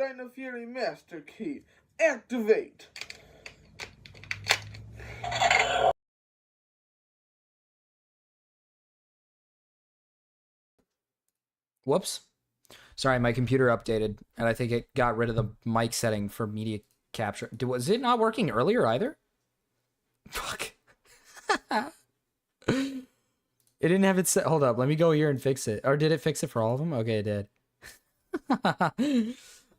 Dino Fury Master Key. Activate. Whoops. Sorry, my computer updated, and I think it got rid of the mic setting for media capture. Was it not working earlier either? Fuck. It didn't have it set. Hold up, let me go here and fix it. Or did it fix it for all of them? Okay, it did.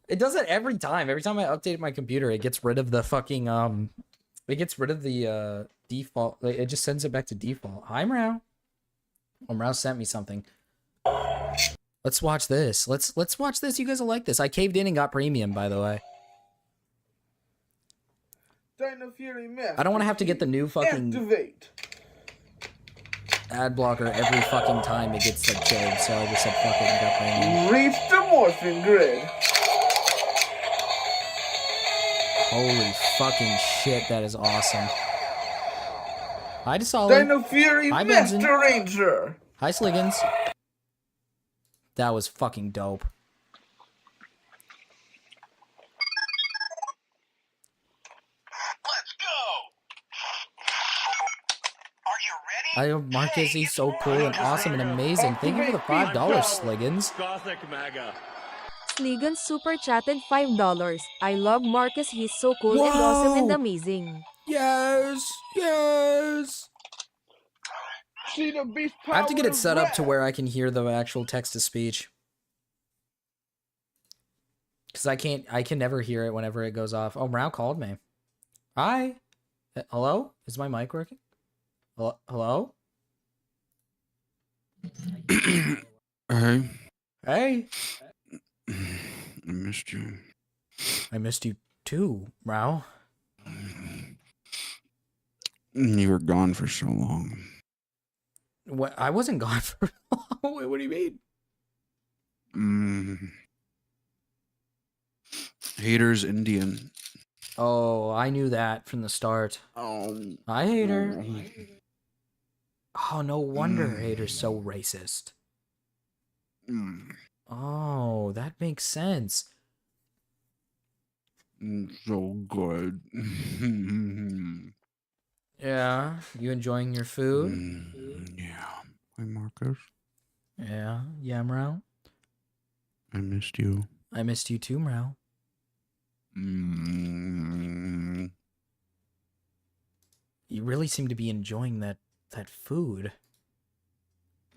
It does it every time. Every time I update my computer, it gets rid of the fucking it gets rid of the default. Like, it just sends it back to default. Hi, Mrao. Oh, Mrao sent me something. Let's watch this. Let's watch this. You guys will like this. I caved in and got premium, by the way. Dino Fury Master I don't want to have to get the new fucking Activate. ad blocker every fucking time it gets like killed, so I just said fuck it and got premium. Reach the morphing grid. Holy fucking shit, that is awesome. Hi to Solid. Dino Fury Hi, Master Benson. Ranger. Hi Sliggins. That was fucking dope. Let's go. Are you ready? I hope Marcus, he's so cool and awesome and amazing. Thank you for the $5, Sliggins. Gothic Mega. Sligan super chatted $5. I love Marcus, he's so cool and Whoa. awesome and amazing. Yes, yes. See the beast power I have to get it of set up to wrath. where I can hear the actual text to speech. Because I can never hear it whenever it goes off. Oh, Mrao called me. Hi. Hello? Is my mic working? Hello? Hey. Hey. I missed you. I missed you too, Mrao. You were gone for so long. What? I wasn't gone for long. What do you mean? Hater's Indian. Oh, I knew that from the start. Oh. Hi, Hater. Oh, no wonder Hater's so racist. Oh, that makes sense. So good. Yeah, you enjoying your food? Yeah. Hi, Marcus. Yeah, Mrao. I missed you. I missed you too, Mrao. You really seem to be enjoying that food.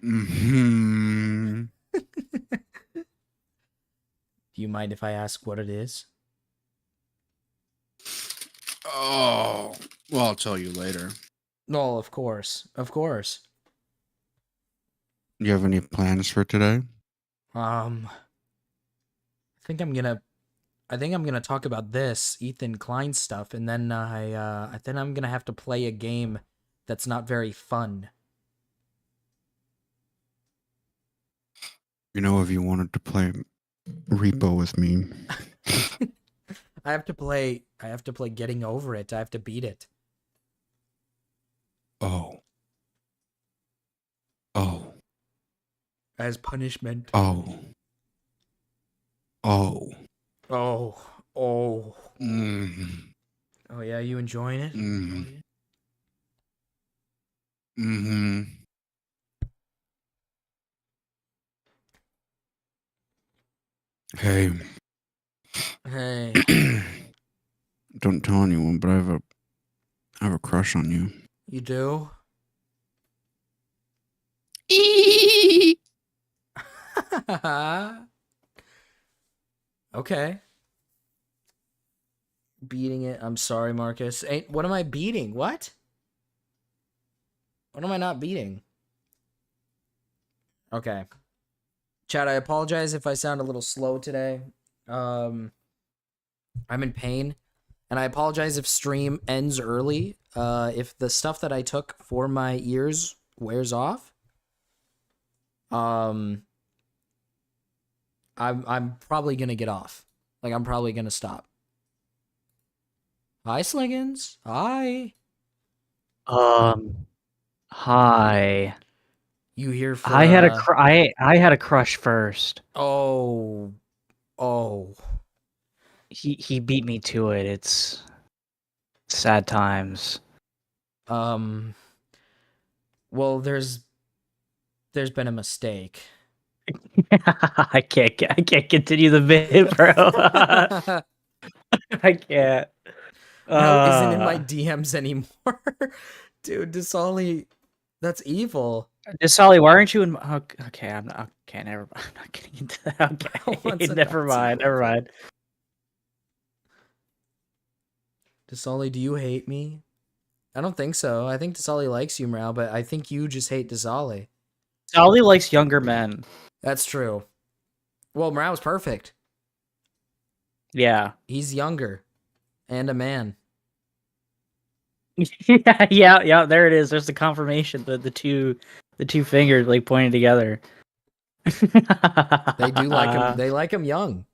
Do you mind if I ask what it is? Oh, well, I'll tell you later. No, of course. Of course. You have any plans for today? I think I'm gonna talk about this Ethan Klein stuff, and then I'm gonna have to play a game that's not very fun. You know, if you wanted to play Repo with me. I have to play Getting Over It. I have to beat it. Oh. As punishment. Oh. Oh. Oh yeah, you enjoying it? Hey. Don't tell anyone, but I have a crush on you. You do? Okay. Beating it. I'm sorry, Marcus. What am I beating? What? What am I not beating? Okay. Chat, I apologize if I sound a little slow today. I'm in pain. And I apologize if stream ends early. If the stuff that I took for my ears wears off. I'm probably gonna get off. Like, I'm probably gonna stop. Hi, Sliggins. Hi. Hi. You here for? I had a crush first. Oh. he beat me to it. It's sad times. Well, there's been a mistake. I can't continue the bit, bro. I can't. Mel isn't in my DMs anymore. Dude, Desali, that's evil. Desali, why aren't you in? Okay, I'm not. Okay, never mind. I'm not getting into that. What's Okay, a never Nazi mind. Never mind. Desali, do you hate me? I don't think so. I think Desali likes you, Mrao, but I think you just hate Desali. Desali likes younger men. That's true. Well, Mrao's perfect. Yeah. He's younger. And a man. yeah. There it is. There's the confirmation. The two fingers like pointing together. They do like him. They like him young.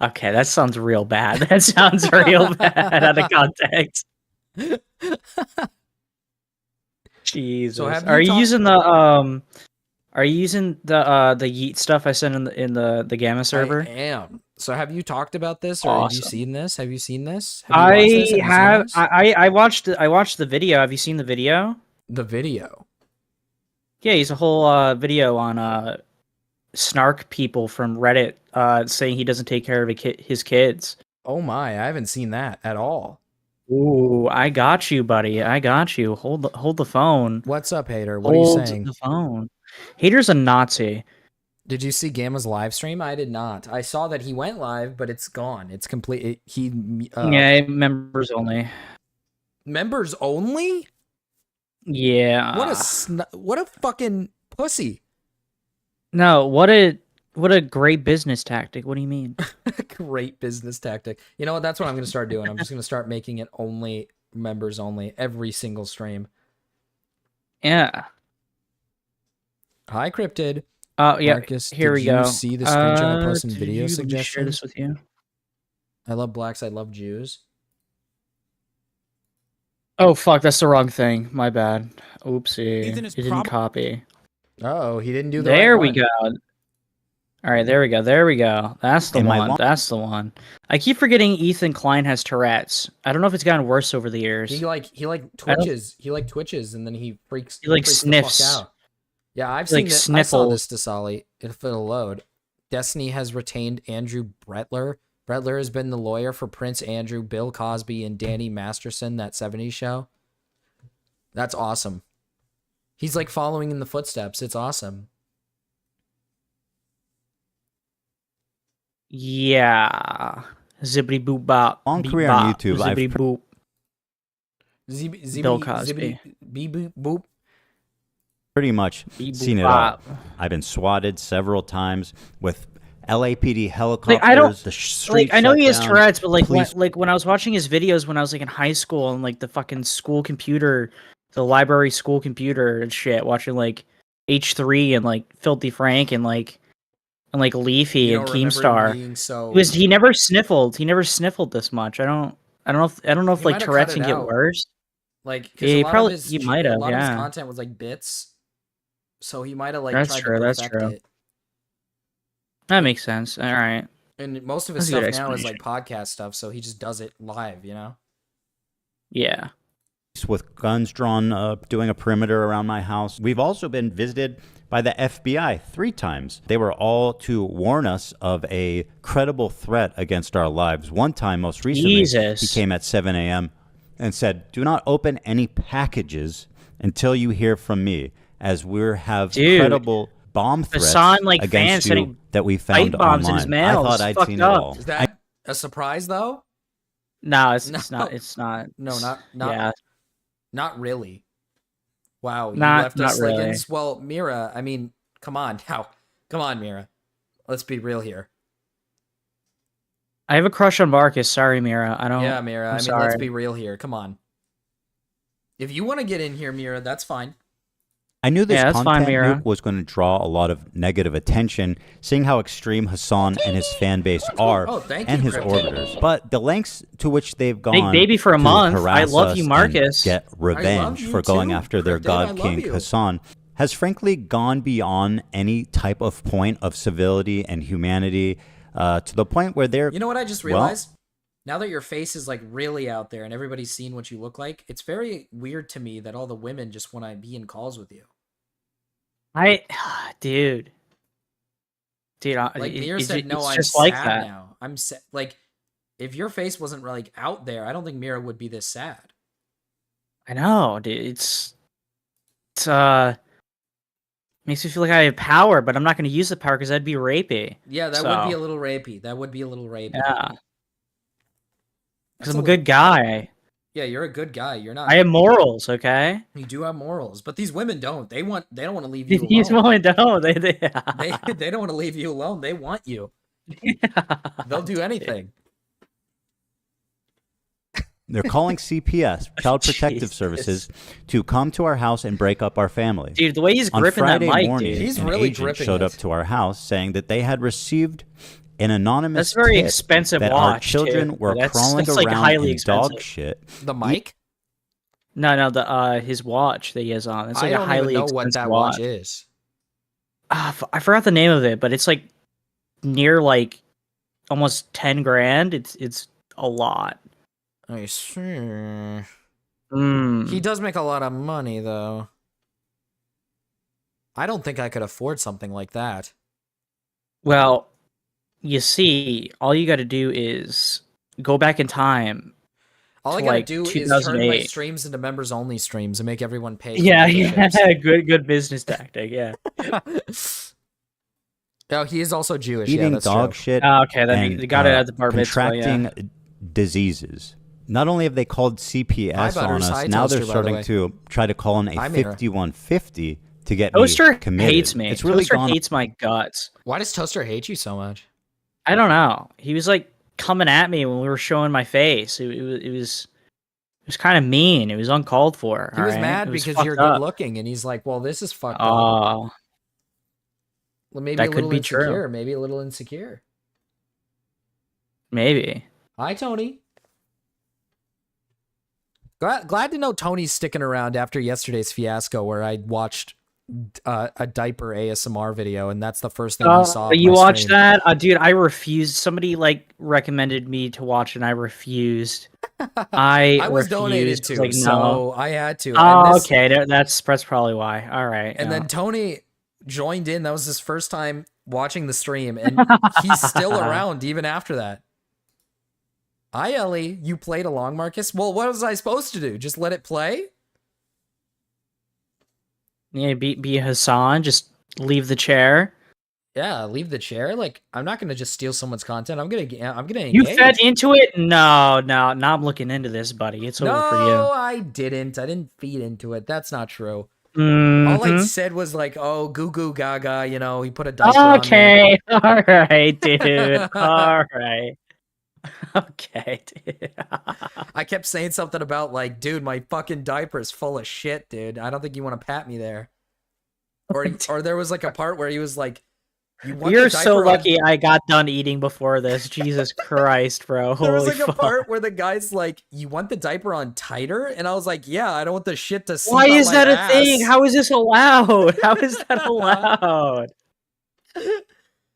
Okay, that sounds real bad. That sounds real bad out of context. Jesus. So have are you you using the Yeet stuff I sent in the Gamma server? I am. So have you talked about this or have you Awesome. seen this? Have you seen this? Have you watched this? Have you seen this? I watched the video. Have you seen the video? The video. Yeah, he's a whole video on snark people from Reddit saying he doesn't take care of his kids. Oh my, I haven't seen that at all. Ooh, I got you, buddy. I got you. Hold the phone. What's up, Hater? What are you saying? Hold the phone. Hater's a Nazi. Did you see Gamma's live stream? I did not. I saw that he went live, but it's gone. It's complete. Yeah, members only. Members only? Yeah. What a fucking pussy. No, what a great business tactic. What do you mean? Great business tactic. You know what? That's what I'm going to start doing. I'm just going to start making it only members only every single stream. Yeah. Hi, Cryptid. Oh, yeah. Marcus, Here we go. Did you see the screenshot I posted in video Let me suggestions? share this with you. I love blacks. I love Jews. Oh, fuck. That's the wrong thing. My bad. Oopsie. Ethan is It didn't copy. Oh, he didn't do the There right we one. go. All right, there we go. There we go. That's the one. That's the one. I keep forgetting Ethan Klein has Tourette's. I don't know if it's gotten worse over the years. He twitches. He twitches and then he freaks. He, like, freaks sniffs. The fuck out. Yeah, I've He, seen like, this. I saw sniffles. this to Solly. If it'll load. Destiny has retained Andrew Brettler. Brettler has been the lawyer for Prince Andrew, Bill Cosby, and Danny Masterson, that 70s show. That's awesome. He's like following in the footsteps. It's awesome. Yeah. Zippity boop bop. Long beep career on bop, YouTube, I've Zippity boop. Bill Cosby. Beep boop boop. pretty much Beep, boop, seen it all. bop. I've been swatted several times with LAPD helicopters. I don't- the street I know he has shut down, Tourette's, but police- when I was watching his videos when I was like in high school and like the fucking school computer, the library school computer and shit, watching like H3 and like Filthy Frank and like Leafy You and don't remember him Keemstar. being so... He never sniffled. He never sniffled this much. I don't know if He like might have Tourette's cut can it get out. worse. Like, Yeah, he probably- his, he might have, a lot of his yeah. content was like bits, so he might have like That's tried true, to that's perfect true. it. That makes sense. All right. And most of his That's a good stuff now is like podcast stuff, so he just does it live, you know? Yeah. with guns drawn, doing a perimeter around my house. We've also been visited by the FBI 3 times. They were all to warn us of a credible threat against our lives. One time, most recently, Jesus. he came at 7 a.m. and said, "Do not open any packages until you hear from me, as we have Dude. credible bomb threats Hasan, like, fans against you setting that we found pipe bombs in his online." I mail. thought It's I'd fucked seen up. it all. Is that a surprise though? No, it's No. not. It's not. No, not Yeah. not really. Wow, you Not- left us not like really. in, well, Mira, I mean, come on now. Come on, Mira. Let's be real here. I have a crush on Marcus. Sorry, Mira. I don't. Yeah, Mira. I'm I mean, sorry. let's be real here. Come on. If you want to get in here, Mira, that's fine. I knew this Yeah, that's fine, content Mira. nuke was going to draw a lot of negative attention, seeing how extreme Hasan and his fan base are, Oh, thank and you, his Cryptic. orbiters. But the lengths to which they've gone baby for a to month. harass I love us you, and Marcus. get revenge you for going too, after their Cryptic. I god love king you. Hasan has frankly gone beyond any type of point of civility and humanity. to the point where they're. You know what I just Well- realized? Now that your face is like really out there and everybody's seen what you look like, it's very weird to me that all the women just want to be in calls with you. Dude, Like Mir said, no, it's I'm just sad like that. now. I'm sad. Like, if your face wasn't like out there, I don't think Mira would be this sad. I know, dude. It's makes me feel like I have power, but I'm not going to use the power because that'd be rapey. Yeah, that would be a So, little rapey. That would be a little rapey. Yeah, because That's I'm a little- good guy. Yeah, you're a good guy. You're not. I have morals, okay? You do have morals, but these women don't. They don't want to leave you These alone. women don't. They They don't want to leave you alone. They want you. They'll do anything. They're calling CPS, Child Protective Jesus. Services, to come to our house and break up our family. Dude, the way he's On gripping Friday that mic, morning, dude. He's an really agent gripping showed it. up to our house saying that they had received an anonymous That's very tip expensive that our watch, children too. were That's crawling like around highly in dog expensive. shit. The mic? No, the his watch that he has on. It's like I a don't highly even know what expensive that watch is. I forgot the name of it, but it's like near like almost 10 grand. It's a lot. I see. Mm. He does make a lot of money, though. I don't think I could afford something like that. Well, you see, all you got to do is go back in time. All I to, gotta like, do is turn my 2008. streams into members only streams and make everyone pay. Yeah, for memberships. good business tactic. Yeah. Oh, he is also Jewish. Yeah, Eating that's dog true. shit Oh, okay, then and you got it at the bar mitzvah. contracting Yeah. diseases. Not only have they called CPS Hi, on Butters. us, Hi, now they're Toaster, by the starting way. to try to call in a Hi, Mira. 5150 to get Toaster me committed. hates me. It's really Toaster gone. hates my guts. Why does Toaster hate you so much? I don't know. He was like coming at me when we were showing my face. It was kind of mean. It was uncalled for. He was alright? mad It was because you're fucked up. good looking, and he's like, "Well, this is fucked up." Oh, Well, maybe that a could little be true. insecure. Maybe a little insecure. maybe. Hi, Tony. Glad to know Tony's sticking around after yesterday's fiasco, where I watched a diaper ASMR video, and that's the first thing he saw. of You my watched stream. that, dude? I refused. Somebody like recommended me to watch, and I refused. I was refused. donated I to, was like, so no. I had to. Oh, And this- okay. That's probably why. All right. And yeah. then Tony joined in. That was his first time watching the stream, and he's still around even after that. Hi, Ellie. You played along, Marcus? Well, what was I supposed to do? Just let it play? Yeah, be Hasan. Just leave the chair. Yeah, leave the chair. Like, I'm not gonna just steal someone's content. I'm gonna engage. You fed into it? No. Now I'm looking into this, buddy. It's over No, for you. I didn't. I didn't feed into it. That's not true. All I Mhm. said was like, "Oh, goo goo gaga," you know. He put a diaper on me. Okay. All right, dude. All right. Okay, dude. I kept saying something about like, "Dude, my fucking diaper is full of shit, dude. I don't think you want to pat me there." Or there was like a part where he was like, "You want You're the so diaper on-" lucky I got done eating before this. Jesus Christ, bro. There was Holy like a fuck. part where the guy's like, "You want the diaper on tighter?" And I was like, "Yeah, I don't want the shit to seep Why out is my that a ass." thing? How is this allowed? How is that allowed?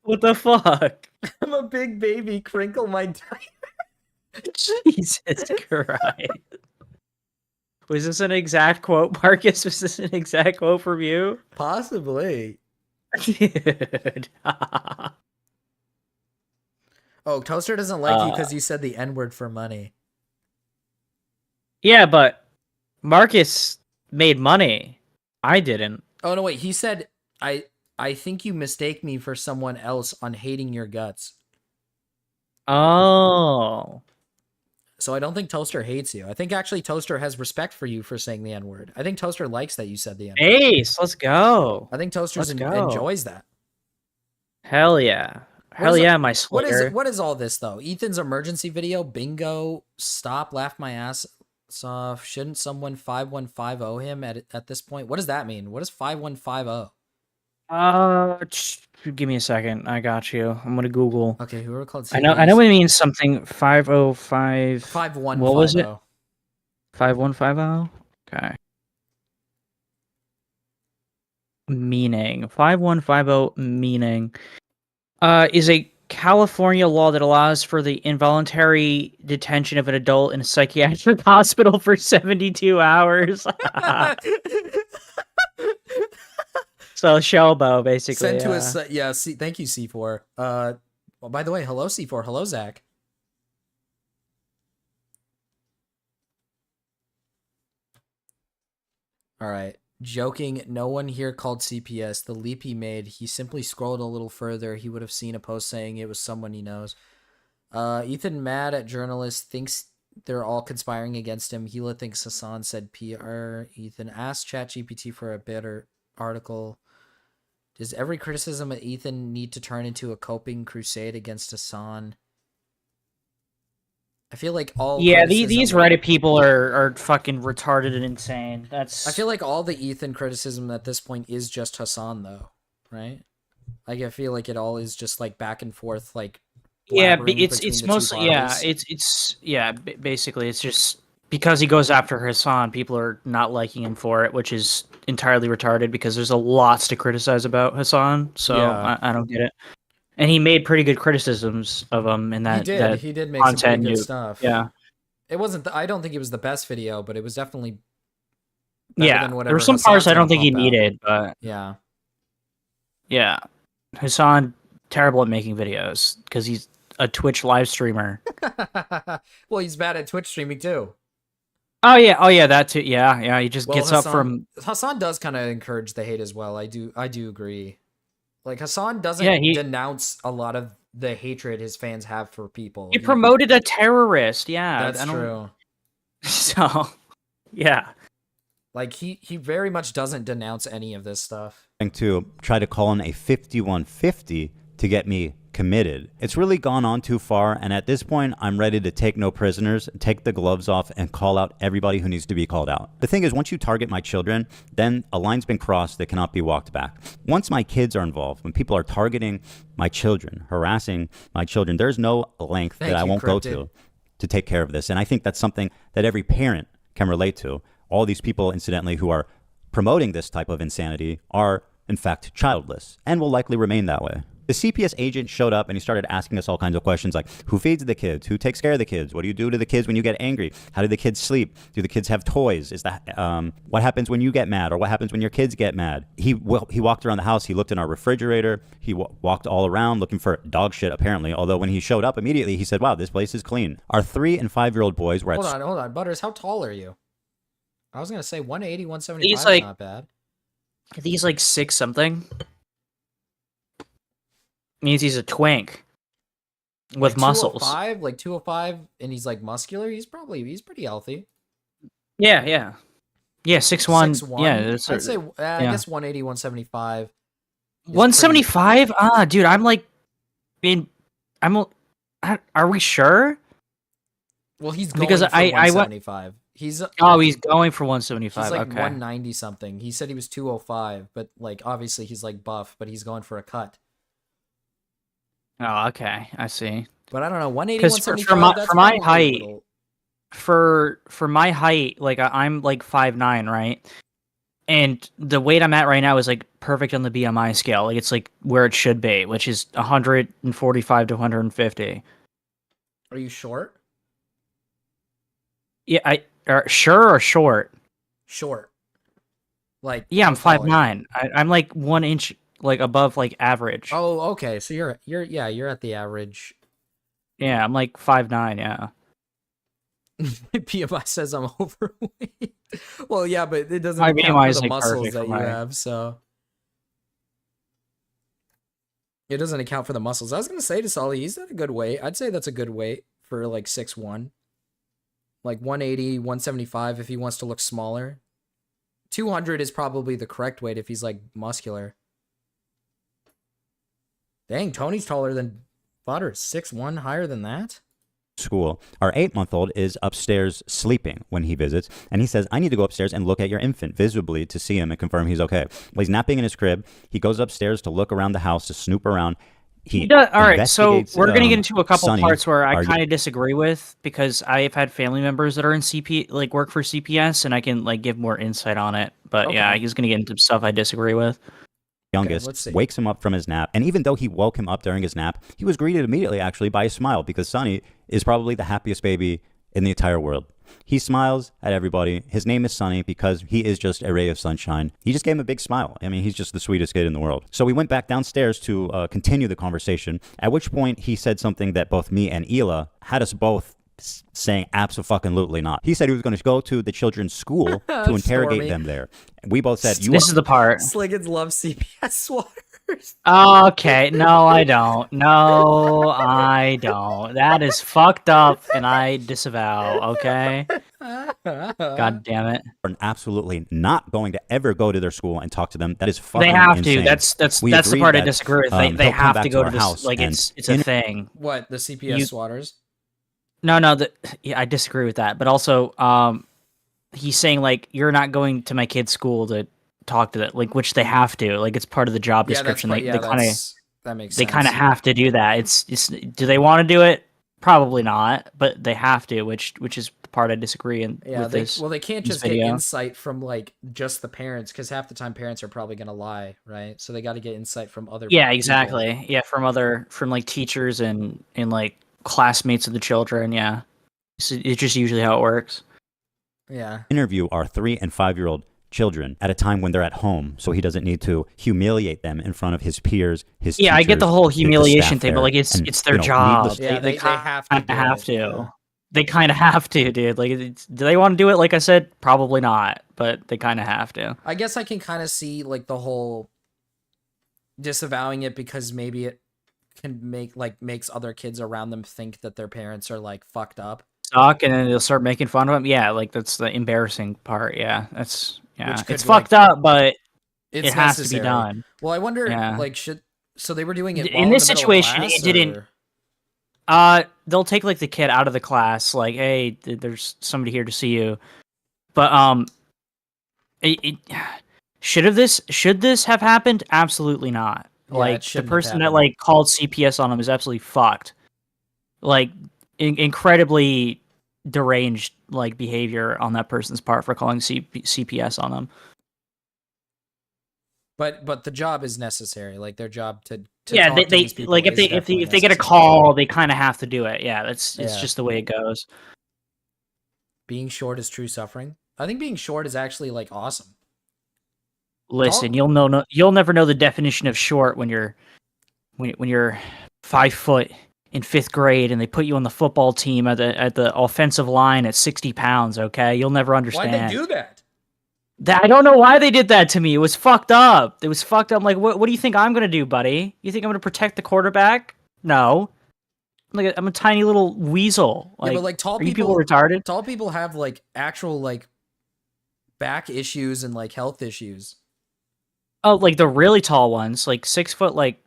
What the fuck? I'm a big baby. Crinkle my diaper. Jesus Christ. Was this an exact quote, Marcus? Was this an exact quote from you? Possibly. Dude. Oh, Toaster doesn't like you because you said the N word for money. Yeah, but Marcus made money. I didn't. Oh no, wait. He said, I think you mistake me for someone else on hating your guts." Oh. So I don't think Toaster hates you. I think actually Toaster has respect for you for saying the N word. I think Toaster likes that you said the N word. Ace, let's go. I think Toaster Let's go. enjoys that. Hell yeah. Hell is yeah, it- my slayer. What is all this though? Ethan's emergency video, bingo, stop, laugh my ass off. Shouldn't someone 5150 him at this point? What does that mean? What is 5150? Give me a second. I got you. I'm gonna Google. Okay, whoever called I know it means something 505 5150. What was it? 5150? Okay. Meaning 5150 meaning is a California law that allows for the involuntary detention of an adult in a psychiatric hospital for 72 hours. So Shelbo, basically. Sent to us. Yeah. Thank you, C4. Well, by the way, hello, C4. Hello, Zach. All right. Joking. No one here called CPS. The leap he made, he simply scrolled a little further. He would have seen a post saying it was someone he knows. Ethan mad at journalists, thinks they're all conspiring against him. Gila thinks Hasan said PR. Ethan asked ChatGPT for a better article. Does every criticism of Ethan need to turn into a coping crusade against Hasan? I feel like all these Reddit people are fucking retarded and insane. That's I feel like all the Ethan criticism at this point is just Hasan, though, right? Like I feel like it all is just like back and forth, like it's mostly basically it's just because he goes after Hasan, people are not liking him for it, which is entirely retarded because there's a lots to criticize about Hasan. So Yeah. I don't get it. And he made pretty good criticisms of him in that. He did make some pretty good stuff. Yeah, it wasn't. I don't think it was the best video, but it was definitely. There were some parts I don't think he needed, but yeah. Hasan terrible at making videos because he's a Twitch live streamer. Well, he's bad at Twitch streaming too. Oh yeah, that too. Yeah. He just gets Hasan, up from. Hasan does kind of encourage the hate as well. I do agree. Like Hasan doesn't denounce a lot of the hatred his fans have for people. He promoted a terrorist. Yeah, that's true. So, yeah. Like he very much doesn't denounce any of this stuff. To try to call in a 5150 to get me committed. It's really gone on too far, and at this point, I'm ready to take no prisoners, take the gloves off, and call out everybody who needs to be called out. The thing is, once you target my children, then a line's been crossed that cannot be walked back. Once my kids are involved, when people are targeting my children, harassing my children, there's no length that I won't go to take care of this. And I think that's something that every parent can relate to. All these people, incidentally, who are promoting this type of insanity are, in fact, childless and will likely remain that way. The CPS agent showed up and he started asking us all kinds of questions like, who feeds the kids? Who takes care of the kids? What do you do to the kids when you get angry? How do the kids sleep? Do the kids have toys? Is that what happens when you get mad, or what happens when your kids get mad? He walked around the house. He looked in our refrigerator. He walked all around looking for dog shit, apparently. Although when he showed up immediately, he said, wow, this place is clean. Our 3- and 5-year-old boys were Hold on. Butters, how tall are you? I was going to say 180, 175 He's is not bad. I think he's like 6 something. Means he's a twink with like muscles. 205, and he's like muscular. He's pretty healthy. Yeah. 6'1". 6'1". Yeah, I'd say I guess 180, 175. 175? Dude, I'm like, are we sure? Well, he's going because for 175. He's going for 175. He's like okay. 190 something. He said he was 205, but like obviously he's like buff, but he's going for a cut. Oh, okay. I see. But I don't know, 180, Because 175. For my height, for my height, like I'm like 5'9", right? And the weight I'm at right now is like perfect on the BMI scale. Like it's like where it should be, which is 145 to 150. Are you short? Yeah, sure or short? Short. Like yeah, I'm 5'9". I'm like 1 inch like above like average. Oh, okay. So you're at the average. Yeah, I'm like 5'9", yeah. PMI says I'm overweight. Well, yeah, but it doesn't My account BMI for is the like muscles perfect that for you my- have, so it doesn't account for the muscles. I was gonna say to Sully, he's at a good weight. I'd say that's a good weight for like 6'1". Like 180, 175 if he wants to look smaller. 200 is probably the correct weight if he's like muscular. Dang, Tony's taller than Butters. 6'1", higher than that? School. Our 8-month-old is upstairs sleeping when he visits, and he says, I need to go upstairs and look at your infant visibly to see him and confirm he's okay. Well, he's napping in his crib. He goes upstairs to look around the house, to snoop around. He does. All right, so investigates, we're going to get into a couple Sonny. parts where I Are you- kind of disagree with, because I've had family members that are in like work for CPS, and I can like give more insight on it. But yeah, Okay. he's going to get into stuff I disagree with. youngest, let's see. wakes him up from his nap. And even though he woke him up during his nap, he was greeted immediately, actually, by a smile because Sonny is probably the happiest baby in the entire world. He smiles at everybody. His name is Sonny because he is just a ray of sunshine. He just gave him a big smile. I mean, he's just the sweetest kid in the world. So we went back downstairs to continue the conversation, at which point he said something that both me and Hila had us both saying abso-fucking-lutely not. He said he was going to go to the children's school to interrogate Stormy. them there. We both said, This is the part. Sliggins loves CPS waters. Okay, no, I don't. No, I don't. That is fucked up, and I disavow. Okay. God damn it. are absolutely not going to ever go to their school and talk to them. That is fucking They have insane. to. That's We the agreed part I that, disagree with. They he'll come have back to go to our this. house Like and it's a thing. What, the CPS waters? No, yeah, I disagree with that. But also, he's saying like you're not going to my kid's school to talk to that, like which they have to. Like it's part of the job description. They kind of that makes they sense. kind of have to do that. It's do they want to do it? Probably not, but they have to, which is the part I disagree in. Yeah, with this. they can't this just get video. insight from like just the parents because half the time parents are probably gonna lie, right? So they got to get insight from other. Yeah, people. exactly. Yeah, from like teachers and like classmates of the children. Yeah, it's just usually how it works. Yeah. Interview our 3 and 5-year-old children at a time when they're at home, so he doesn't need to humiliate them in front of his peers, his Yeah, I get the teachers, whole the humiliation staff thing, but there. like it's And, their job. needless- Yeah, they have to. Kinda have to. Yeah. They kind of have to, dude. Like, do they want to do it? Like I said, probably not, but they kind of have to. I guess I can kind of see like the whole disavowing it because maybe it can makes other kids around them think that their parents are like fucked up. Suck, and then they'll start making fun of them. Yeah, like that's the embarrassing part. Yeah, that's Which could, it's fucked up, but It's it has necessary. to be done. Well, I wonder, Yeah. like, so they were doing it In while this the middle of situation, class, it didn't- or- They'll take like the kid out of the class, like, hey, there's somebody here to see you. But should this have happened? Absolutely not. Yeah, Like it the shouldn't have person that happened. like called CPS on him is absolutely fucked. Like incredibly deranged like behavior on that person's part for calling CPS on them. But the job is necessary. Like their job to Yeah, talk they to these people like if is they definitely get a necessary. call, they kind of have to do it. Yeah, it's Yeah. just the way it goes. Being short is true suffering. I think being short is actually like awesome. Listen, you'll never know the definition of short when you're 5 foot in 5th grade and they put you on the football team at the offensive line at 60 pounds. Okay, you'll never understand. Why'd they do that? I don't know why they did that to me. It was fucked up. It was fucked up. I'm like, what do you think I'm gonna do, buddy? You think I'm gonna protect the quarterback? No. I'm a tiny little weasel. Yeah, but like tall are you people retarded? Tall people have like actual like back issues and like health issues. Oh, like the really tall ones, like 6 foot, like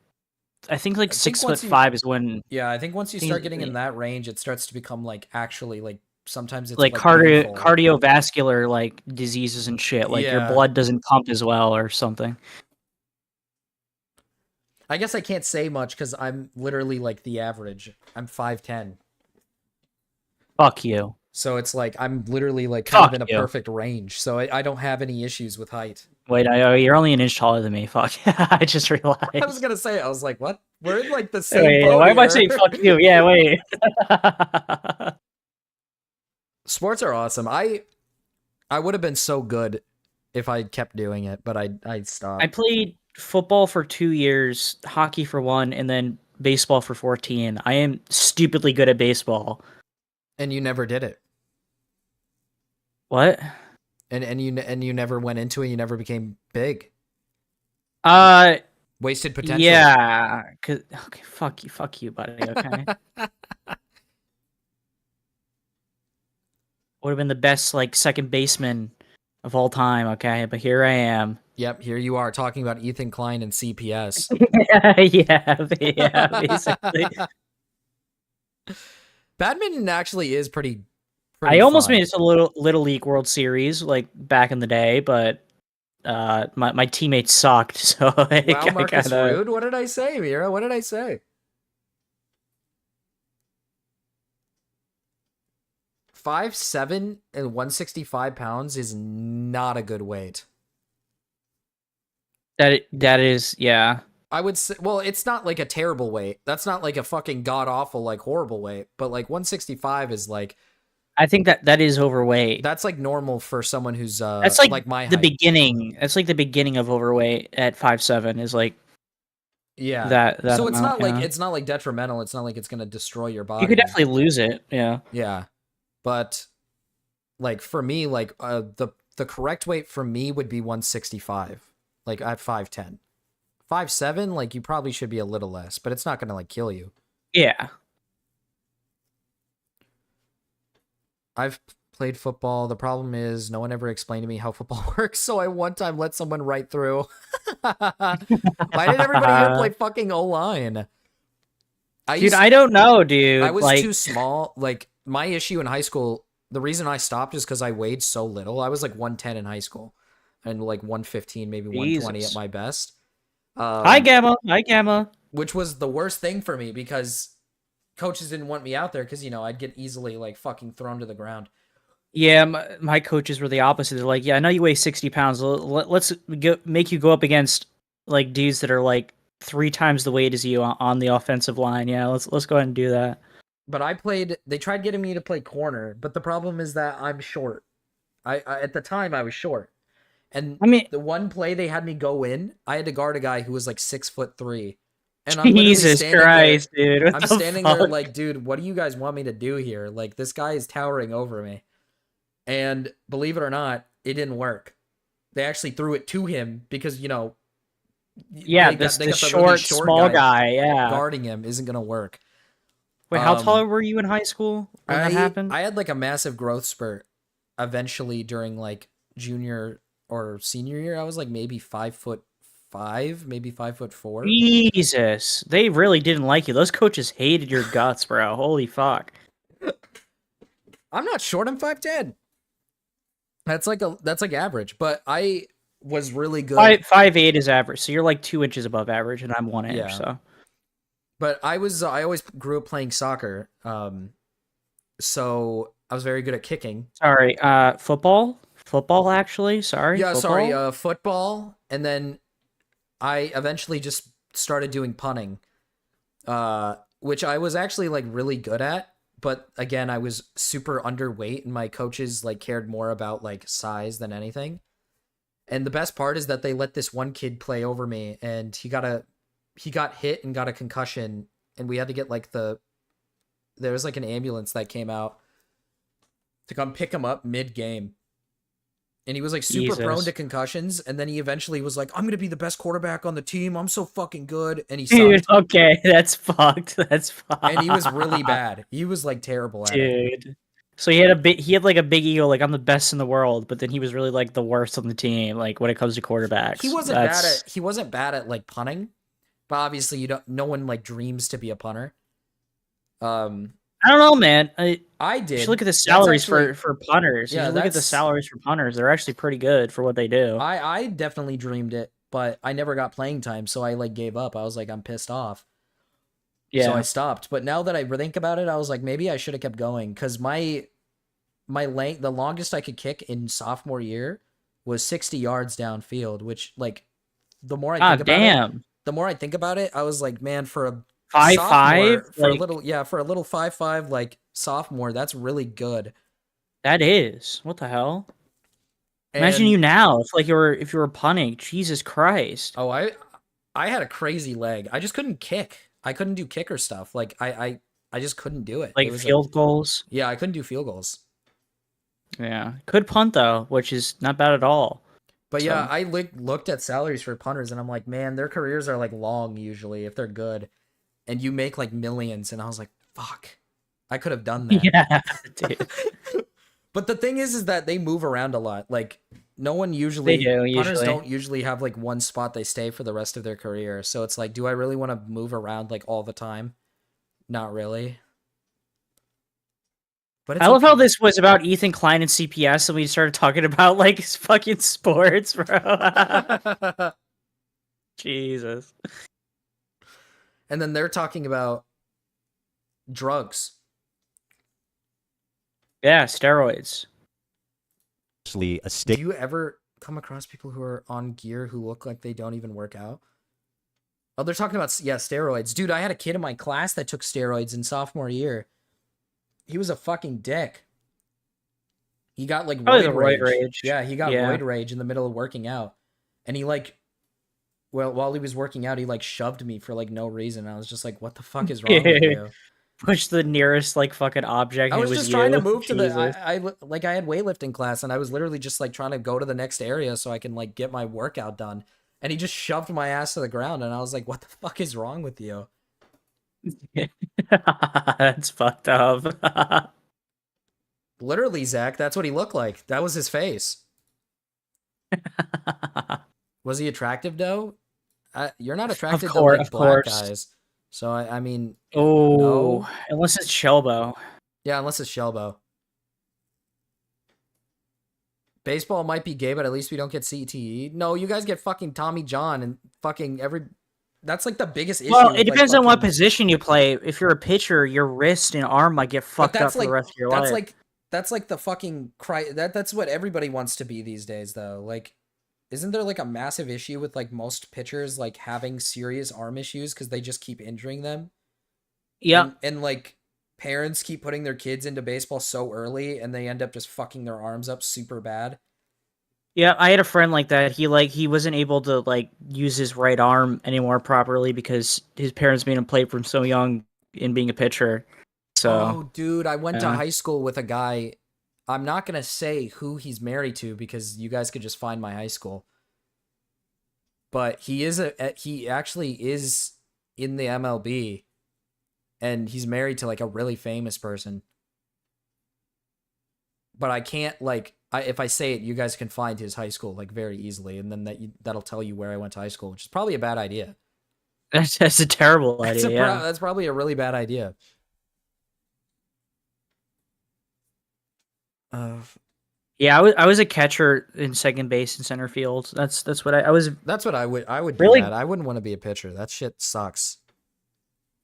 I think like I think 6 once foot you- 5 is when Yeah, I think once you Things- start getting in that range, it starts to become like actually like sometimes it's like painful. cardiovascular like diseases and shit. Like your Yeah. blood doesn't pump as well or something. I guess I can't say much because I'm literally like the average. I'm 5'10". Fuck you. So it's like I'm literally like kind of Fuck in a you. perfect range. So I don't have any issues with height. Wait, you're only an inch taller than me. Fuck. I just realized. I was gonna say, I was like, what? We're in like the same Wait, boat why am I here. saying fuck you? Yeah, wait. Sports are awesome. I would have been so good if I kept doing it, but I stopped. I played football for 2 years, hockey for 1, and then baseball for 14. I am stupidly good at baseball. And you never did it. What? And you never went into it. You never became big. Wasted potential. Yeah. Okay, fuck you, buddy. Okay. Would have been the best like second baseman of all time. Okay, but here I am. Yep. Here you are talking about Ethan Klein and CPS. yeah, basically. Badminton actually is pretty I almost fun. made it to Little League World Series like back in the day, but my teammates sucked. So Wow, Marcus Rude. What did I say, Mira? What did I say? 5'7" and 165 pounds is not a good weight. That is, yeah. I would say, well, it's not like a terrible weight. That's not like a fucking god awful, like horrible weight. But like 165 is like, I think that is overweight. that's like normal for someone who's That's like my the height. beginning. That's like the beginning of overweight at 5'7" is like Yeah. that. So it's amount, not like yeah. it's not like detrimental. It's not like it's gonna destroy your body. You could definitely lose it. Yeah. Yeah. But like for me, like the correct weight for me would be 165. Like I have 5'10. 5'7", like you probably should be a little less, but it's not gonna like kill you. Yeah. I've played football. The problem is no one ever explained to me how football works, so I one time let someone right through. Why did everybody here play fucking O-line? Dude, I don't know, dude. I was like, too small. Like my issue in high school, the reason I stopped is because I weighed so little. I was like 110 in high school and like 115, maybe 120 Jesus. at my best. Hi, Gamma. Hi, Gamma. Which was the worst thing for me because coaches didn't want me out there because, you know, I'd get easily like fucking thrown to the ground. Yeah, my coaches were the opposite. They're like, yeah, I know you weigh 60 pounds. Let's make you go up against like dudes that are like 3 times the weight as you on the offensive line. Yeah, let's go ahead and do that. But they tried getting me to play corner, but the problem is that I'm short. I at the time I was short. And I mean, the one play they had me go in, I had to guard a guy who was like 6'3". And I'm Jesus Christ, there, dude. I'm the standing fuck? there like, dude, what do you guys want me to do here? Like, this guy is towering over me. And believe it or not, it didn't work. They actually threw it to him because, you know, yeah, they got the the short, really small guy. Yeah. guarding him isn't going to work. Wait, how tall were you in high school when that happened? I had like a massive growth spurt eventually during like junior or senior year. I was like maybe 5'5", maybe 5'4". Jesus, they really didn't like you. Those coaches hated your guts, bro. Holy fuck. I'm not short. I'm 5'10". That's like average. But I was really good. 5'8" is average, so you're like 2 inches above average, and I'm 1 inch. Yeah. So, but I always grew up playing soccer. So I was very good at kicking. sorry, football actually. Sorry, Yeah, football? sorry, football, and then I eventually just started doing punting, which I was actually like really good at. But again, I was super underweight, and my coaches like cared more about like size than anything. And the best part is that they let this one kid play over me, and he got hit and got a concussion, and we had to get like there was like an ambulance that came out to come pick him up mid-game. And he was like super prone to concussions, and then he eventually was like, I'm gonna be the best quarterback on the team. I'm so fucking good. And he Dude, sucked. okay, that's fucked. That's fucked. And he was really bad. He was like terrible at it. Dude. So he had like a big ego, like I'm the best in the world, but then he was really like the worst on the team, like when it comes to quarterbacks. He wasn't bad at like punting, but obviously no one like dreams to be a punter. I don't know, man. I did. You should look at the salaries actually, for punters. Yeah, You should look at the salaries for punters. They're actually pretty good for what they do. I definitely dreamed it, but I never got playing time, so I like gave up. I was like, I'm pissed off. Yeah. So I stopped. But now that I think about it, I was like, maybe I should have kept going, because my length, the longest I could kick in sophomore year was 60 yards downfield, which like the more I think about it, I was like, man, for a 5'5", for a little 5'5" like sophomore, that's really good. That is. What the hell? Imagine you now. It's like if you were punting. Jesus Christ. Oh, I had a crazy leg. I just couldn't kick. I couldn't do kicker stuff. Like I just couldn't do it. Like it was field goals. Yeah, I couldn't do field goals. Yeah, could punt though, which is not bad at all. But so. Yeah, I looked at salaries for punters, and I'm like, man, their careers are like long usually if they're good, and you make like millions. And I was like, fuck, I could have done that. Yeah, dude. But the thing is that they move around a lot. Like no one usually, punters don't usually have like one spot they stay for the rest of their career. So it's like, do I really want to move around like all the time? Not really. But I love how this was about Ethan Klein and CPS, and we started talking about like fucking sports, bro. Jesus. And then they're talking about drugs. Yeah, steroids. Do you ever come across people who are on gear who look like they don't even work out. Oh, they're talking about, yeah, steroids. Dude, I had a kid in my class that took steroids in sophomore year. He was a fucking dick. He got like Probably roid the rage. roid rage. Yeah, he got Yeah. roid rage in the middle of working out. And he like, well, while he was working out, he like shoved me for like no reason. I was just like, what the fuck is wrong with you? Push the nearest like fucking object. I And was it was just trying to you. move to the, Jesus. I like I had weightlifting class and I was literally just like trying to go to the next area so I can like get my workout done. And he just shoved my ass to the ground and I was like, what the fuck is wrong with you? That's fucked up. Literally, Zach, that's what he looked like. That was his face. Was he attractive though? You're not attracted to like of black course. guys. So I mean, Oh, no. unless it's Shelbo. Yeah, unless it's Shelbo. Baseball might be gay, but at least we don't get CTE. No, you guys get fucking Tommy John and fucking every. That's like the biggest issue. Well, with, it depends like, on what fucking... position you play. If you're a pitcher, your wrist and arm might get fucked up for the rest of your life. That's like the fucking that's what everybody wants to be these days, though. Like, isn't there like a massive issue with like most pitchers like having serious arm issues because they just keep injuring them? Yeah. And like parents keep putting their kids into baseball so early and they end up just fucking their arms up super bad. Yeah, I had a friend like that. He wasn't able to like use his right arm anymore properly because his parents made him play from so young in being a pitcher. So, oh, dude, I went to high school with a guy. I'm not gonna say who he's married to because you guys could just find my high school. But he actually is in the MLB, and he's married to like a really famous person. But I can't if I say it, you guys can find his high school like very easily, and then that'll tell you where I went to high school, which is probably a bad idea. that's a terrible idea. That's probably a really bad idea. Yeah, I was a catcher in second base and center field. That's what I was. That's what I would Really? do that. I wouldn't want to be a pitcher. That shit sucks.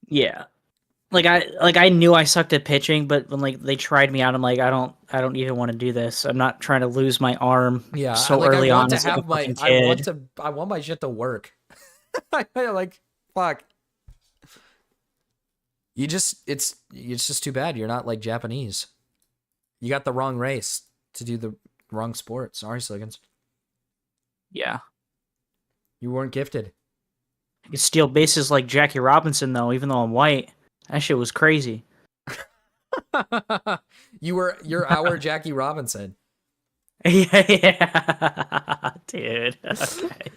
Yeah, I knew I sucked at pitching, but when like they tried me out, I'm like, I don't even want to do this. I'm not trying to lose my arm. Yeah, so like, early I on want to as like, have a my. fucking kid. I want my shit to work. Like, fuck. It's just too bad you're not like Japanese. You got the wrong race to do the wrong sport. Sorry, Sliggins. Yeah, You weren't gifted. I could steal bases like Jackie Robinson though, even though I'm white. That shit was crazy. You're our Jackie Robinson. Yeah, dude. Okay.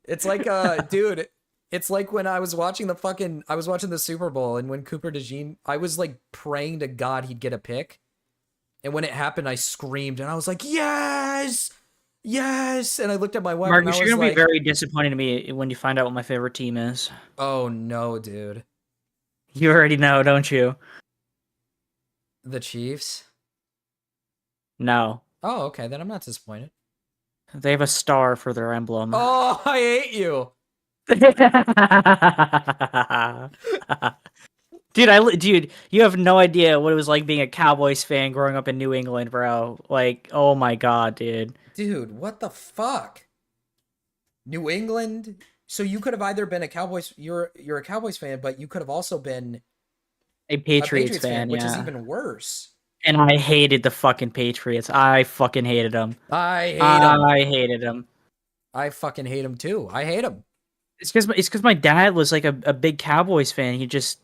It's like dude, it's like when I was watching the Super Bowl and when Cooper DeJean, I was like praying to God he'd get a pick. And when it happened, I screamed and I was like, "Yes! Yes!" And I looked at my wife Marcus, and I you're was gonna like, be very disappointed in me when you find out what my favorite team is. "Oh no, dude. You already know, don't you? The Chiefs?" No. Oh, okay, then I'm not disappointed. They have a star for their emblem. Oh, I hate you. Dude, you have no idea what it was like being a Cowboys fan growing up in New England, bro. Like, oh my god, dude. Dude, what the fuck? New England? So you could have either been a Cowboys, you're a Cowboys fan, but you could have also been A a Patriots fan, which is yeah. even worse. And I hated the fucking Patriots. I fucking hated them. I hate them. I hated them. I fucking hate them too. I hate them. It's because my dad was like a big Cowboys fan. He just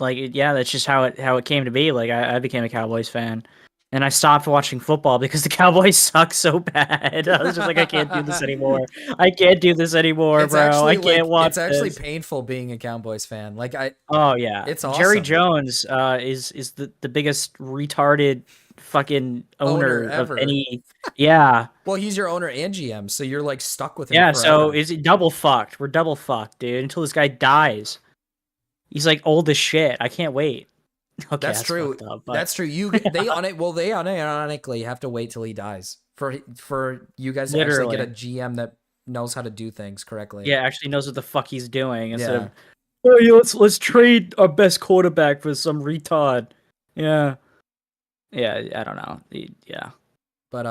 yeah, that's just how it came to be. Like I became a Cowboys fan. And I stopped watching football because the Cowboys suck so bad. I was just like, I can't do this anymore. I can't do this anymore, It's bro. actually, I can't watch It's actually this. painful being a Cowboys fan. Like Oh yeah, it's Jerry awesome. Jones is the biggest retarded fucking owner of ever. any. Yeah, Well, he's your owner and GM, so you're like stuck with him. yeah. Forever. So is it double fucked? We're double fucked, dude. Until this guy dies. He's like old as shit. I can't wait. Okay, that's true. fucked up, but- That's true. They unironically have to wait till he dies for you guys to actually get a GM that knows how to do things correctly. Yeah, actually knows what the fuck he's doing instead Yeah. of, oh yeah, let's trade our best quarterback for some retard. Yeah, I don't know. Yeah, But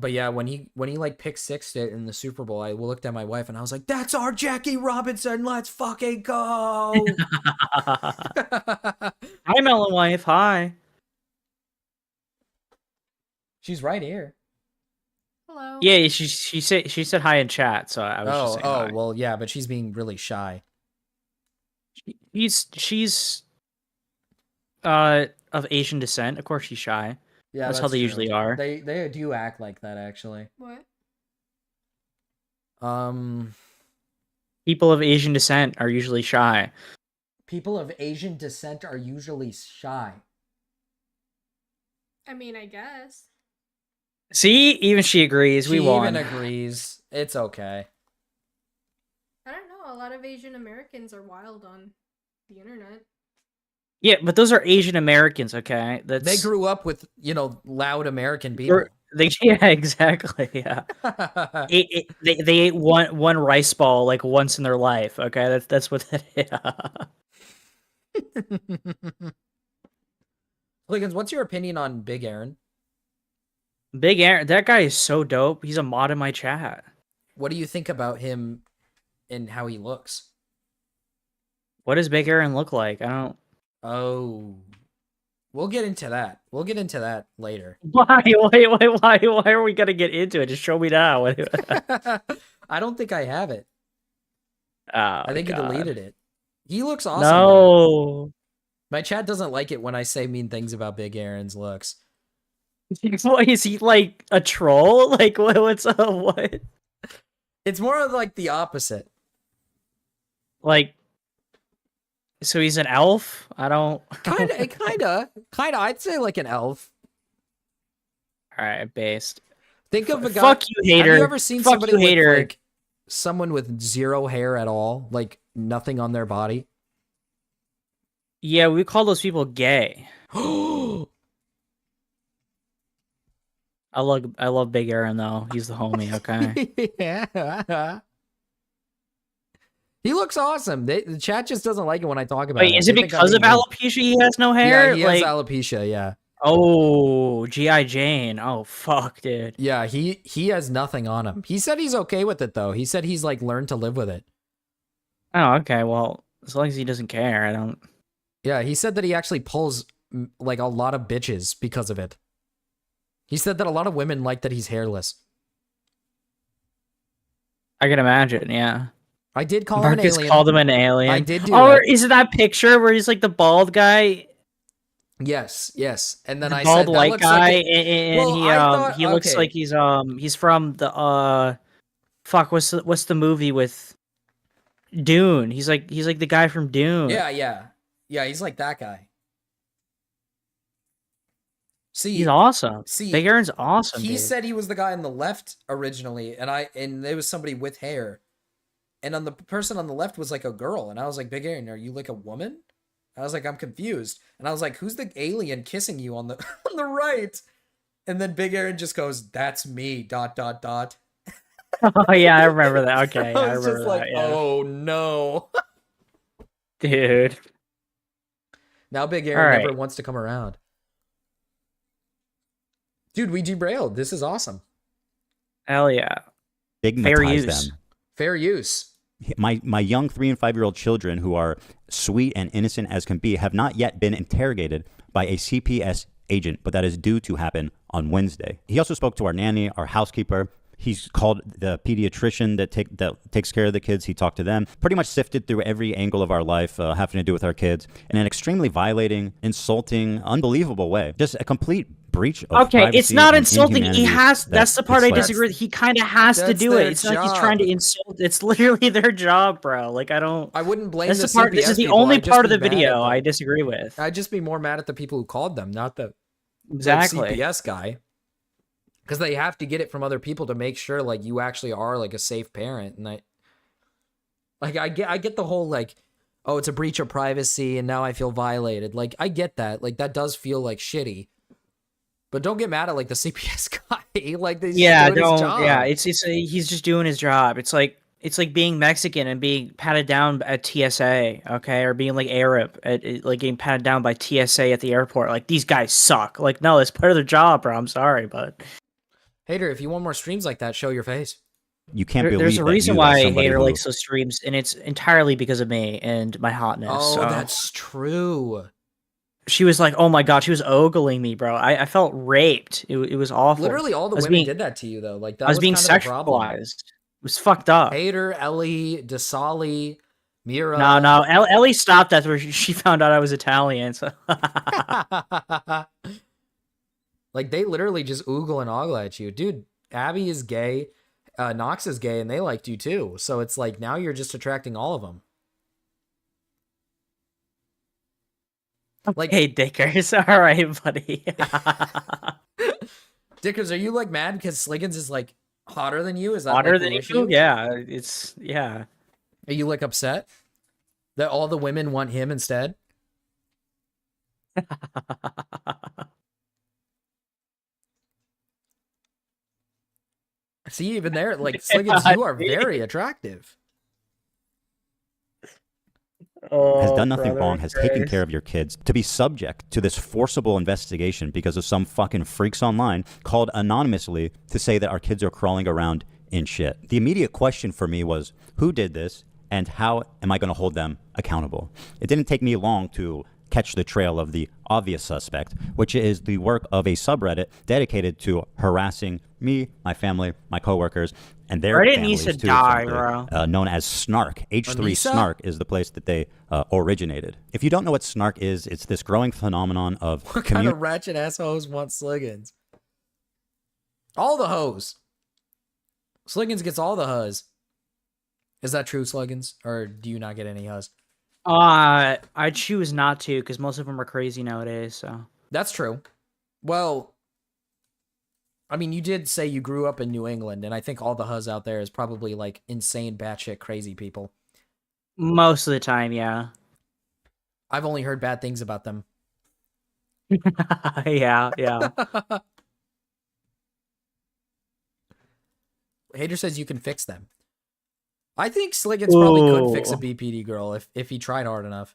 But yeah, when he like pick sixed it in the Super Bowl, I looked at my wife and I was like, "That's our Jackie Robinson. Let's fucking go!" Hi, Melon Wife. Hi. She's right here. Hello. Yeah, she said hi in chat, so I was just saying hi. Well, yeah, but she's being really shy. She's of Asian descent. Of course, she's shy. Yeah, that's how they true. usually are. They do act like that, actually. What? People of Asian descent are usually shy. People of Asian descent are usually shy. I mean, I guess. See, even she agrees. We won. She even agrees. It's okay. I don't know. A lot of Asian Americans are wild on the internet. Yeah, but those are Asian Americans, okay? They grew up with, loud American people. Yeah, exactly. Yeah. They ate one rice ball like once in their life. Okay, that's what that is. Liggins, what's your opinion on Big Aaron? Big Aaron, that guy is so dope. He's a mod in my chat. What do you think about him and how he looks? What does Big Aaron look like? I don't. Oh, we'll get into that. We'll get into that later. Why? Why are we gonna get into it? Just show me now. I don't think I have it. Oh, I think he deleted it. He looks awesome. No. Man. My chat doesn't like it when I say mean things about Big Aaron's looks. What, is he like a troll? Like what's up? What? It's more of like the opposite. Like, so he's an elf? I don't. Kinda. I'd say like an elf. All right, based. Think of a guy. Fuck you, hater. Have you ever seen Fuck somebody you, with hater. like someone with zero hair at all, like nothing on their body? Yeah, we call those people gay. I love Big Aaron though. He's the homie, okay? Yeah. He looks awesome. The chat just doesn't like it when I talk about Wait, it. is it They think because I'm of being weird. alopecia he has no hair? Yeah, he has alopecia, yeah. Oh, G.I. Jane. Oh, fuck, dude. Yeah, he has nothing on him. He said he's okay with it, though. He said he's, like, learned to live with it. Oh, okay, well, as long as he doesn't care, I don't... Yeah, he said that he actually pulls, like, a lot of bitches because of it. He said that a lot of women like that he's hairless. I can imagine, yeah. I did call him an Marcus alien. called him an alien. I did do Oh, that. is it that picture where he's like the bald guy? Yes. And then The I bald said that white looks guy, like and Well, he I thought- he looks okay. like he's from the fuck, what's the movie with Dune? He's like the guy from Dune. Yeah, he's like that guy. See, He's awesome. See, Big Aaron's awesome. he dude. said he was the guy on the left originally, and there was somebody with hair, and on the person on the left was like a girl, and I was like, Big Aaron, are you like a woman? I was like, I'm confused, and I was like, who's the alien kissing you on the on the right? And then Big Aaron just goes, that's me. ... Oh yeah, I remember that. Okay, yeah, I I was remember just that. like, Yeah. oh no. Dude. Now Big Aaron All right. never wants to come around. Dude, we derailed. This is awesome. Hell yeah. Stigmatize Fair use. them. Fair use. My young 3 and 5-year-old children, who are sweet and innocent as can be, have not yet been interrogated by a CPS agent, but that is due to happen on Wednesday. He also spoke to our nanny, our housekeeper. He's called the pediatrician that takes care of the kids. He talked to them. Pretty much sifted through every angle of our life having to do with our kids in an extremely violating, insulting, unbelievable way. Just a complete breach of Okay, it's privacy not and insulting. He inhumanity has. That's the part it's I like- disagree with. He kind of has to That's do their it. It's not like he's trying to insult. It's literally their job, bro. Like I don't. I wouldn't blame That's the the part. This CPS is the people. only I'd just part of be the mad at video them. I disagree with. I'd just be more mad at the people who called them, not the Exactly. CPS guy. Because they have to get it from other people to make sure like you actually are like a safe parent. And I get the whole like, oh, it's a breach of privacy and now I feel violated. Like I get that. Like that does feel like shitty. But don't get mad at like the CPS guy. Like they Yeah, doing don't. his job. Yeah, it's he's just doing his job. It's like being Mexican and being patted down at TSA, okay, or being like Arab at like getting patted down by TSA at the airport. Like these guys suck. Like no, it's part of their job, bro. I'm sorry, but Hater, if you want more streams like that, show your face. You can't believe There's a that reason you, as why somebody Hater who- likes those streams, and it's entirely because of me and my hotness. Oh, so. that's true. She was like, "Oh my god," she was ogling me, bro. I felt raped. It was awful. Literally, all the I was women being- did that to you, though. Like that I was being kind of the problem. sexualized. It was fucked up. Hater, Ellie, Desali, Mira. No. Ellie stopped after she found out I was Italian. So. Like they literally just oogle and ogle at you, dude. Abby is gay, Nox is gay, and they liked you too. So it's like now you're just attracting all of them. Like, Hey, Dickers. All right, buddy. Dickers, are you like mad because Sliggins is like hotter than you? Is that Hotter like, than the you? issue? Yeah, it's yeah. Are you like upset that all the women want him instead? See, even there, like Sliggins, you are very attractive. has done nothing wrong, has taken care of your kids, to be subject to this forcible investigation because of some fucking freaks online called anonymously to say that our kids are crawling around in shit. The immediate question for me was, who did this and how am I going to hold them accountable? It didn't take me long to catch the trail of the obvious suspect, which is the work of a subreddit dedicated to harassing me, my family, my coworkers, and their Reddit families needs to too, die, frankly. bro. Known as Snark. H3 Anissa? Snark is the place that they originated. If you don't know what Snark is, it's this growing phenomenon of What kind of ratchet ass hoes want Sliggins? All the hoes. Sliggins gets all the huzz. Is that true, Sliggins? Or do you not get any huzz? I choose not to because most of them are crazy nowadays. So That's true. Well, I mean, you did say you grew up in New England, and I think all the huzz out there is probably like insane, batshit crazy people. most of the time, yeah, I've only heard bad things about them. yeah. Hater says you can fix them. I think Sliggins probably could fix a Ooh. BPD girl if he tried hard enough.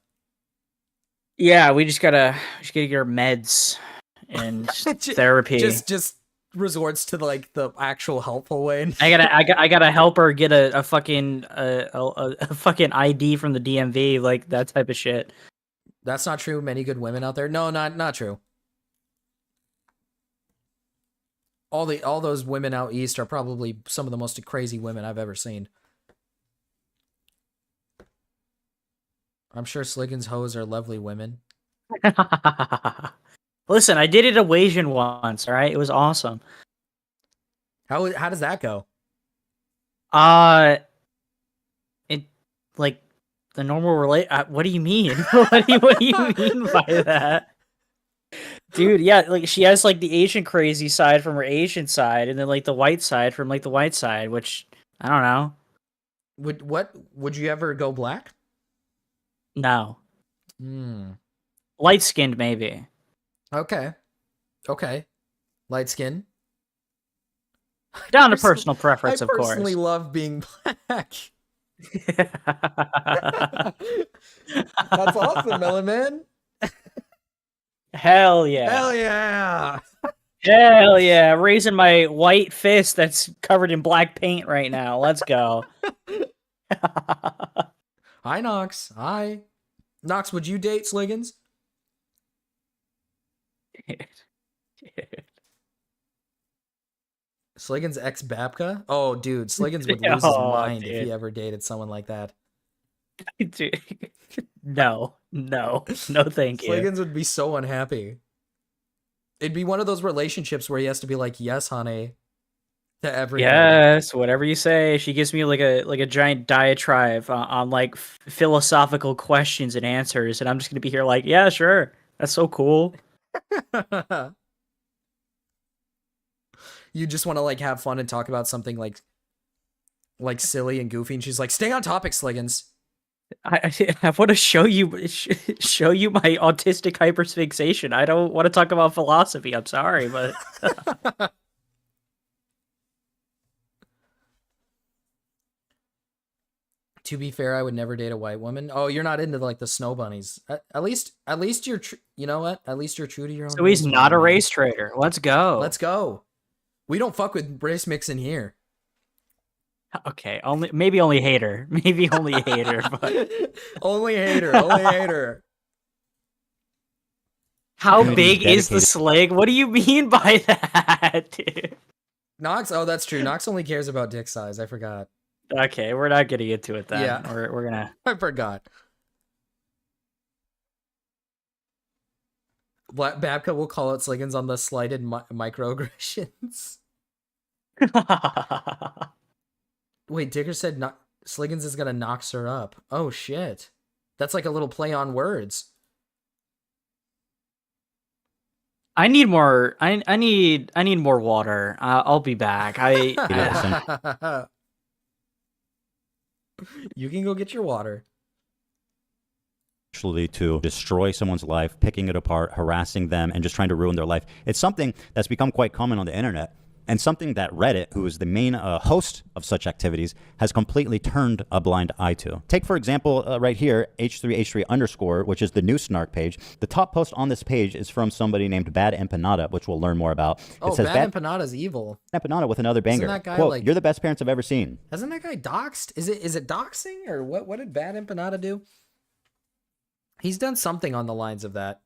Yeah, we just gotta get her meds and therapy. Just resorts to like the actual helpful way. I gotta help her get a fucking a fucking ID from the DMV, like that type of shit. That's not true. Many good women out there. No, not true. All those women out east are probably some of the most crazy women I've ever seen. I'm sure Sliggins hoes are lovely women. Listen, I did it a Asian once. All right, it was awesome. How does that go? It like the normal what do you mean? what do you mean by that? Dude, yeah, like she has like the Asian crazy side from her Asian side, and then like the white side from like the white side, which I don't know. Would you ever go black? No, Hmm. light skinned maybe. Okay. Light skin. Down to Personally- personal preference, I of course. personally love being black. That's awesome, Melon Man. Hell yeah. Hell yeah. Hell yeah. Raising my white fist that's covered in black paint right now. Let's go. Hi, Nox. Hi. Nox, would you date Sliggins? Sliggins ex Babka? Oh, dude, Sliggins would lose his Oh, mind if dude. he ever dated someone like that. Dude. No, thank you. Sliggins would be so unhappy. It'd be one of those relationships where he has to be like, "Yes, honey," to everything. Yes, whatever you say. She gives me like a giant diatribe on like philosophical questions and answers, and I'm just gonna be here like, yeah, sure, that's so cool. You just want to like have fun and talk about something like silly and goofy, and she's like, "Stay on topic, Sliggins." I want to show you my autistic hyperfixation. I don't want to talk about philosophy. I'm sorry, but To be fair, I would never date a white woman. Oh, you're not into like the snow bunnies. At least you're you know what? At least you're true to your own. so he's ways, not a man. race trader. Let's go. Let's go. We don't fuck with race mixing here. Okay, maybe only hater. Maybe only hater, but Only hater. How Community big is the dedicated- slig? What do you mean by that, dude? Nox, oh, that's true. Nox only cares about dick size. I forgot. Okay, we're not getting into it then. Yeah. We're gonna. I forgot. Babka will call out Sliggins on the slighted microaggressions. Wait, Dicker said Sliggins is gonna Nox her up. Oh shit. That's like a little play on words. I need more. I need more water. I'll be back. You can go get your water. Actually to destroy someone's life, picking it apart, harassing them, and just trying to ruin their life. It's something that's become quite common on the internet, and something that Reddit, who is the main host of such activities, has completely turned a blind eye to. Take, for example, right here, H3H3_, which is the new snark page. The top post on this page is from somebody named Bad Empanada, which we'll learn more about. Oh, Bad Empanada's evil. Empanada with another banger. That guy, Quote, like... "You're the best parents I've ever seen." Hasn't that guy doxed? Is it doxing? Or what did Bad Empanada do? He's done something on the lines of that.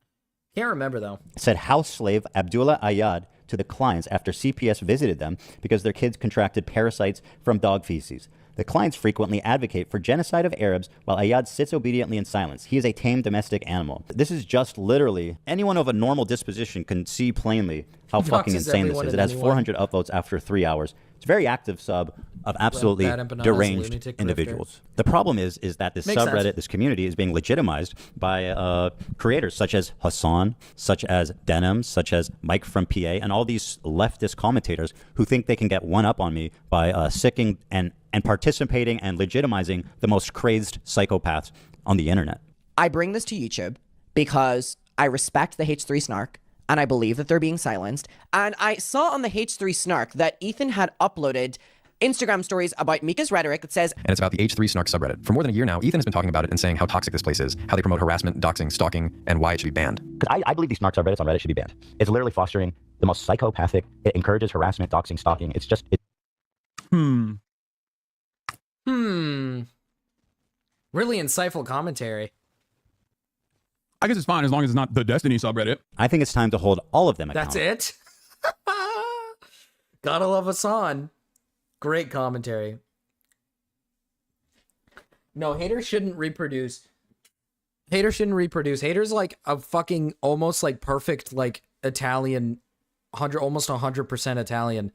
Can't remember, though. Said house slave Abdullah Ayad to the Kleins after CPS visited them because their kids contracted parasites from dog feces. The Kleins frequently advocate for genocide of Arabs while Ayad sits obediently in silence. He is a tame domestic animal. This is just literally, anyone of a normal disposition can see plainly how fucking insane this is. It has 400 upvotes after 3 hours. It's a very active sub of absolutely deranged individuals. The problem is that this subreddit, this community, is being legitimized by creators such as Hasan, such as Denim, such as Mike from PA, and all these leftist commentators who think they can get one up on me by sicking and participating and legitimizing the most crazed psychopaths on the internet. I bring this to YouTube because I respect the H3 snark, and I believe that they're being silenced. And I saw on the H3 snark that Ethan had uploaded Instagram stories about Mika's rhetoric that says... And it's about the H3 snark subreddit. For more than a year now, Ethan has been talking about it and saying how toxic this place is, how they promote harassment, doxing, stalking, and why it should be banned. Because I believe these snark subreddits on Reddit should be banned. It's literally fostering the most psychopathic, it encourages harassment, doxing, stalking. It's just... Really insightful commentary. I guess it's fine as long as it's not the Destiny subreddit. I think it's time to hold all of them accountable. That's it? Gotta love Hasan. Great commentary. No, haters shouldn't reproduce. Haters like a fucking almost like perfect like Italian, almost 100% Italian.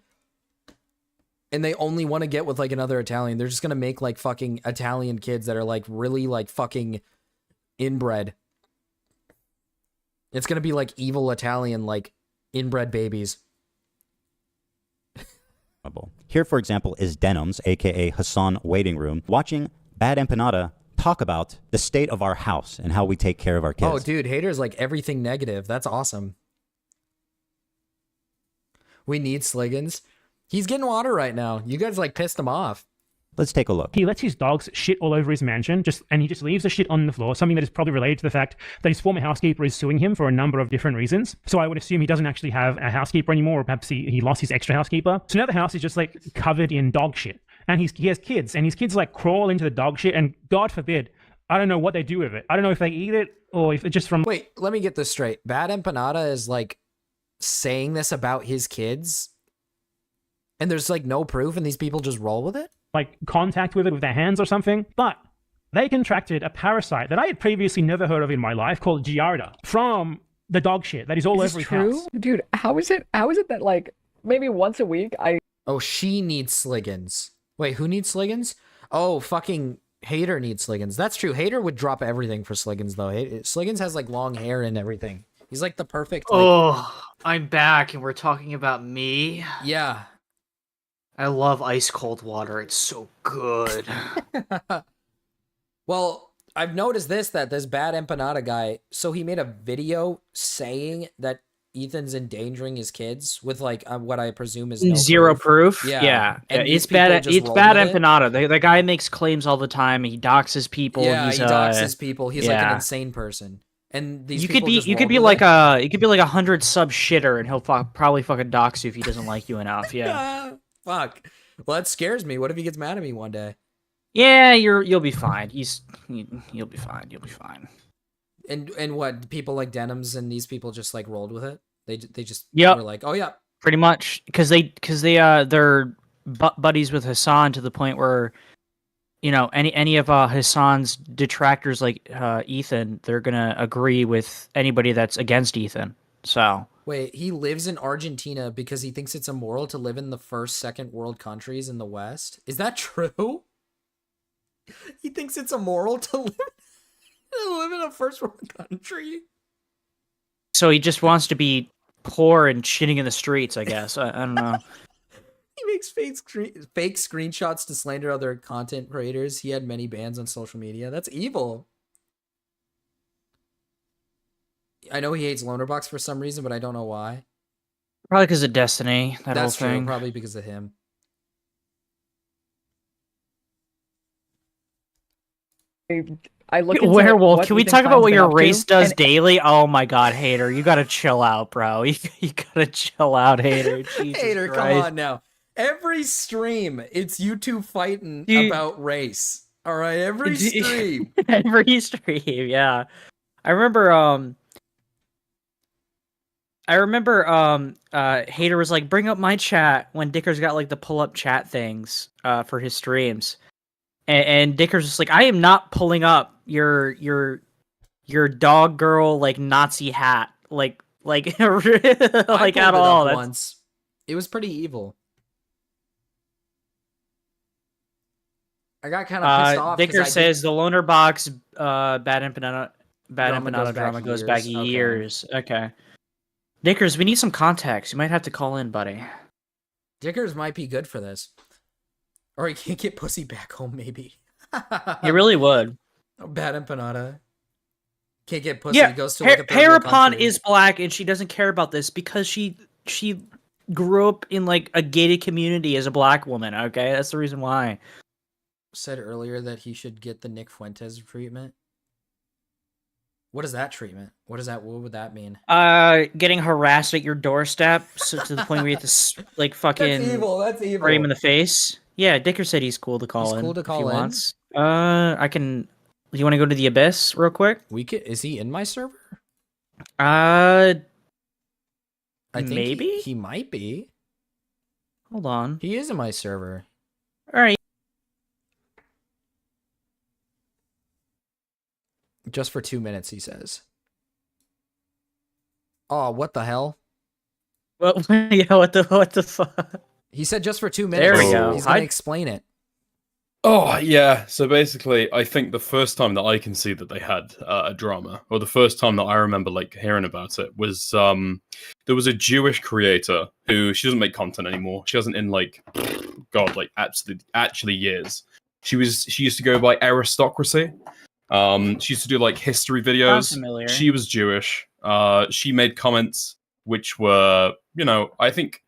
And they only want to get with like another Italian. They're just gonna make like fucking Italian kids that are like really like fucking inbred. It's gonna be like evil Italian like inbred babies. Here, for example, is Denims, aka Hasan Waiting Room, watching Bad Empanada talk about the state of our house and how we take care of our kids. Oh, dude, haters like everything negative. That's awesome. We need Sliggins. He's getting water right now. You guys like pissed him off. Let's take a look. He lets his dogs shit all over his mansion, and he just leaves the shit on the floor, something that is probably related to the fact that his former housekeeper is suing him for a number of different reasons. So I would assume he doesn't actually have a housekeeper anymore, or perhaps he lost his extra housekeeper. So now the house is just like covered in dog shit. And he has kids, and his kids like crawl into the dog shit, and God forbid, I don't know what they do with it. I don't know if they eat it, or if it's just from... Wait, let me get this straight. Bad Empanada is like saying this about his kids, and there's like no proof, and these people just roll with it? Like contact with it with their hands or something, but they contracted a parasite that I had previously never heard of in my life called Giardia from the dog shit that is all over his house. Dude, how is it that like maybe once a week Oh, she needs Sliggins. Wait, who needs Sliggins? Oh, fucking Hater needs Sliggins. That's true. Hater would drop everything for Sliggins though. Sliggins has like long hair and everything. He's like the perfect like... Oh, I'm back and we're talking about me. Yeah. I love ice cold water. It's so good. Well, I've noticed that this Bad Empanada guy, so he made a video saying that Ethan's endangering his kids with like what I presume is no zero proof. Yeah. And it's bad. It's Bad Empanada. The guy makes claims all the time. He doxes people. Yeah, he doxes people. He's like an insane person. and these You could people be just you could rolled be with like it? a 100 sub shitter, and he'll probably fucking dox you if he doesn't like you enough. Yeah. Fuck. Well, that scares me. What if he gets mad at me one day? Yeah, you'll be fine. You'll be fine. You'll be fine. And what, people like Denims and these people just like rolled with it? They just Yep. were like, oh yeah, Pretty much, because they're buddies with Hasan to the point where, you know, any of Hasan's detractors like Ethan, they're gonna agree with anybody that's against Ethan. So wait, he lives in Argentina because he thinks it's immoral to live in the first, second world countries in the West. Is that true? He thinks it's immoral to live in a first world country? so he just wants to be poor and shitting in the streets, I guess. I don't know. He makes fake screenshots to slander other content creators. He had many bans on social media. That's evil. I know he hates Lonerbox for some reason, but I don't know why. Probably because of Destiny, that That's whole thing. true. Probably because of him. I look into Werewolf, what can we Ethan talk about Klein's what been your up to, race does and daily? Oh my god, Hater, you gotta chill out, bro. You gotta chill out, Hater. Jesus Hater, come Christ. on now. Every stream, it's you two fighting Dude. about race. All right, every stream. Every stream, yeah. I remember Hater was like, bring up my chat when Dicker's got like the pull up chat things for his streams. And Dicker's just like, I am not pulling up your dog girl like Nazi hat. Like like I at pulled it all. up That's once. It was pretty evil. I got kind of pissed off. Dicker 'cause I says the loner box bad Drama empanada goes drama back goes back years. Okay. years. Okay. Dickers, we need some context. You might have to call in, buddy. Dickers might be good for this. Or he can't get pussy back home, maybe. He really would. Bad empanada. Can't get pussy. Yeah, Goes to like a third world Harapon country. is black and she doesn't care about this because she grew up in like a gated community as a black woman, okay? That's the reason why. Said earlier that he should get the Nick Fuentes treatment. What is that treatment? What would that mean? Getting harassed at your doorstep to the point where you have to like fucking That's evil. That's evil. spray him in the face. Yeah, Dicker said he's cool to call in. He's cool to call if he in? wants. I can. You want to go to the Abyss real quick? Is he in my server? I think maybe he might be. Hold on. He is in my server. All right. Just for 2 minutes, he says. Oh, what the hell? Well, yeah. What the fuck? He said just for 2 minutes. There we go. He's gonna explain it. Oh, yeah. So basically, I think the first time that I can see that they had a drama, or the first time that I remember like hearing about it, was there was a Jewish creator who, she doesn't make content anymore. She hasn't in like, God, like actually years. She used to go by Aristocracy. She used to do like history videos. Sounds familiar. She was Jewish. She made comments which were, you know, I think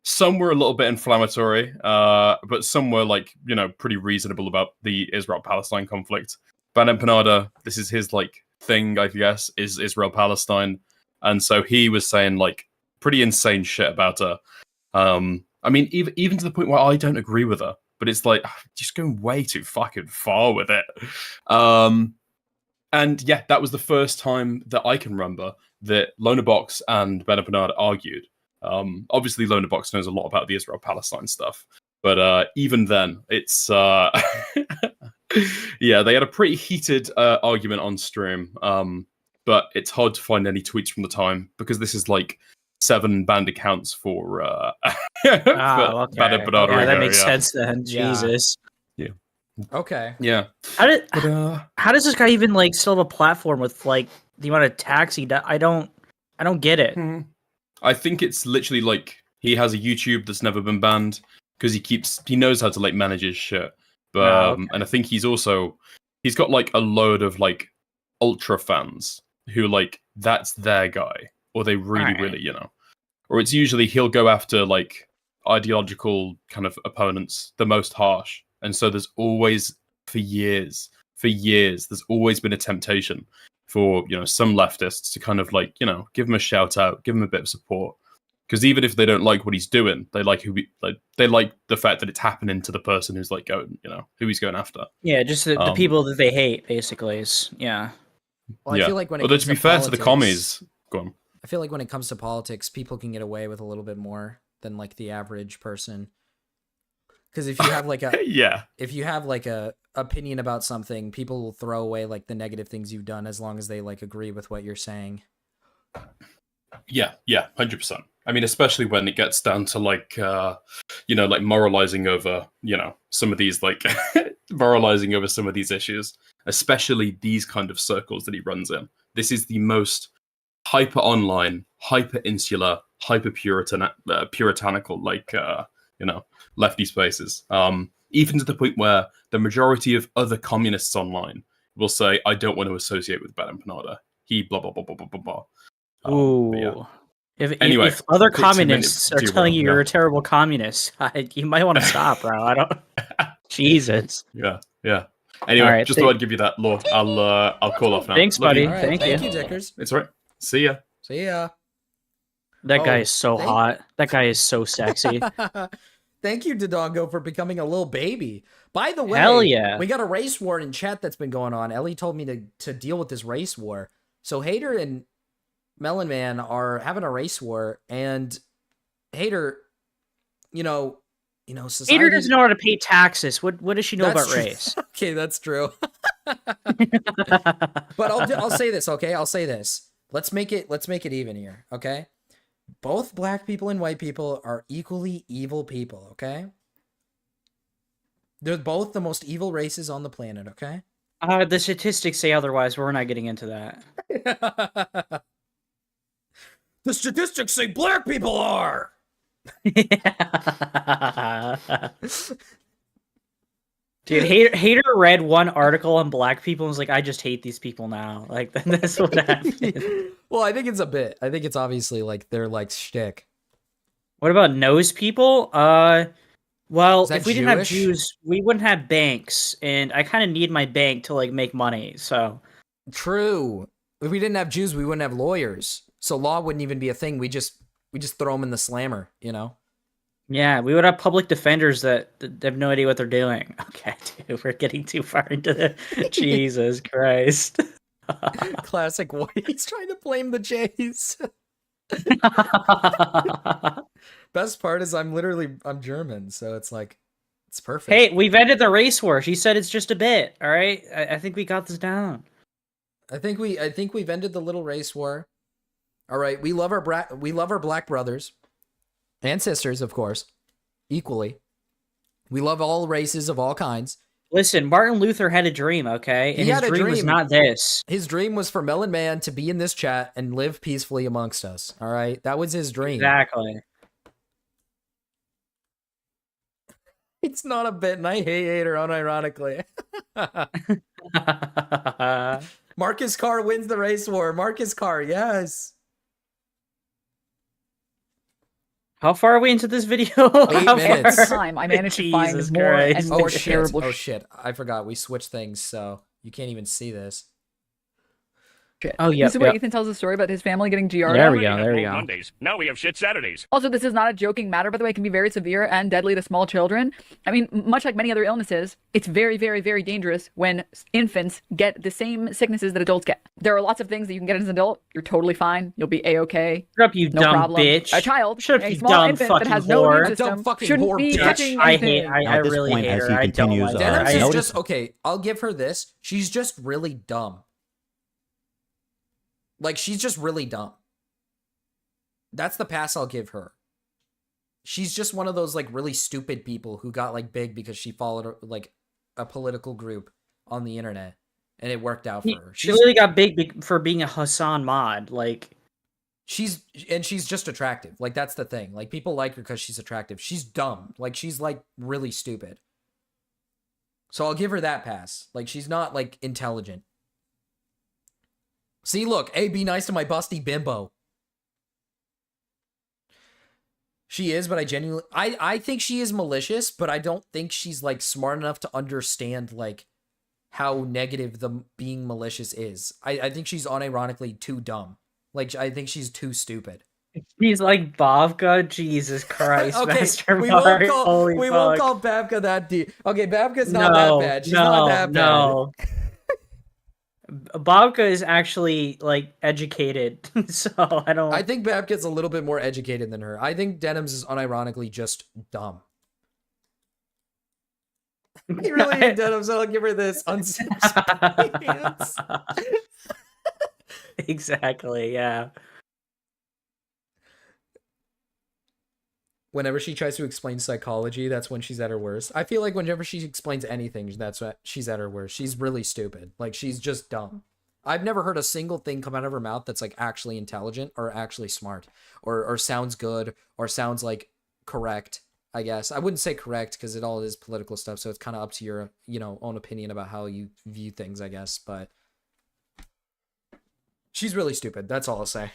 some were a little bit inflammatory, but some were like, you know, pretty reasonable about the Israel-Palestine conflict. Van Empanada, this is his like thing, I guess, is Israel-Palestine, and so he was saying like pretty insane shit about her. I mean, even to the point where I don't agree with her, but it's like just going way too fucking far with it. And yeah, that was the first time that I can remember that Lonerbox and Ben Empanada argued. Obviously, Lonerbox knows a lot about the Israel-Palestine stuff, but even then, it's yeah, they had a pretty heated argument on stream. But it's hard to find any tweets from the time because this is like 7 banned accounts for Okay. Bad Empanada. Yeah, that makes sense then. Yeah. Jesus. Yeah. Okay. Yeah. How does this guy even like still have a platform with like the amount of tax he does? I don't get it. I think it's literally like he has a YouTube that's never been banned because he knows how to like manage his shit. But and I think he's got like a load of like ultra fans who like that's their guy, or they really, you know, or it's usually he'll go after like ideological kind of opponents the most harsh. And so there's always for years there's always been a temptation for some leftists to kind of like give him a shout out, give him a bit of support, because even if they don't like what he's doing, they like they like the fact that it's happening to the person who's like going who he's going after. Yeah, just the people that they hate, basically. Well, I feel like when it although comes to be fair to the commies, go on. I feel like when it comes to politics, people can get away with a little bit more than like the average person. Because if you have like a if you have like a opinion about something, people will throw away like the negative things you've done as long as they like agree with what you're saying. Yeah, 100%. I mean, especially when it gets down to like like moralizing over some of these like moralizing over some of these issues, especially these kind of circles that he runs in. This is the most hyper online, hyper insular, hyper puritanical like lefty spaces. Even to the point where the majority of other communists online will say, "I don't want to associate with Ben Empanada. He blah blah blah blah blah blah blah." Ooh. Anyway, if other 2 communists minutes are too telling well, you you're a terrible communist, you might want to stop, bro. I don't. Jesus. Yeah. Anyway, All right, just thought I'd give you that, Law. I'll call off now. Thanks, Love buddy. you. All right, Thank thank you. you, Dickers. It's all right. See ya. See ya. That guy Oh, is so hot. That guy is so sexy. Thank you, Dodongo, for becoming a little baby. By the way, Hell yeah. we got a race war in chat that's been going on. Ellie told me to deal with this race war. So Hater and Melon Man are having a race war, and Hater, society... Hater doesn't know how to pay taxes. What does she know That's about true. race? Okay, that's true. But I'll say this, okay? I'll say this. Let's make it even here, okay? Both black people and white people are equally evil people, okay? They're both the most evil races on the planet, okay? The statistics say otherwise. We're not getting into that. The statistics say black people are! Dude, Hater read one article on black people and was like, I just hate these people now. Like, that's what happened. Well, I think it's a bit. I think it's obviously like their like shtick. What about nose people? Well, Is that if we didn't have Jewish? Jews, we wouldn't have banks, and I kind of need my bank to like make money. So True. If we didn't have Jews, we wouldn't have lawyers. So law wouldn't even be a thing. We just throw them in the slammer, yeah, we would have public defenders that have no idea what they're doing. Okay, dude, we're getting too far into the Jesus Christ. Classic white. He's trying to blame the Jays. Best part is I'm German, so it's like it's perfect. Hey, we've ended the race war. She said it's just a bit. All right, I think we got this down. I think we've ended the little race war. All right, we love our black brothers and sisters, of course, equally. We love all races of all kinds. Listen, Martin Luther had a dream, okay? And his dream was not this. His dream was for Melon Man to be in this chat and live peacefully amongst us. All right, that was his dream. Exactly. It's not a bit, and I hate Hater unironically. Marcus Carr wins the race war. Marcus Carr, yes. How far are we into this video? 8 minutes. Time I managed to find Jesus more and Christ. more Oh shit! terrible Oh shit! I forgot we switched things, so you can't even see this. shit. Oh, yeah, This is where yeah. Ethan tells a story about his family getting GR'd. There we go. There we go. Mondays. Now we have shit Saturdays. Also, this is not a joking matter, by the way. It can be very severe and deadly to small children. I mean, much like many other illnesses, it's very, very, very dangerous when infants get the same sicknesses that adults get. There are lots of things that you can get as an adult. You're totally fine. You'll be A-okay. Shut up, you No dumb problem. bitch. A child, Shut up, a you small dumb infant that fucking has no whore. immune Dumb system, fucking shouldn't whore, be bitch. touching I anything. hate. I Now, at this really point, hate as her. he I don't continues, like her. Dennis I is noticed- just okay. I'll give her this. She's just really dumb. Like she's just really dumb. That's the pass I'll give her. She's just one of those like really stupid people who got like big because she followed like a political group on the internet and it worked out for her. She literally got big for being a Hasan mod. Like she's just attractive. Like that's the thing. Like people like her because she's attractive. She's dumb. Like she's like really stupid. So I'll give her that pass. Like she's not like intelligent. See, look, hey, be nice to my busty bimbo. She is, but I think she is malicious, but I don't think she's like smart enough to understand like how negative the being malicious is. I think she's unironically too dumb. Like, I think she's too stupid. He's like Bobka. Jesus Christ, Okay, Master we Mark. won't call Holy we fuck. won't call Babka that deep. Okay, Babka's not that bad. She's not that no. bad. Bobka is actually like educated, so I don't. I think Babka's a little bit more educated than her. I think Denims is unironically just dumb. He really hate Denims, so I'll give her this uncensored pants. Exactly, yeah. Whenever she tries to explain psychology, that's when she's at her worst. I feel like whenever she explains anything, that's what she's at her worst. She's really stupid. Like, she's just dumb. I've never heard a single thing come out of her mouth that's like actually intelligent or actually smart or sounds good or sounds like correct, I guess. I wouldn't say correct because it all is political stuff, so it's kind of up to your, own opinion about how you view things, I guess, but she's really stupid. That's all I'll say.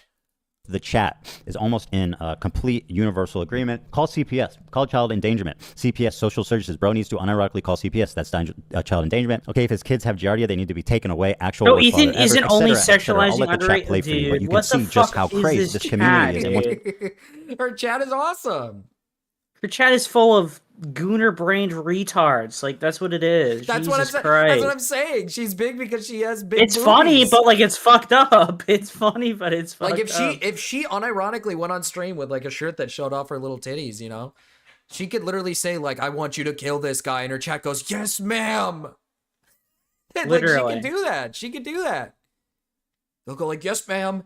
The chat is almost in complete universal agreement. Call CPS. Call child endangerment. CPS, social services. Bro needs to unironically call CPS. That's child endangerment. Okay, if his kids have giardia, they need to be taken away. Actual No, worst Ethan father ever, isn't et only cetera, et cetera. I'll sexualizing let the chat play for you, but you can What the see just fuck how is crazy this this chat, community is. And once Her chat is awesome. Her chat is full of gooner-brained retards. Like, that's what it is. That's Jesus what I'm saying. Christ. That's what I'm saying. She's big because she has big It's funny, boobies. but like it's fucked up. It's funny, but it's fucked Like up. if she unironically went on stream with like a shirt that showed off her little titties, she could literally say like, "I want you to kill this guy," and her chat goes, "Yes, ma'am." Literally. Like, she could do that. She could do that. They'll go like, "Yes, ma'am."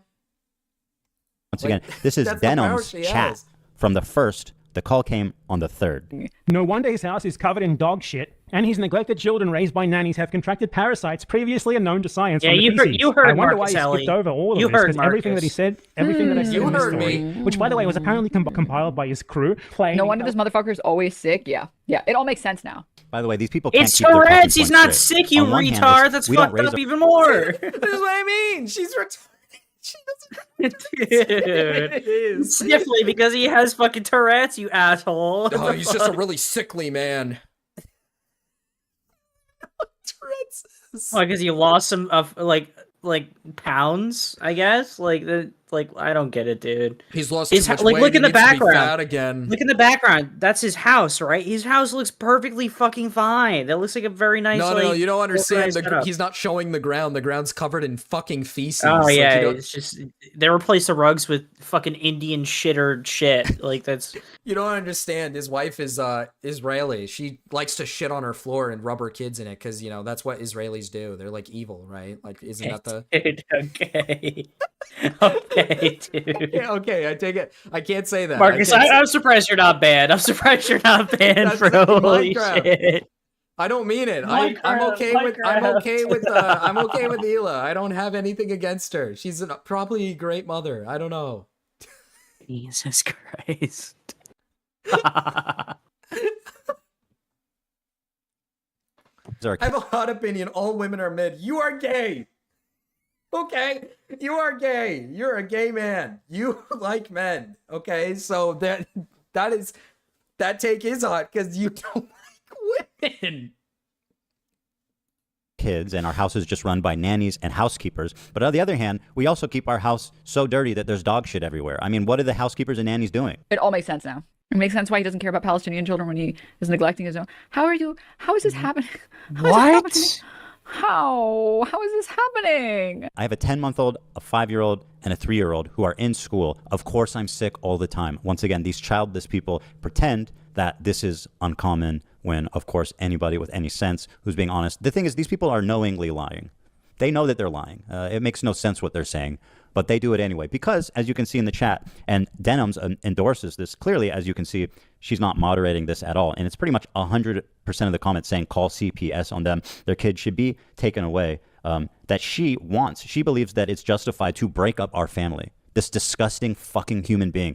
once again, this is that's the power Denim's she chat has. from the 1st. The call came on the 3rd. No wonder his house is covered in dog shit, and his neglected children raised by nannies have contracted parasites previously unknown to science. Yeah, from the you heard- feces. you heard I wonder Marcus why he Alley. skipped over all of You this, heard because everything that he Marcus. said, everything that I said You in this heard story, me. which by the way was apparently compiled by his crew. Klein. No wonder this motherfucker's always sick. Yeah. Yeah. It all makes sense now. By the way, these people can't It's keep their talking Tourette's. He's points not straight. sick, you On one hand, retard. it's, That's we don't fucked raise up a- even more. This is what I mean. She's retarded. She Dude. It is. Definitely because he has fucking Tourette's, you asshole. Oh, he's just a really sickly man. Tourette's. Well, because you lost some of like pounds, I guess. Like I don't get it, dude. He's lost His too much like weight. look in He the needs to be background. fat again. Look in the background. That's his house, right? His house looks perfectly fucking fine. That looks like a very nice. No, like, you don't understand. organized setup. He's not showing the ground. The ground's covered in fucking feces. Oh Like, yeah, you don't- it's just they replaced the rugs with fucking Indian shitter shit. Like that's You don't understand. His wife is Israeli. She likes to shit on her floor and rub her kids in it because that's what Israelis do. They're like evil, right? Like, isn't that the? dude, okay, okay, dude. Okay, I take it. I can't say that. Marcus, I can't I'm surprised you're not banned. I'm surprised you're not banned, That's bro. not Holy Minecraft. shit. I don't mean it. Minecraft, I'm okay with Minecraft. I'm okay with Hila. I don't have anything against her. She's probably a great mother. I don't know. Jesus Christ. I have a hot opinion. All women are mid. You are gay. Okay, you are gay. You're a gay man. You like men. Okay, so that take is hot because you don't like women. Kids, and our house is just run by nannies and housekeepers. But on the other hand, we also keep our house so dirty that there's dog shit everywhere. I mean, what are the housekeepers and nannies doing? It all makes sense now. It makes sense why he doesn't care about Palestinian children when he is neglecting his own. How is this happening? What? How is this happening? I have a 10-month-old, a 5-year-old, and a 3-year-old who are in school. Of course, I'm sick all the time. Once again, these childless people pretend that this is uncommon when, of course, anybody with any sense who's being honest. The thing is, these people are knowingly lying. They know that they're lying. It makes no sense what they're saying, but they do it anyway. Because, as you can see in the chat, and Denims endorses this clearly, as you can see, she's not moderating this at all. And it's pretty much 100% of the comments saying call CPS on them. Their kids should be taken away. That she believes that it's justified to break up our family. This disgusting fucking human being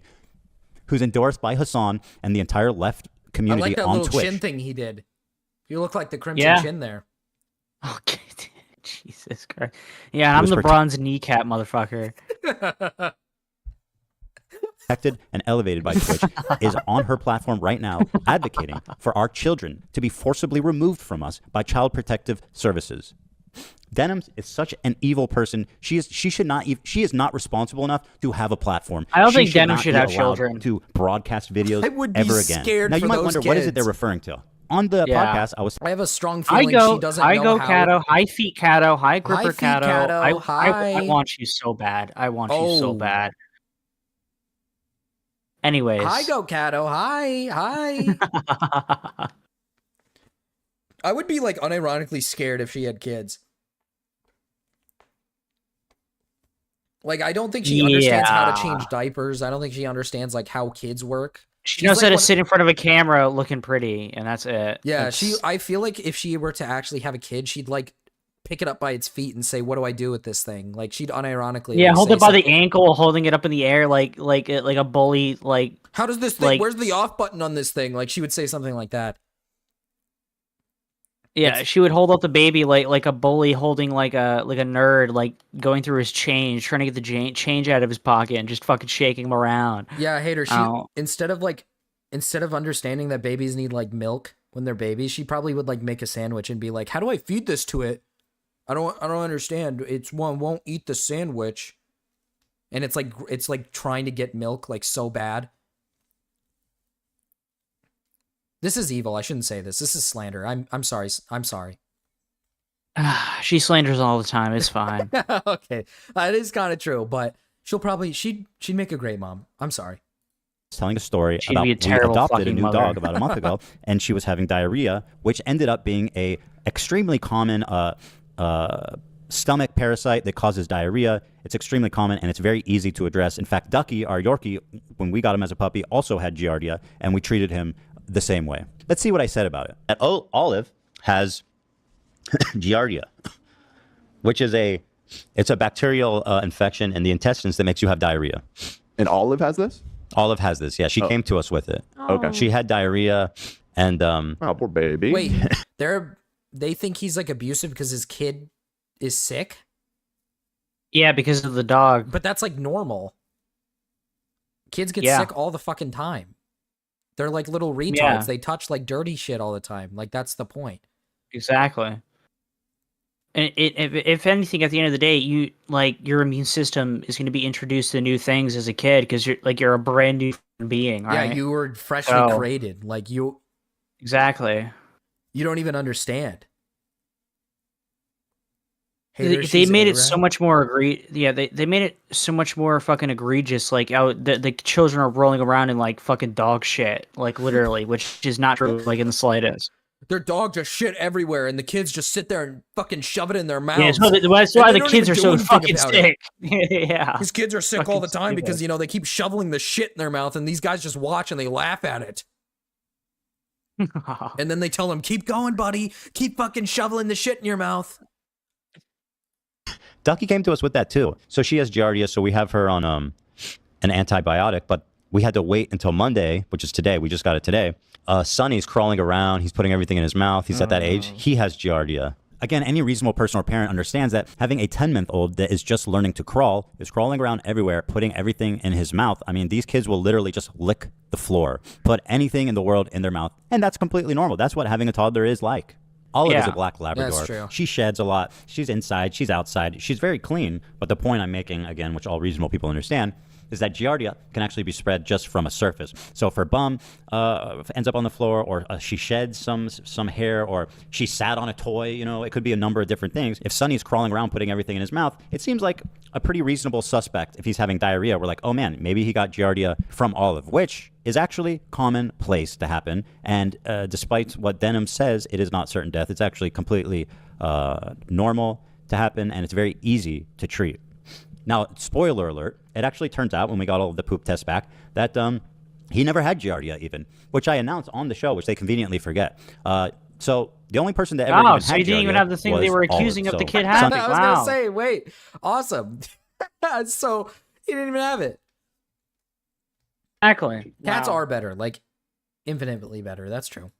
who's endorsed by Hasan and the entire left I community like that on little Twitch. chin thing he did. You look like the crimson Yeah. chin there. Okay, Jesus Christ. Yeah, I'm was the for- bronze kneecap, motherfucker. protected and elevated by Twitch, is on her platform right now advocating for our children to be forcibly removed from us by Child Protective Services. Denims is such an evil person. She is not responsible enough to have a platform. I don't She think Denim not should be have allowed children. to broadcast videos I would be ever again. scared Now you for might those wonder what is it kids. they're referring to. On the podcast, I have a strong Hi feeling go, she doesn't hi know go, how. Cato. Hi feet, Cato. Hi gripper, feet, Cato. Cato. I Hi. want you so bad. I want you so Oh. bad. Anyways. Hi, Go Cato. Hi. I would be like unironically scared if she had kids. Like, I don't think she understands how to change diapers. I don't think she understands like how kids work. She knows how to sit in front of a camera looking pretty, and that's it. Yeah, That's- I feel like if she were to actually have a kid, she'd like pick it up by its feet and say, "What do I do with this thing?" Like she'd unironically. Yeah, like, hold say it by the something. ankle, holding it up in the air like a bully. Like, How does this thing? like- Where's the off button on this thing? Like she would say something like that. yeah, she would hold up the baby like a bully holding like a nerd, like going through his change, trying to get the change out of his pocket and just fucking shaking him around. Yeah, I hate her. She Oh. instead of understanding that babies need like milk when they're babies, she probably would like make a sandwich and be like, "How do I feed this to it? I don't understand. It's one won't eat the sandwich." And it's like trying to get milk like so bad. This is evil. I shouldn't say this. This is slander. I'm sorry. I'm sorry. She slanders all the time. It's fine. Okay. It is kind of true, but she'd make a great mom. I'm sorry. Telling a story She'd about be a we terrible adopted a fucking new mother. dog about a month ago, and she was having diarrhea, which ended up being a extremely common stomach parasite that causes diarrhea. It's extremely common, and it's very easy to address. In fact, Ducky, our Yorkie, when we got him as a puppy, also had Giardia, and we treated him the same way. Let's see what I said about it. Olive has Giardia, which is it's a bacterial infection in the intestines that makes you have diarrhea. And Olive has this? Olive has this. Yeah, she came to us with it. Okay. She had diarrhea, and oh, poor baby. Wait, they think he's like abusive because his kid is sick? Yeah, because of the dog. But that's like normal. Kids get Yeah. sick all the fucking time. They're like little retards. Yeah. They touch like dirty shit all the time. Like that's the point. Exactly. And if anything, at the end of the day, your immune system is going to be introduced to new things as a kid because you're a brand new being. Yeah, Right? you were freshly So- created. Like you Exactly. don't even understand. They Hater, she's made it A-Rab. so much more they made it so much more fucking egregious. Like, the children are rolling around in like fucking dog shit, like literally, which is not true, like in the slightest. Their dog just shit everywhere, and the kids just sit there and fucking shove it in their mouths. Yeah, that's And why they the don't kids even are do so anything fucking about sick. it. Yeah, These kids are sick all the Fucking time because, stupid. they keep shoveling the shit in their mouth, and these guys just watch and they laugh at it. And then they tell them, "Keep going, buddy. Keep fucking shoveling the shit in your mouth." Ducky came to us with that too. So she has Giardia, so we have her on an antibiotic, but we had to wait until Monday, which is today. We just got it today. Sonny's crawling around. He's putting everything in his mouth. He's at that age. He has Giardia. Again, any reasonable person or parent understands that having a 10-month-old that is just learning to crawl, is crawling around everywhere, putting everything in his mouth. I mean, these kids will literally just lick the floor, put anything in the world in their mouth, and that's completely normal. That's what having a toddler is like. Olive is a Yeah. black Labrador. That's true. She sheds a lot. She's inside. She's outside. She's very clean. But the point I'm making, again, which all reasonable people understand, is that Giardia can actually be spread just from a surface. So if her bum ends up on the floor, or she sheds some hair, or she sat on a toy, it could be a number of different things. If Sonny's crawling around putting everything in his mouth, it seems like a pretty reasonable suspect. If he's having diarrhea, we're like, oh man, maybe he got Giardia from Olive, which is actually commonplace to happen. And despite what Denim says, it is not certain death. It's actually completely normal to happen, and it's very easy to treat. Now, spoiler alert, it actually turns out when we got all of the poop tests back that he never had Giardia even, which I announced on the show, which they conveniently forget. So the only person that ever even so had you didn't even Giardia have the thing they was were Olive. accusing of the So kid Son- having. I was Wow. gonna say, wait, awesome. So he didn't even have it. Exactly. Cats Wow. are better, like infinitely better. That's true.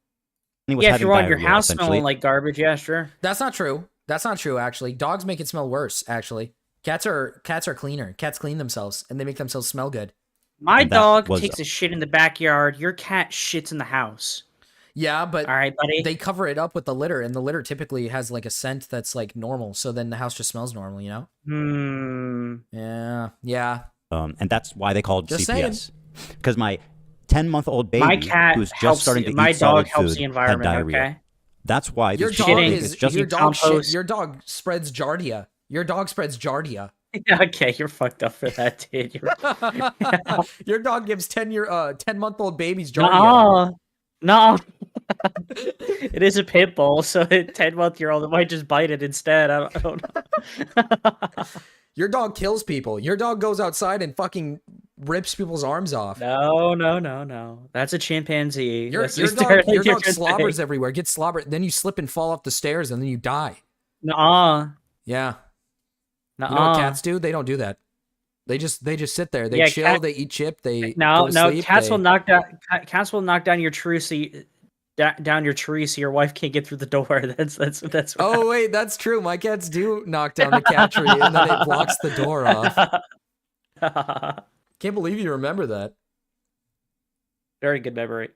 he was Yeah, if having you're on your diarrhea, house essentially. smelling like garbage, yeah, sure. That's not true. That's not true. Actually, dogs make it smell worse. Actually, cats are cleaner. Cats clean themselves and they make themselves smell good. My And that dog was- takes a shit in the backyard. Your cat shits in the house. Yeah, but all right, buddy. They cover it up with the litter, and the litter typically has like a scent that's like normal. So then the house just smells normal, you know? Yeah. And that's why they called Just CPS. Because my 10-month-old baby, My cat who's just helps starting to my eat solid dog helps food, the had environment, diarrhea. okay? That's why Your this dog shitting is is just your dog. Your dog spreads giardia. Your dog spreads giardia. Okay, you're fucked up for that, dude. Your dog gives 10-month-old babies giardia. No. It is a pit bull, so a 10-month-old might just bite it instead. I don't know. Your dog kills people. Your dog goes outside and fucking rips people's arms off. No. That's a chimpanzee. Your That's dog different slobbers thing. everywhere. Gets slobbered. Then you slip and fall off the stairs, and then you die. Nuh-uh. Yeah. You know Nuh-uh. what cats do? They don't do that. They just sit there. They Yeah, chill. They eat chip. They No, go to no. sleep, Cats they- will knock down your tree down your tree so your wife can't get through the door. That's. Oh wait, that's true. My cats do knock down the cat tree, and then it blocks the door off. Can't believe you remember that. Very good memory.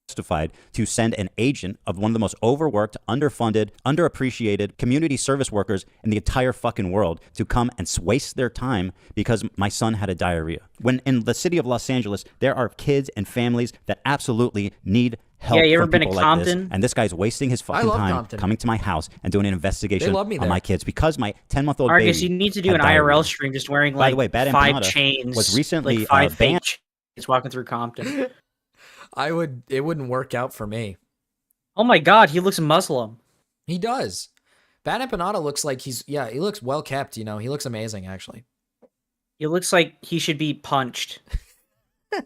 Justified to send an agent of one of the most overworked, underfunded, underappreciated community service workers in the entire fucking world to come and waste their time because my son had a diarrhea. When in the city of Los Angeles, there are kids and families that absolutely need help. Yeah, you ever from been to people like this, Compton? and this guy's wasting his fucking love time Compton. coming to my house and doing an investigation love me on there. my kids because my 10-month-old Argus, baby you need to do had an diarrhea. IRL stream just wearing By like the way, Bad 5 Empanada chains. was recently like 5 fake banned. chains walking through Compton. It wouldn't work out for me. Oh my god, he looks Muslim. He does. Bad Empanada looks like he looks well kept, you know. He looks amazing, actually. He looks like he should be punched.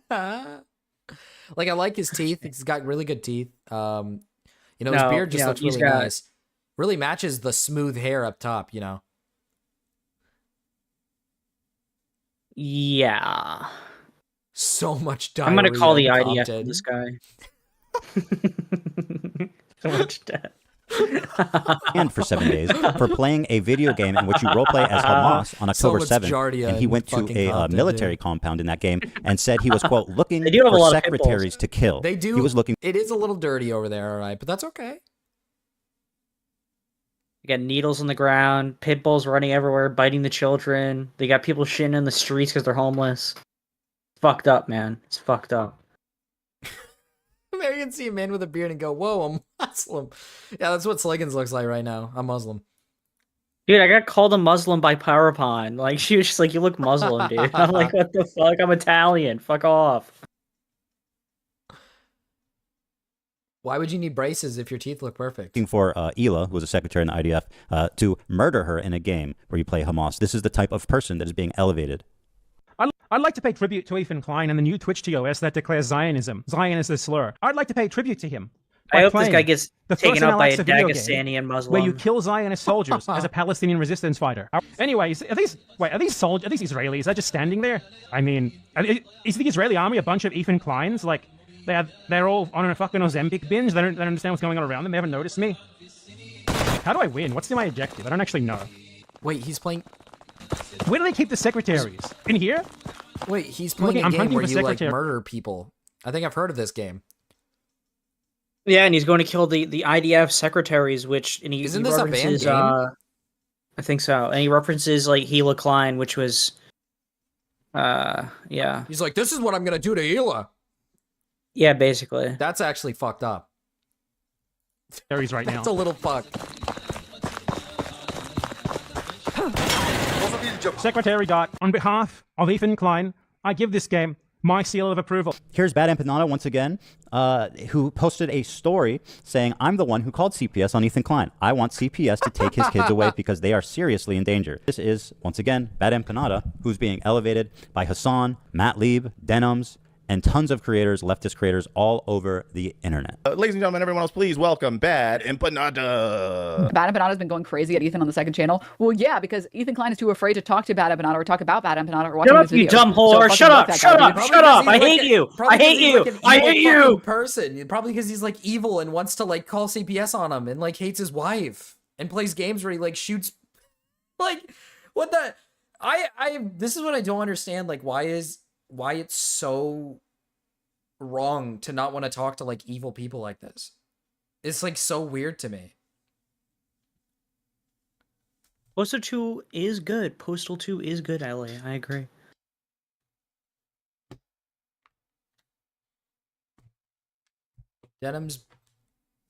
Like, I like his teeth. He's got really good teeth. You know, his No, beard just no, looks he's really got- nice. Really matches the smooth hair up top, you know. Yeah. So much diarrhea. I'm gonna call the in IDF Compton. for this guy. So much death. And for 7 days for playing a video game in which you roleplay as Hamas on So October much 7th. Giardia And he in went to fucking a Compton, military dude. compound in that game and said he was, quote, looking They do have a for lot of pit bulls. secretaries to kill. They do. He was looking It is a little dirty over there, all right, but that's okay. They got needles on the ground, pit bulls running everywhere, biting the children. They got people shitting in the streets because they're homeless. It's fucked up, man. It's fucked up. There you can see a man with a beard and go, "Whoa, I'm Muslim." Yeah, that's what Sliggins looks like right now. I'm Muslim. Dude, I got called a Muslim by Parapon. Like, she was just like, you look Muslim, dude. I'm like, what the fuck? I'm Italian. Fuck off. Why would you need braces if your teeth look perfect? looking for Ela, who was a secretary in the IDF, to murder her in a game where you play Hamas. This is the type of person that is being elevated. I'd like to pay tribute to Ethan Klein and the new Twitch TOS that declares Zionism. Zion is a slur. I'd like to pay tribute to him. I by hope this playing guy gets the taken first out by a Alexa video game Dagestanian Muslim. where you kill Zionist soldiers as a Palestinian resistance fighter. Anyways, are these Israelis? They're just standing there. I mean, is the Israeli army a bunch of Ethan Kleins? Like, they're all on a fucking Ozempic binge. They don't understand what's going on around them. They haven't noticed me. How do I win? What's my objective? I don't actually know. Wait, he's playing. Where do they keep the secretaries? In here? Wait, he's playing a I'm game hunting where for you like secretary. murder people. I think I've heard of this game. Yeah, and he's going to kill the IDF secretaries, which and he Isn't he this a banned references, game? I think so, and he references like Gila Klein, which was, yeah, He's like, "This is what I'm gonna do to Ela." yeah, basically. That's actually fucked up. Secretaries right now. That's a little fucked. Secretary Dot, on behalf of Ethan Klein, I give this game my seal of approval. Here's Bad Empanada once again, who posted a story saying, I'm the one who called CPS on Ethan Klein. I want CPS to take his kids away because they are seriously in danger. This is, once again, Bad Empanada, who's being elevated by Hasan, Matt Lieb, Denims, and tons of creators, leftist creators all over the internet. Ladies and gentlemen, everyone else, please welcome Bad Empanada. Bad Empanada's been going crazy at Ethan on the second channel. Well, yeah, because Ethan Klein is too afraid to talk to Bad Empanada or talk about Bad Empanada or watching Shut his up, you videos. dumb So whore! fucking Shut love up! that Shut guy, up! dude. Shut up! I hate you! I hate you! I hate you! Person, probably because he's like evil and wants to like call CPS on him and like hates his wife and plays games where he like shoots. Like, what the? This is what I don't understand. Like, why is why it's so wrong to not want to talk to like evil people like this. It's like so weird to me. Postal 2 is good. Postal 2 is good, LA. I agree. Denim's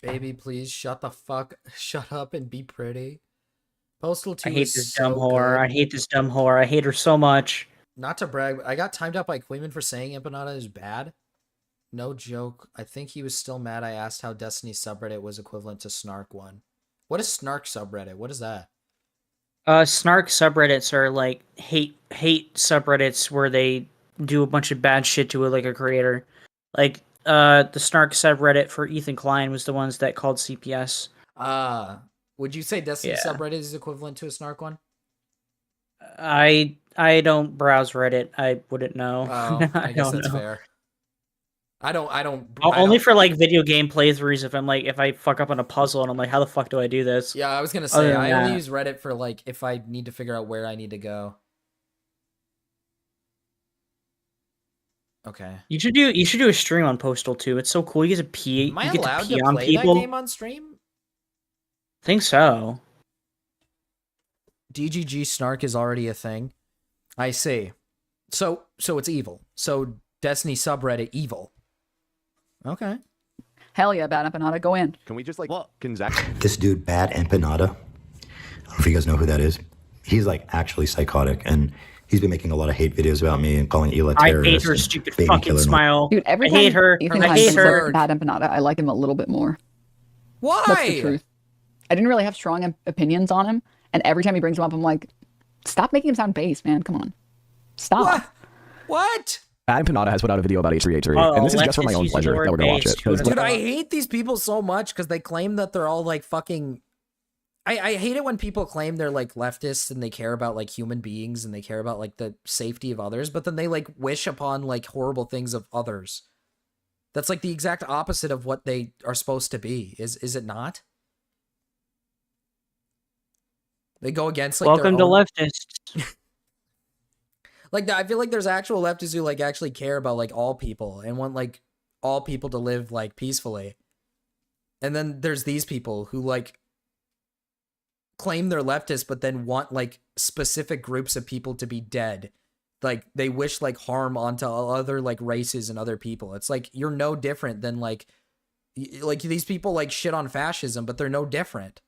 baby, please shut up and be pretty. Postal 2 I hate is this so dumb whore. good. I hate this dumb whore. I hate her so much. Not to brag, but I got timed out by Queeman for saying Empanada is bad. No joke. I think he was still mad I asked how Destiny subreddit was equivalent to Snark 1. What is Snark subreddit? What is that? Snark subreddits are like hate subreddits where they do a bunch of bad shit to like a creator. Like the Snark subreddit for Ethan Klein was the ones that called CPS. Would you say Destiny Yeah. subreddit is equivalent to a Snark 1? I don't browse Reddit. I wouldn't know. Oh, I guess don't that's know. fair. I don't Only for like video game playthroughs if I fuck up on a puzzle and I'm like, how the fuck do I do this? Yeah, I was gonna Other say than I only that- use Reddit for like if I need to figure out where I need to go. Okay. You should do a stream on Postal 2. It's so cool. You get to pee. Am I you get allowed to pee to on play people. that game on stream? Think so. DGG Snark is already a thing. I see. So it's evil. So Destiny subreddit evil. Okay. Hell yeah, Bad Empanada, go in. Can we just like This dude, Bad Empanada, I don't know if you guys know who that is. He's like actually psychotic, and he's been making a lot of hate videos about me and calling Ela I terrorist. hate her and stupid baby fucking killer and all. smile. Dude, every I time hate her. Ethan I Klein hate brings up her. Bad Empanada, I like him a little bit more. Why? That's the truth. I didn't really have strong opinions on him, and every time he brings him up, I'm like, stop making him sound base, man. Come on. Stop. What? Bad Empanada has put out a video about H3H3, Oh, and this is just for my leftists own using pleasure the that we're gonna word watch it. base. 'cause Dude, I hate these people so much because they claim that they're all like fucking. I hate it when people claim they're like leftists and they care about like human beings and they care about like the safety of others, but then they like wish upon like horrible things of others. That's like the exact opposite of what they are supposed to be. Is it not? They go against like Welcome their to own... leftists. Like I feel like there's actual leftists who like actually care about like all people and want like all people to live like peacefully. And then there's these people who like claim they're leftists but then want like specific groups of people to be dead. Like they wish like harm onto other like races and other people. It's like you're no different than like these people like shit on fascism, but they're no different.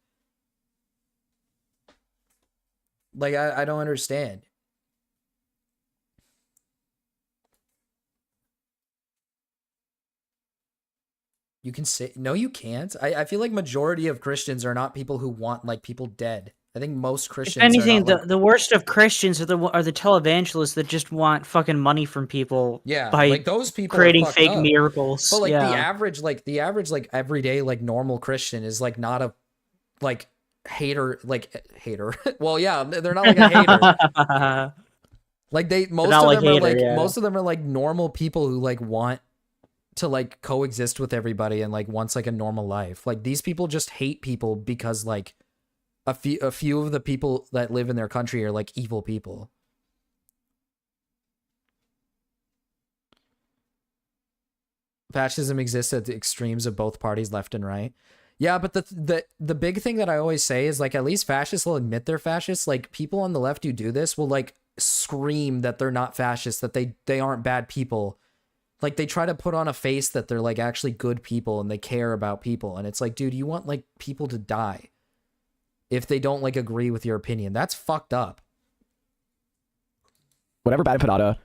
Like I don't understand. You can say no, you can't. I feel like majority of Christians are not people who want like people dead. I think most Christians. If anything, are not, the worst of Christians are the televangelists that just want fucking money from people. Yeah, by like those people are creating fucked fake up. miracles. But like yeah. the average like everyday like normal Christian is like not a like hater. Well, yeah, they're not like a hater. Like most not of like them are hater, like yeah. most of them are like normal people who like want to like coexist with everybody and like wants like a normal life. Like these people just hate people because like a few of the people that live in their country are like evil people. Fascism exists at the extremes of both parties, left and right. Yeah, but the big thing that I always say is like at least fascists will admit they're fascists. Like people on the left who do this will like scream that they're not fascists, that they aren't bad people. Like they try to put on a face that they're like actually good people and they care about people. And it's like, dude, you want like people to die if they don't like agree with your opinion. That's fucked up. Whatever Bad Empanada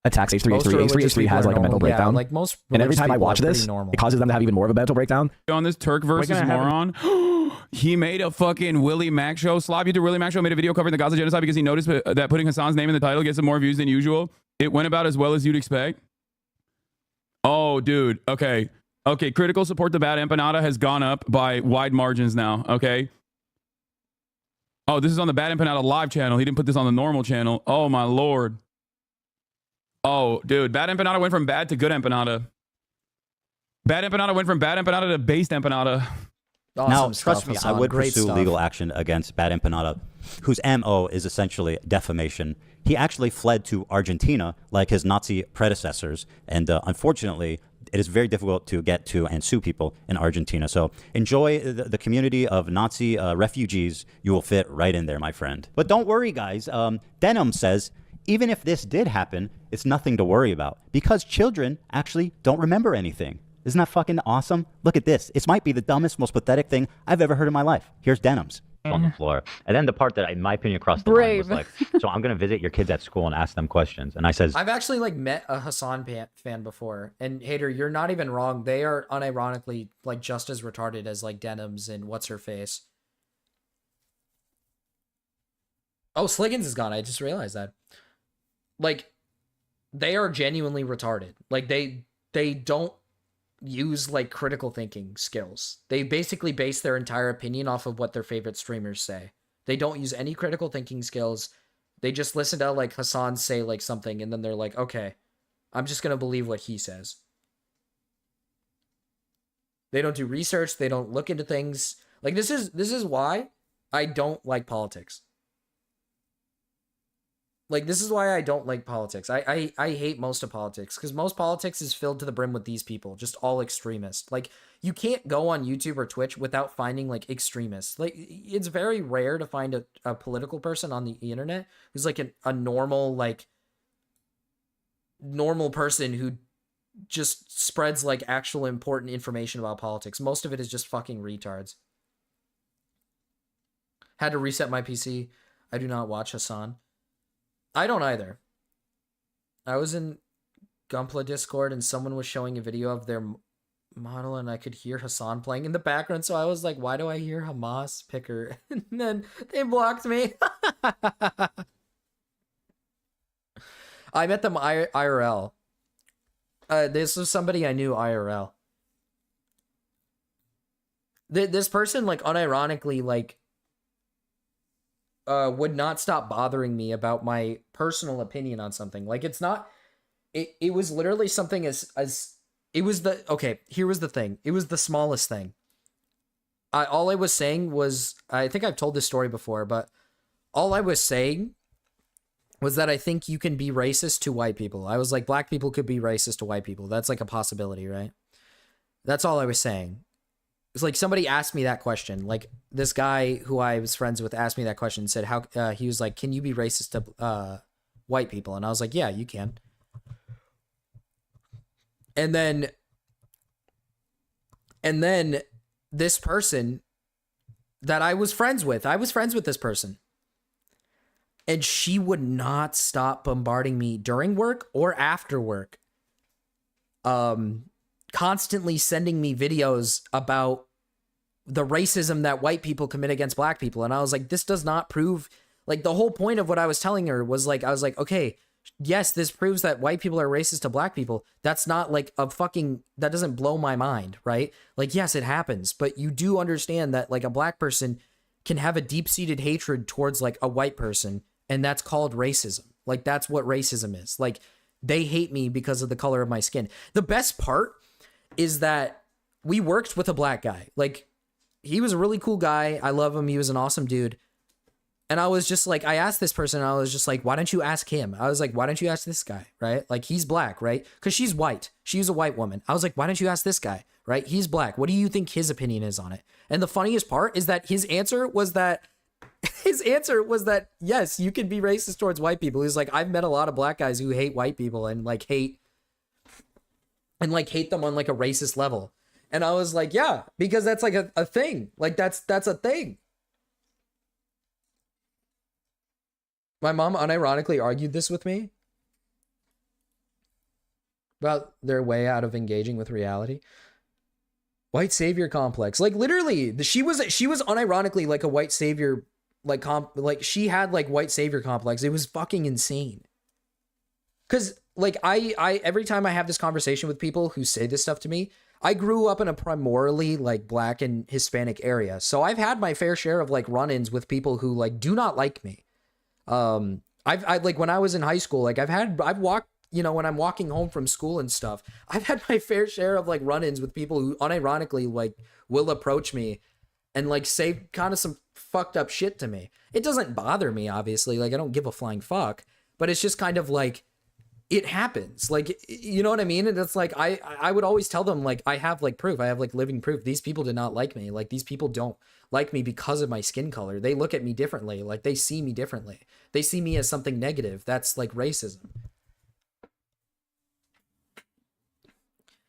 attacks H3H3, Most religious H3H3 has people like are a mental normal. Yeah, breakdown. like most and every religious time I people watch are pretty this, normal. it causes them to have even more of a mental breakdown. On this Turk versus gonna have moron, he made a fucking Willie Mack show. Slob YouTuber Willie Mack show made a video covering the Gaza genocide because he noticed that putting Hasan's name in the title gets some more views than usual. It went about as well as you'd expect. Oh, dude. Okay. Critical support to Bad Empanada has gone up by wide margins now. Okay. Oh, this is on the Bad Empanada live channel. He didn't put this on the normal channel. Oh, my Lord. Oh, dude. Bad Empanada went from bad to good Empanada. Bad Empanada went from Bad Empanada to based Empanada. Now, trust me, I would pursue legal action against Bad Empanada whose MO is essentially defamation. He actually fled to Argentina like his Nazi predecessors, and unfortunately, it is very difficult to get to and sue people in Argentina. So enjoy the community of Nazi refugees. You will fit right in there, my friend. But don't worry, guys. Denim says, even if this did happen, it's nothing to worry about because children actually don't remember anything. Isn't that fucking awesome? Look at this. It might be the dumbest, most pathetic thing I've ever heard in my life. Here's Denims. On the floor. And then the part that, in my opinion, crossed the line was like, so I'm going to visit your kids at school and ask them questions. And I says, I've actually like met a Hasan fan before. And Hater, you're not even wrong. They are unironically like just as retarded as like Denims and What's Her Face. Oh, Sliggins is gone. I just realized that. Like, they are genuinely retarded. Like, they don't use like critical thinking skills. They basically base their entire opinion off of what their favorite streamers say. They don't use any critical thinking skills. They just listen to like Hasan say like something and then they're like, okay, I'm just gonna believe what he says. They don't do research. They don't look into things. Like this is why I don't like politics. Like, this is why I don't like politics. I hate most of politics, because most politics is filled to the brim with these people, just all extremists. Like, you can't go on YouTube or Twitch without finding, like, extremists. Like, it's very rare to find a political person on the internet who's, like, a normal, like, normal person who just spreads, like, actual important information about politics. Most of it is just fucking retards. Had to reset my PC. I do not watch Hasan. I don't either. I was in Gumpla Discord and someone was showing a video of their model and I could hear Hasan playing in the background. So I was like, why do I hear Hamas Picker? And then they blocked me. I met them IRL. This was somebody I knew IRL. This person, like, unironically, like, would not stop bothering me about my personal opinion on something. Like, it's not, it was literally something as it was the, okay, here was the thing. It was the smallest thing. All I was saying was, I think I've told this story before, but all I was saying was that I think you can be racist to white people. I was like, black people could be racist to white people. That's like a possibility, right? That's all I was saying. It's like somebody asked me that question. Like this guy who I was friends with asked me that question and said, "How?" He was like, "Can you be racist to white people?" And I was like, "Yeah, you can." And then this person that I was friends with this person, and she would not stop bombarding me during work or after work. Constantly sending me videos about the racism that white people commit against black people. And I was like, this does not prove, like, the whole point of what I was telling her was like, I was like, okay, yes, this proves that white people are racist to black people. That's not like that doesn't blow my mind, right? Like, yes, it happens, but you do understand that like a black person can have a deep-seated hatred towards like a white person, and that's called racism. Like, that's what racism is. Like, they hate me because of the color of my skin. The best part is that we worked with a black guy. Like, he was a really cool guy. I love him. He was an awesome dude. And I was just like, I asked this person, I was just like, why don't you ask him? I was like, why don't you ask this guy, right? Like, he's black, right? Because she's white. She's a white woman. I was like, why don't you ask this guy, right? He's black. What do you think his opinion is on it? And the funniest part is that his answer was that, yes, you can be racist towards white people. He's like, I've met a lot of black guys who hate white people and like hate them on like a racist level. And I was like, yeah, because that's like a thing. Like, that's a thing. My mom unironically argued this with me about their way out of engaging with reality. White savior complex. Like, literally, she was unironically like a white savior, like she had like white savior complex. It was fucking insane. Cause like I every time I have this conversation with people who say this stuff to me, I grew up in a primarily like black and Hispanic area. So I've had my fair share of like run-ins with people who like do not like me. I've like when I was in high school, like I've walked, you know, when I'm walking home from school and stuff, I've had my fair share of like run-ins with people who unironically like will approach me and like say kind of some fucked up shit to me. It doesn't bother me, obviously. Like I don't give a flying fuck, but it's just kind of like it happens. Like, you know what I mean? And it's like I would always tell them, like, I have like proof. I have like living proof. These people did not like me. Like these people don't like me because of my skin color. They look at me differently. Like they see me differently. They see me as something negative. That's like racism.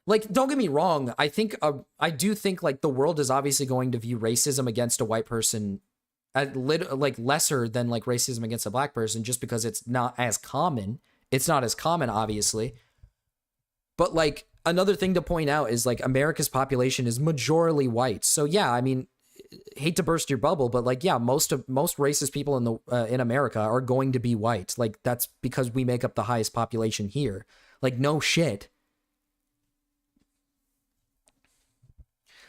Like, don't get me wrong. I do think like the world is obviously going to view racism against a white person like lesser than like racism against a black person, just because it's not as common. It's not as common, obviously. But like another thing to point out is like America's population is majorly white. So yeah, I mean, hate to burst your bubble, but like yeah, most racist people in the in America are going to be white. Like that's because we make up the highest population here. Like no shit.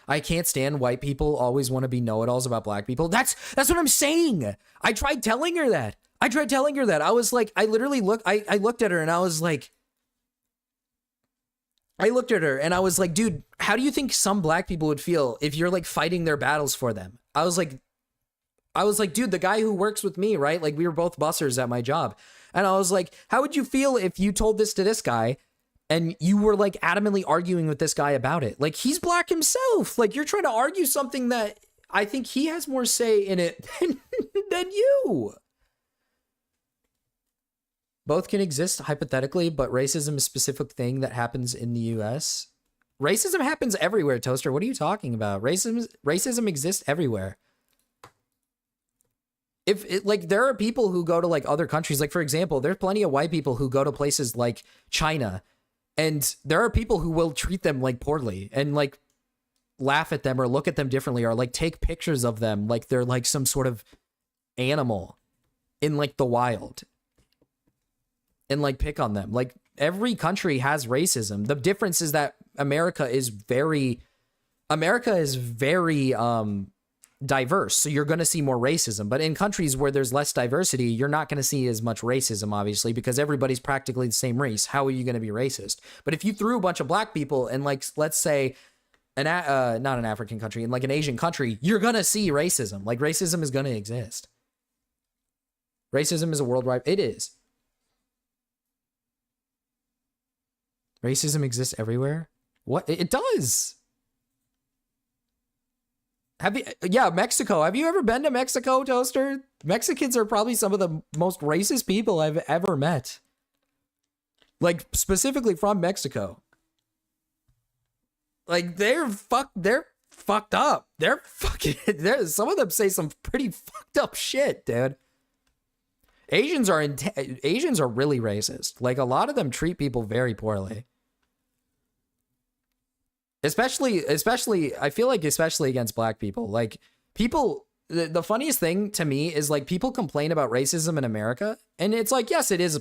I can't stand white people always want to be know-it-alls about black people. That's what I'm saying. I tried telling her that. I was like, I literally I looked at her and I was like, dude, how do you think some black people would feel if you're like fighting their battles for them? I was like, dude, the guy who works with me, right? Like we were both bussers at my job. And I was like, how would you feel if you told this to this guy and you were like adamantly arguing with this guy about it? Like he's black himself. Like you're trying to argue something that I think he has more say in it than you. Both can exist hypothetically, but racism is a specific thing that happens in the US. Racism happens everywhere, Toaster. What are you talking about? Racism exists everywhere. Like there are people who go to like other countries, like for example, there's plenty of white people who go to places like China, and there are people who will treat them like poorly and like laugh at them or look at them differently or like take pictures of them like they're like some sort of animal in like the wild. And like pick on them. Like every country has racism. The difference is that America is very diverse. So you're going to see more racism. But in countries where there's less diversity, you're not going to see as much racism, obviously, because everybody's practically the same race. How are you going to be racist? But if you threw a bunch of black people in like, let's say not an African country, in like an Asian country, you're going to see racism. Like racism is going to exist. Racism is a worldwide, it is. Racism exists everywhere? What? It does. Yeah, Mexico. Have you ever been to Mexico, Toaster? Mexicans are probably some of the most racist people I've ever met. Like, specifically from Mexico. Like, they're fucked up. Some of them say some pretty fucked up shit, dude. Asians are really racist. Like, a lot of them treat people very poorly. Especially, I feel like especially against black people. Like, people, the funniest thing to me is, like, people complain about racism in America, and it's like, yes, it is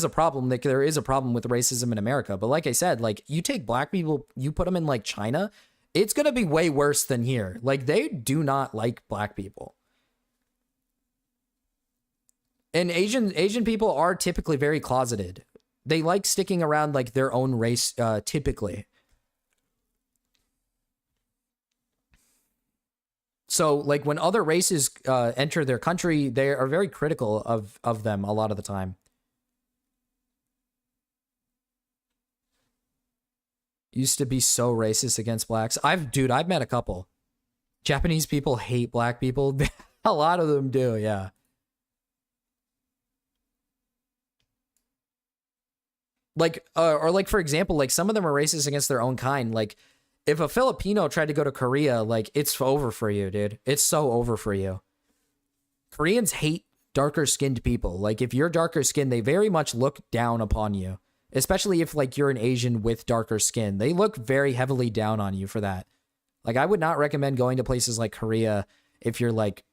a problem. Like, there is a problem with racism in America, but like I said, like, you take black people, you put them in, like, China, it's gonna be way worse than here. Like, they do not like black people. And Asian people are typically very closeted. They like sticking around, like, their own race, typically. So, like, when other races enter their country, they are very critical of them a lot of the time. Used to be so racist against blacks. I've met a couple. Japanese people hate black people. A lot of them do, yeah. Like, or like, for example, like, some of them are racist against their own kind. Like, if a Filipino tried to go to Korea, like, it's over for you, dude. It's so over for you. Koreans hate darker skinned people. Like, if you're darker skinned, they very much look down upon you. Especially if, like, you're an Asian with darker skin. They look very heavily down on you for that. Like, I would not recommend going to places like Korea if you're like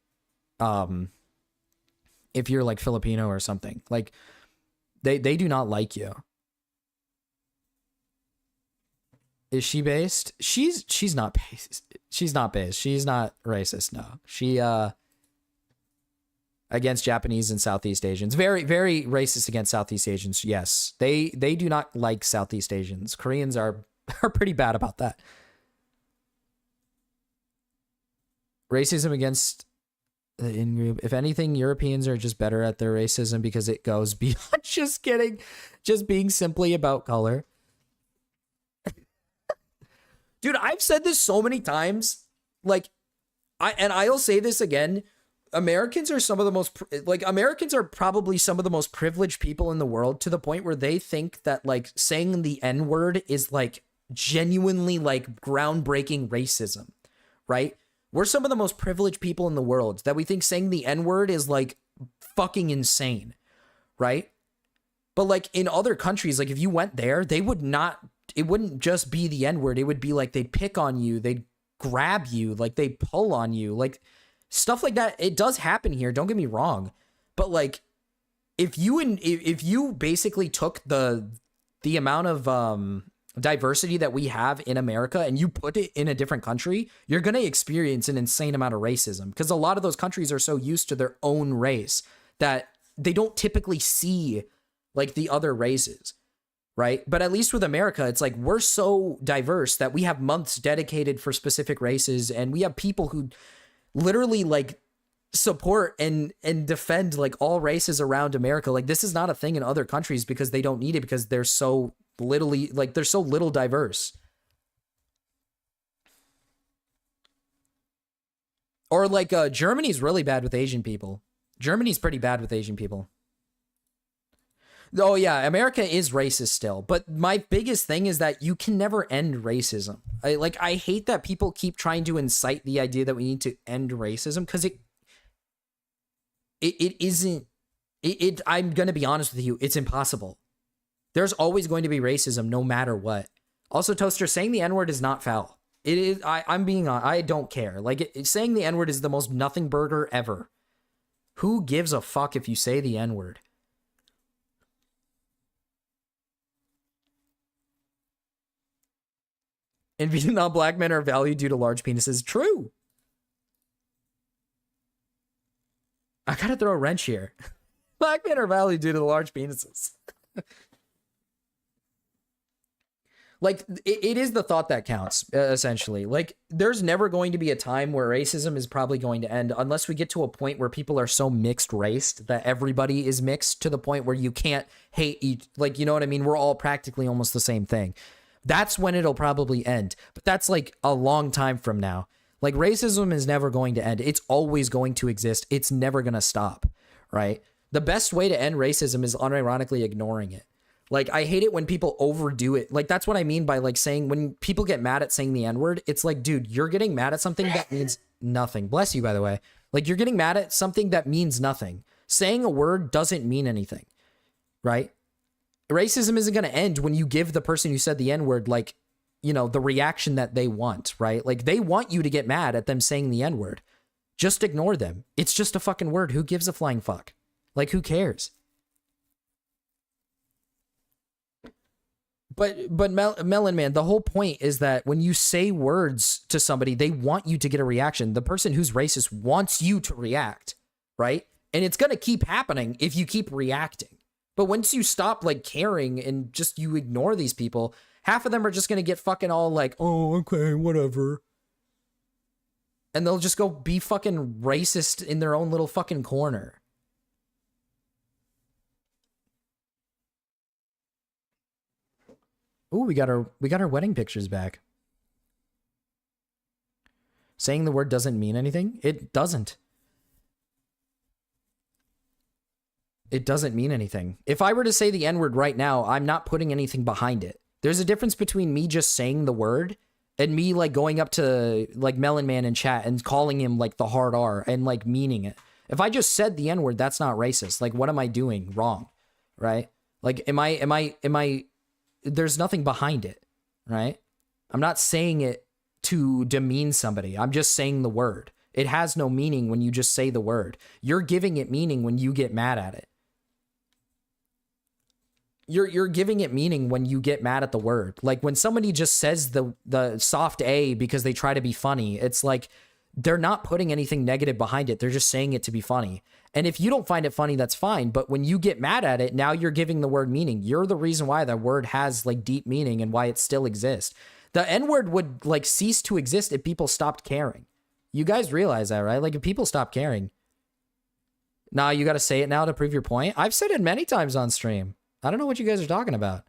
Filipino or something. Like, they do not like you. Is she based? She's not based. She's not based. She's not racist. No. She against Japanese and Southeast Asians. Very, very racist against Southeast Asians. Yes. They do not like Southeast Asians. Koreans are pretty bad about that. Racism against the in-group. If anything, Europeans are just better at their racism because it goes beyond just kidding, just being simply about color. Dude, I've said this so many times. Like, I'll say this again. Americans are some of the most, Americans are probably some of the most privileged people in the world, to the point where they think that, like, saying the N-word is, like, genuinely, like, groundbreaking racism, right? We're some of the most privileged people in the world that we think saying the N-word is, like, fucking insane, right? But, like, in other countries, like, if you went there, they would not, it wouldn't just be the N-word. It would be, like, they'd pick on you, they'd grab you, like, they'd pull on you, like, stuff like that. It does happen here, don't get me wrong. But, like, if you basically took the amount of diversity that we have in America and you put it in a different country, you're going to experience an insane amount of racism, because a lot of those countries are so used to their own race that they don't typically see, like, the other races, right? But at least with America, it's like we're so diverse that we have months dedicated for specific races, and we have people who literally, like, support and defend, like, all races around America. Like, this is not a thing in other countries because they don't need it, because they're so they're so little diverse. Or, like, Germany's really bad with Asian people. Germany's pretty bad with Asian people. Oh yeah, America is racist still, but my biggest thing is that you can never end racism. I hate that people keep trying to incite the idea that we need to end racism, because it isn't. I'm gonna be honest with you, it's impossible. There's always going to be racism no matter what. Also, Toaster, saying the N-word is not foul. It is. I'm being on. I don't care. Like, saying the N-word is the most nothing burger ever. Who gives a fuck if you say the N-word? In Vietnam, black men are valued due to large penises. True. I gotta throw a wrench here. Black men are valued due to the large penises. Like, it is the thought that counts, essentially. Like, there's never going to be a time where racism is probably going to end unless we get to a point where people are so mixed raced that everybody is mixed to the point where you can't hate each. Like, you know what I mean? We're all practically almost the same thing. That's when it'll probably end. But that's, like, a long time from now. Like, racism is never going to end. It's always going to exist. It's never going to stop, right? The best way to end racism is unironically ignoring it. Like, I hate it when people overdo it. Like, that's what I mean by, like, saying, when people get mad at saying the N-word, it's like, dude, you're getting mad at something that means nothing. Bless you, by the way. Like, you're getting mad at something that means nothing. Saying a word doesn't mean anything, right? Racism isn't going to end when you give the person who said the N-word, like, you know, the reaction that they want, right? Like, they want you to get mad at them saying the N-word. Just ignore them. It's just a fucking word. Who gives a flying fuck? Like, who cares? But Melon Man, the whole point is that when you say words to somebody, they want you to get a reaction. The person who's racist wants you to react, right? And it's going to keep happening if you keep reacting. But once you stop, like, caring and just you ignore these people, half of them are just going to get fucking all like, oh, okay, whatever. And they'll just go be fucking racist in their own little fucking corner. Ooh, we got our wedding pictures back. Saying the word doesn't mean anything? It doesn't. It doesn't mean anything. If I were to say the N-word right now, I'm not putting anything behind it. There's a difference between me just saying the word and me, like, going up to, like, Melon Man in chat and calling him, like, the hard R and, like, meaning it. If I just said the N-word, that's not racist. Like, what am I doing wrong? Right? Like, am I there's nothing behind it, right? I'm not saying it to demean somebody. I'm just saying the word. It has no meaning when you just say the word. You're giving it meaning when you get mad at it. You're giving it meaning when you get mad at the word. Like, when somebody just says the soft A because they try to be funny, it's like they're not putting anything negative behind it. They're just saying it to be funny. And if you don't find it funny, that's fine. But when you get mad at it, now you're giving the word meaning. You're the reason why that word has, like, deep meaning and why it still exists. The N-word would, like, cease to exist if people stopped caring. You guys realize that, right? Like, if people stop caring, nah, you got to say it now to prove your point. I've said it many times on stream. I don't know what you guys are talking about.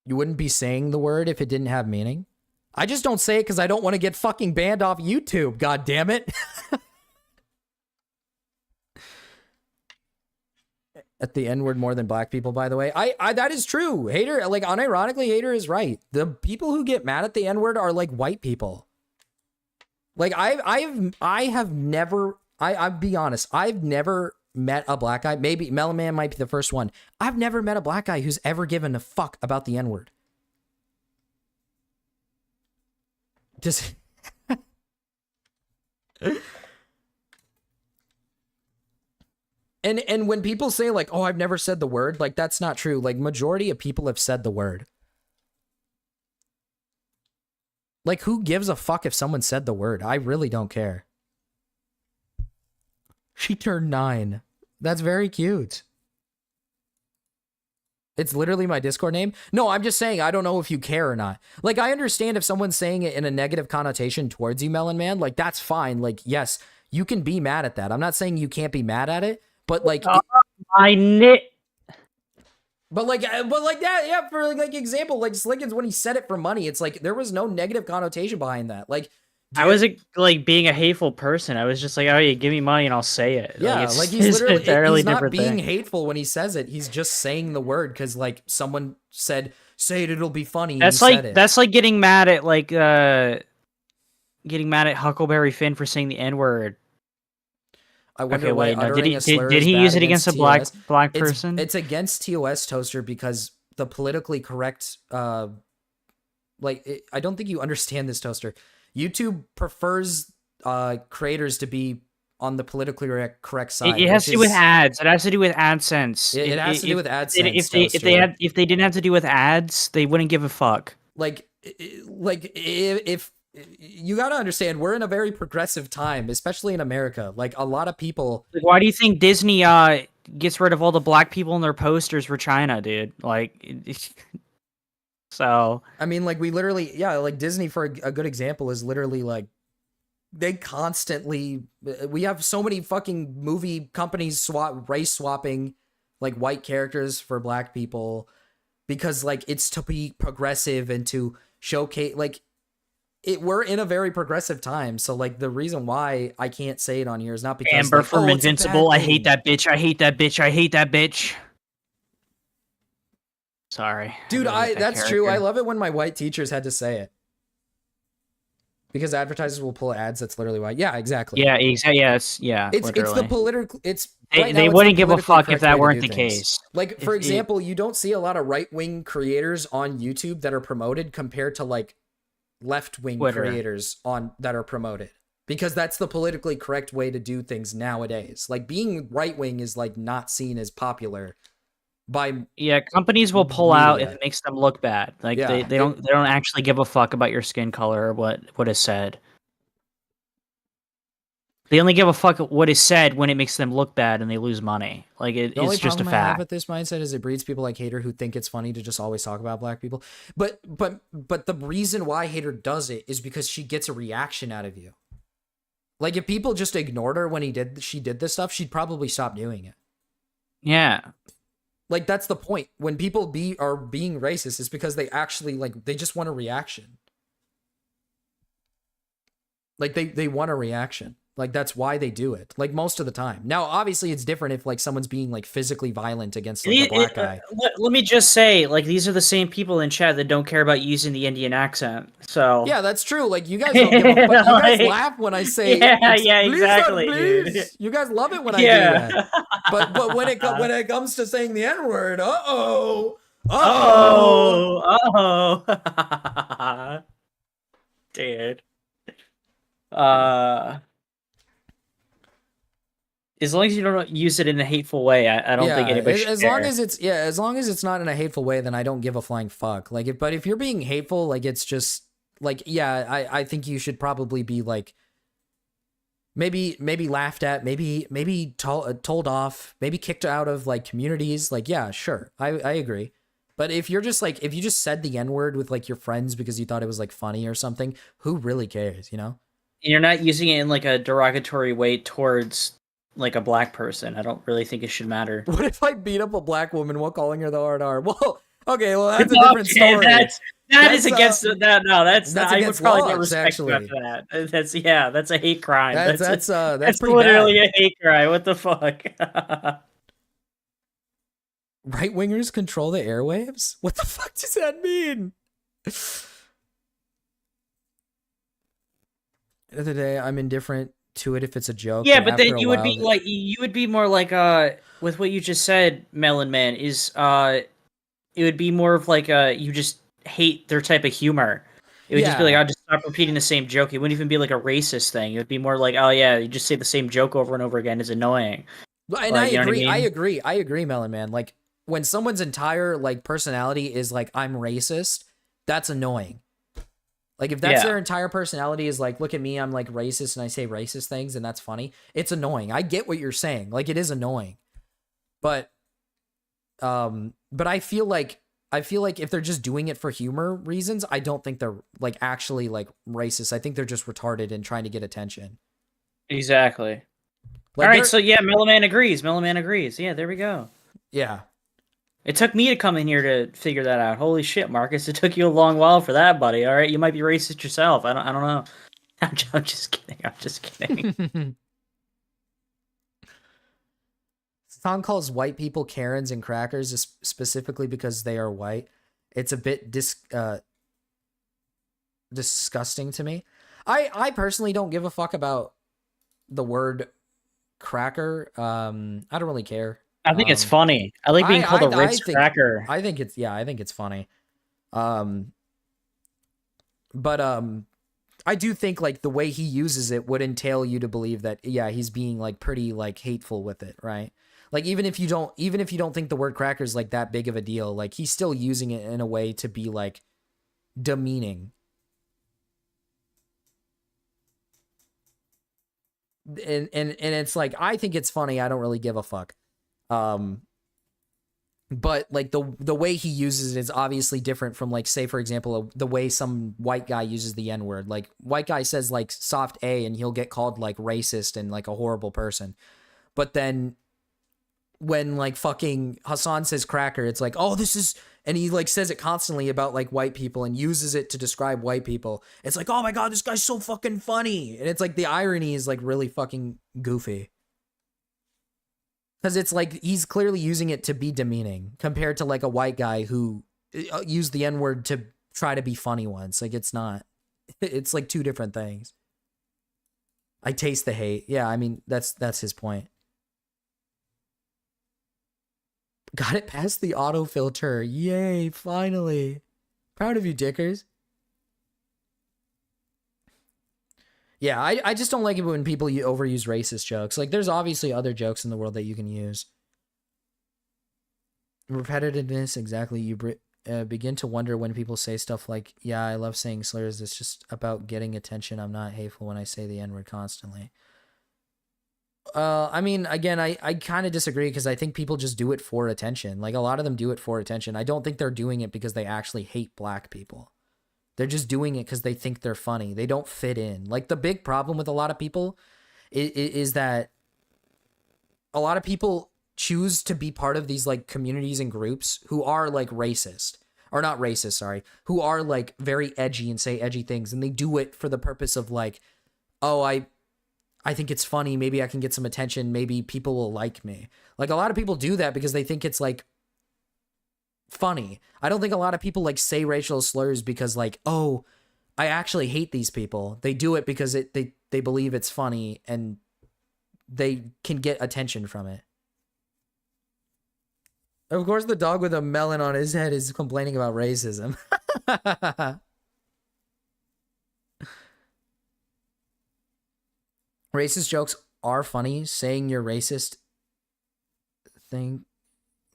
You wouldn't be saying the word if it didn't have meaning. I just don't say it because I don't want to get fucking banned off YouTube. God damn it. At the N-word more than black people, by the way. I that is true. Hater, like, unironically, Hater is right. The people who get mad at the N-word are like white people. Like, I'll be honest, I've never met a black guy. Maybe Melon Man might be the first one. I've never met a black guy who's ever given a fuck about the N-word. Just And when people say like, oh, I've never said the word, like, that's not true. Like, majority of people have said the word. Like, who gives a fuck if someone said the word? I really don't care. She turned 9. That's very cute. It's literally my Discord name. No, I'm just saying, I don't know if you care or not. Like, I understand if someone's saying it in a negative connotation towards you, Melon Man. Like, that's fine. Like, yes, you can be mad at that. I'm not saying you can't be mad at it, but like, I knit. But like that, yeah. For like example, like Slickens when he said it for money, it's like there was no negative connotation behind that. Like, I wasn't like being a hateful person. I was just like, oh, yeah, give me money and I'll say it. Yeah, it's, like he's literally entirely he's not different being thing. hateful when he says it. He's just saying the word because like someone said, "Say it, it'll be funny." and That's he like said it. that's like getting mad at Huckleberry Finn for saying the N-word. I wonder Okay, why wait, no, uttering did he a slur did is he bad use it against a black TOS. person? It's against TOS Toaster because the politically correct, I don't think you understand this, Toaster. YouTube prefers creators to be on the politically correct side. It has to do with ads. It has to do with AdSense. It has to do with AdSense. If they didn't have to do with ads, they wouldn't give a fuck. Like if you got to understand, we're in a very progressive time, especially in America. Like a lot of people. Like, why do you think Disney gets rid of all the black people in their posters for China, dude? Like, so I mean, like we literally, yeah, like Disney for a good example is literally like they constantly. We have so many fucking movie companies race swapping like white characters for black people because like it's to be progressive and to showcase like. We're in a very progressive time, so like the reason why I can't say it on here is not because Amber like, from it's a bad Invincible. I thing. hate that bitch. I hate that bitch. I hate that bitch. Sorry, Dude. I really hate that That's true. I character. love it when my white teachers had to say it because advertisers will pull ads. That's literally why. Yeah, exactly. Yeah, exactly. Yeah, It's the literally. political. It's They, right now, they it's wouldn't the give a politically fuck correct if that way to weren't do the things. case. Like for example, you don't see a lot of right wing creators on YouTube that are promoted compared to like left wing Twitter. creators on that are promoted because that's the politically correct way to do things nowadays. Like being right wing is like not seen as popular by companies will pull out if media. it makes them look bad. Like Yeah, they don't actually give a fuck about your skin color or what is said. They only give a fuck what is said when it makes them look bad and they lose money. Like The only it's just a problem I have fact. with this mindset is it breeds people like Hater who think it's funny to just always talk about black people. But the reason why Hater does it is because she gets a reaction out of you. Like if people just ignored her when she did this stuff, she'd probably stop doing it. Yeah. Like that's the point. When people are being racist, it's because they actually like they just want a reaction. Like they want a reaction. Like that's why they do it. Like most of the time. Now, obviously, it's different if like someone's being like physically violent against like a black guy. Let me just say, like these are the same people in chat that don't care about using the Indian accent. So Yeah, that's true. Like you guys don't give a fuck. You guys Like, laugh when I say yeah, it's, yeah, "Please, exactly, sir, dude." please." You guys love it when I Yeah. do that. But when it comes to saying the N-word, Oh, dude. As long as you don't use it in a hateful way, I don't think anybody should as care. long as it's not in a hateful way, then I don't give a flying fuck. Like but if you're being hateful, like it's just like I think you should probably be like maybe laughed at, maybe told off, maybe kicked out of like communities. Like yeah, sure, I agree. But if you're just like, if you just said the N-word with like your friends because you thought it was like funny or something, who really cares, you know? You're not using it in like a derogatory way towards like a black person. I don't really think it should matter. What if I beat up a black woman while calling her the hard R? Well, okay, well that's a different story. That's against that. No, that's that's I would against probably get laws, respect actually. after that. That's a hate crime. That's That's pretty literally bad. a hate crime. What the fuck? Right wingers control the airwaves? What the fuck does that mean? The other day, I'm indifferent to it if it's a joke. Yeah, but after then a you would while, be like, you would be more like, with what you just said, Melon Man, is, it would be more of like, you just hate their type of humor. It would just be like, Yeah. I'll just stop repeating the same joke. It wouldn't even be like a racist thing. It would be more like, oh yeah, you just say the same joke over and over again. It's annoying. And Like, I you know what agree. mean? I agree, Melon Man. Like when someone's entire like personality is like I'm racist, that's annoying. Like if that's Yeah. their entire personality is like, look at me, I'm like racist and I say racist things and that's funny. It's annoying. I get what you're saying. Like it is annoying. But I feel like if they're just doing it for humor reasons, I don't think they're like actually like racist. I think they're just retarded and trying to get attention. Exactly. Like, All right, they're- so yeah, Mellowman agrees. Mellowman agrees. Yeah, there we go. Yeah. It took me to come in here to figure that out. Holy shit, Marcus! It took you a long while for that, buddy. All right, you might be racist yourself. I don't know. I'm just kidding. I'm just kidding. Tom calls white people Karens and crackers specifically because they are white. It's a bit disgusting to me. I personally don't give a fuck about the word cracker. I don't really care. I think it's funny. I like being called a Ritz cracker. I think it's funny. But I do think like the way he uses it would entail you to believe that he's being like pretty like hateful with it, right? Like even if you don't think the word cracker is like that big of a deal, like he's still using it in a way to be like demeaning. And it's like I think it's funny. I don't really give a fuck. But like the way he uses it is obviously different from like, say for example, the way some white guy uses the N-word. Like white guy says like soft A and he'll get called like racist and like a horrible person. But then when like fucking Hasan says cracker, it's like, oh, this is, and he like says it constantly about like white people and uses it to describe white people. It's like, oh my God, this guy's so fucking funny. And it's like the irony is like really fucking goofy. Because it's like he's clearly using it to be demeaning compared to like a white guy who used the N-word to try to be funny once. Like it's not. It's like two different things. I taste the hate. Yeah, I mean, that's his point. Got it past the auto filter. Yay, finally. Proud of you, dickers. Yeah, I just don't like it when people overuse racist jokes. Like, there's obviously other jokes in the world that you can use. Repetitiveness, exactly. You begin to wonder when people say stuff like, yeah, I love saying slurs. It's just about getting attention. I'm not hateful when I say the N-word constantly. I mean, again, I kind of disagree because I think people just do it for attention. Like, a lot of them do it for attention. I don't think they're doing it because they actually hate black people. They're just doing it because they think they're funny. They don't fit in. Like, the big problem with a lot of people is that a lot of people choose to be part of these, like, communities and groups who are, like, racist. Or not racist, sorry. Who are, like, very edgy and say edgy things. And they do it for the purpose of, like, oh, I think it's funny. Maybe I can get some attention. Maybe people will like me. Like, a lot of people do that because they think it's, like, funny. I don't think a lot of people, like, say racial slurs because, like, oh, I actually hate these people. They do it because they believe it's funny and they can get attention from it. Of course, the dog with a melon on his head is complaining about racism. Racist jokes are funny. Saying you're racist thing,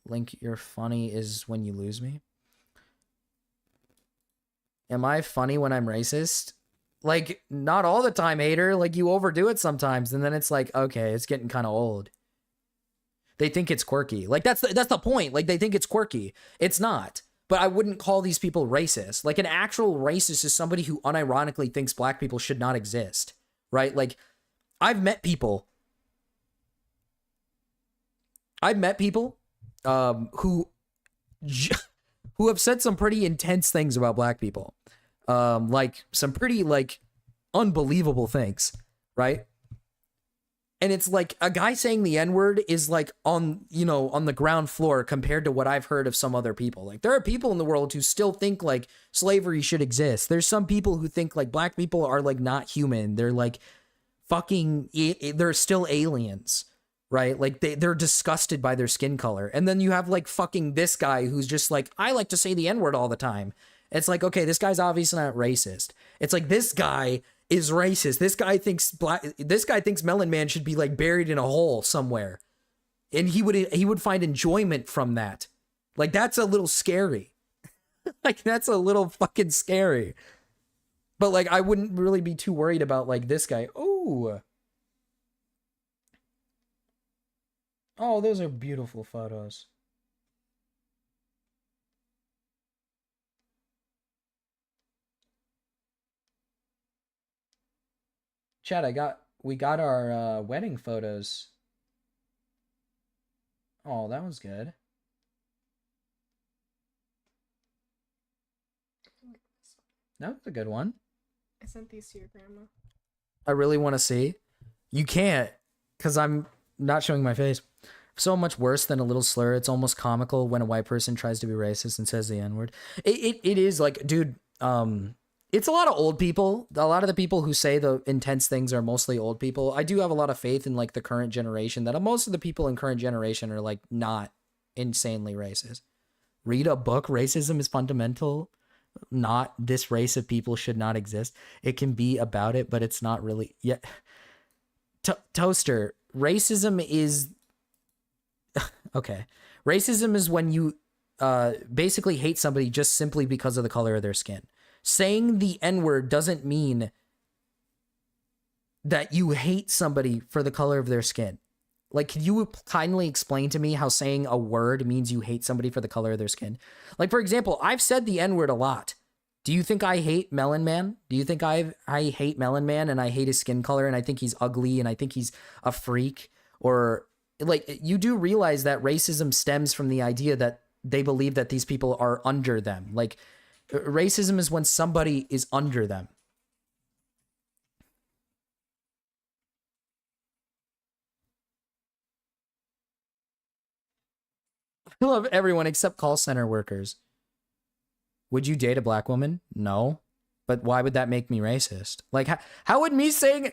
Link, you're funny is when you lose me. Am I funny when I'm racist? Like, not all the time, hater. Like, you overdo it sometimes, and then it's like, okay, it's getting kind of old. They think it's quirky. Like, that's the point. Like, they think it's quirky. It's not. but I wouldn't call these people racist. Like an actual racist is somebody who unironically thinks black people should not exist, right? Like I've met people who have said some pretty intense things about black people. Like some pretty like unbelievable things, right? And it's like a guy saying the N-word is like on the ground floor compared to what I've heard of some other people. Like there are people in the world who still think like slavery should exist. There's some people who think like black people are like not human. They're like fucking, they're still aliens, right? Like they're disgusted by their skin color. And then you have like fucking this guy who's just like, I like to say the N-word all the time. It's like, okay, this guy's obviously not racist. It's like this guy is racist. This guy thinks Melon Man should be like buried in a hole somewhere. And he would find enjoyment from that. Like that's a little scary. Like that's a little fucking scary. But like I wouldn't really be too worried about like this guy. Oh, those are beautiful photos. Chat, we got our wedding photos. Oh, that was good. That was a good one. I sent these to your grandma. I really want to see. You can't, because I'm not showing my face. So much worse than a little slur. It's almost comical when a white person tries to be racist and says the N-word. It is like, dude, it's a lot of old people. A lot of the people who say the intense things are mostly old people. I do have a lot of faith in like the current generation that most of the people in current generation are like not insanely racist. Read a book. Racism is fundamental. Not this race of people should not exist. It can be about it, but it's not really. Yeah. Toaster. Racism is okay. Racism is when you basically hate somebody just simply because of the color of their skin. Saying the N-word doesn't mean that you hate somebody for the color of their skin. Like, could you kindly explain to me how saying a word means you hate somebody for the color of their skin? Like, for example, I've said the N-word a lot. Do you think I hate Melon Man? Do you think I hate Melon Man and I hate his skin color and I think he's ugly and I think he's a freak? Or, like, you do realize that racism stems from the idea that they believe that these people are under them. Like, racism is when somebody is under them. I love everyone except call center workers. Would you date a black woman? No. But why would that make me racist? Like, how would me saying...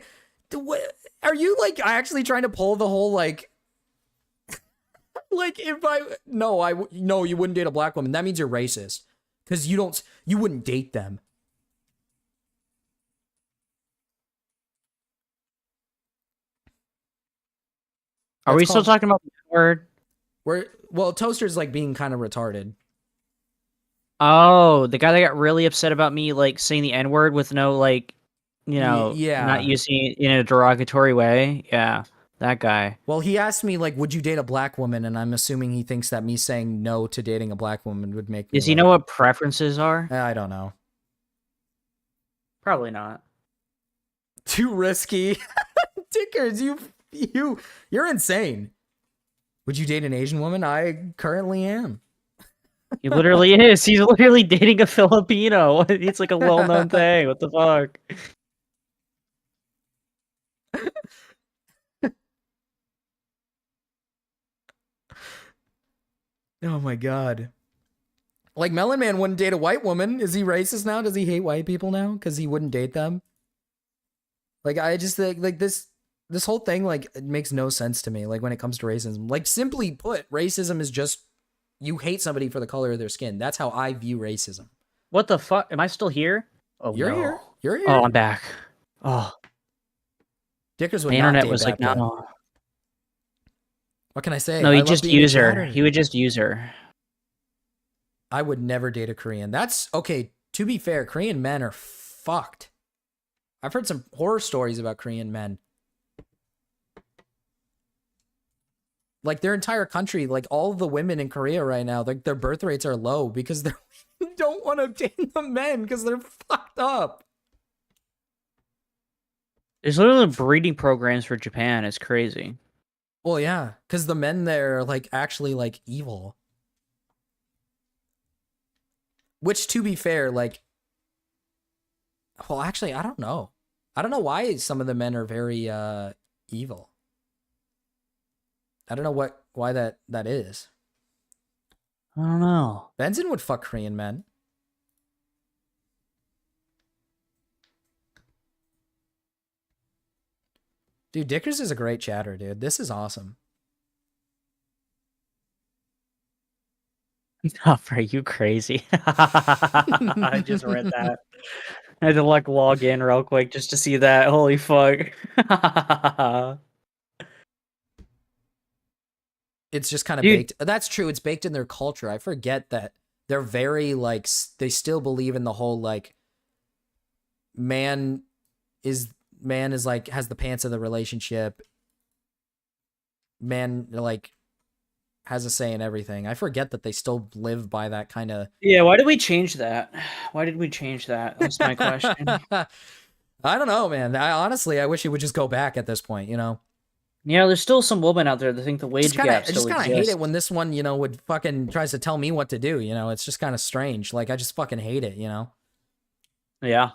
Are you, like, actually trying to pull the whole, like... like, if I... No, you wouldn't date a black woman. That means you're racist. Because you wouldn't date them. Are we still talking about the word? Well, Toaster's like being kind of retarded. Oh, the guy that got really upset about me like saying the N-word with no like, yeah, not using it in a derogatory way. Yeah, that guy. Well, he asked me like, would you date a black woman? And I'm assuming he thinks that me saying no to dating a black woman would make me. Does he know what preferences are? I don't know. Probably not. Too risky. Dickers, you're insane. Would you date an Asian woman? I currently am. He literally is. He's literally dating a Filipino. It's like a well-known thing. What the fuck? Oh my god. Like Melon Man wouldn't date a white woman. Is he racist now? Does he hate white people now? Because he wouldn't date them? Like, I just think, like, this whole thing, like, it makes no sense to me, like, when it comes to racism. Like, simply put, racism is just, you hate somebody for the color of their skin. That's how I view racism. What the fuck? Am I still here? Oh, You're no. here. You're here. Oh, I'm back. Oh. Dickers would My not internet date was like, that no. What can I say? No, I he'd love just being a use her. chatter. He would just use her. I would never date a Korean. That's, okay, to be fair, Korean men are fucked. I've heard some horror stories about Korean men. Like their entire country, like all of the women in Korea right now, like their birth rates are low because they don't want to date the men because they're fucked up. There's literally breeding programs for Japan. It's crazy. Well, yeah, because the men there are like actually like evil. Which, to be fair, like, well, actually, I don't know. I don't know why some of the men are very evil. I don't know why that is. I don't know. Benson would fuck Korean men. Dude, Dickers is a great chatter, dude. This is awesome. Oh, are you crazy? I just read that. I had to like log in real quick just to see that. Holy fuck. It's just kind of baked. That's true. It's baked in their culture. I forget that they're very like, they still believe in the whole like man is like has the pants of the relationship. Man like has a say in everything. I forget that they still live by that kind of. Yeah, why did we change that? Why did we change that? That's my question. I don't know, man. I wish it would just go back at this point, you know? Yeah, there's still some women out there that think the wage gap I still just kind of hate exists. it when this one, you know, would fucking tries to tell me what to do, you know? It's just kind of strange. Like, I just fucking hate it, you know? Yeah.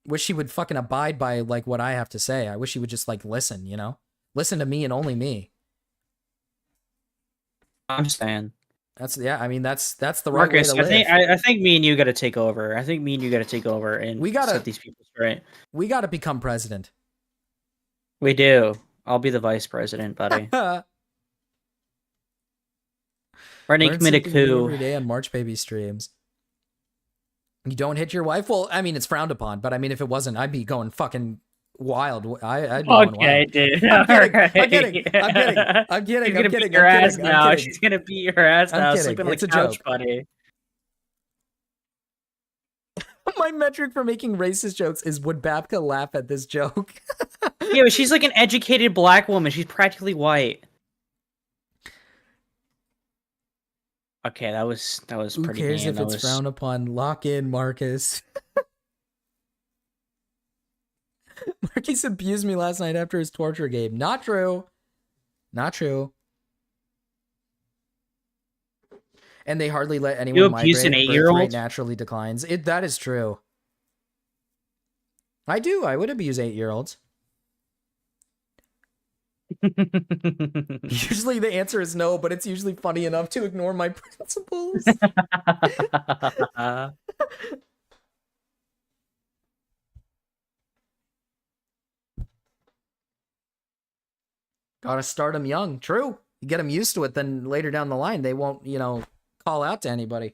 Wish he would fucking abide by, like, what I have to say. I wish he would just, like, listen, you know? Listen to me and only me. I'm saying. I mean, that's the right Marcus, way to live. I think me and you got to take over. I think me and you got to take over and set these people straight. We gotta become president. We do. I'll be the vice president, buddy. We're gonna Learn commit a something new coup. every day on March Baby streams. You don't hit your wife? Well, I mean, it's frowned upon, but I mean, if it wasn't, I'd be going fucking wild. I'd be going wild. Dude. I'm kidding. Alright. I'm kidding. I'm kidding. She's I'm gonna kidding. beat your I'm ass kidding. now. I'm kidding. She's gonna beat your ass I'm now. kidding. Sleeping on It's the a couch, joke. buddy. My metric for making racist jokes is would Babka laugh at this joke? Yeah, but she's like an educated black woman. She's practically white. Okay, that was Who pretty cares mean. if That it's was... frowned upon? Lock in, Marcus. Marcus abused me last night after his torture game. Not true. Not true. And they hardly let anyone You abused migrate. an Birth 8-year-old? rate naturally declines. That is true. I do. I would abuse 8-year-olds. Usually the answer is no, but it's usually funny enough to ignore my principles. Gotta start them young. True. You get them used to it, then later down the line, they won't, you know, call out to anybody.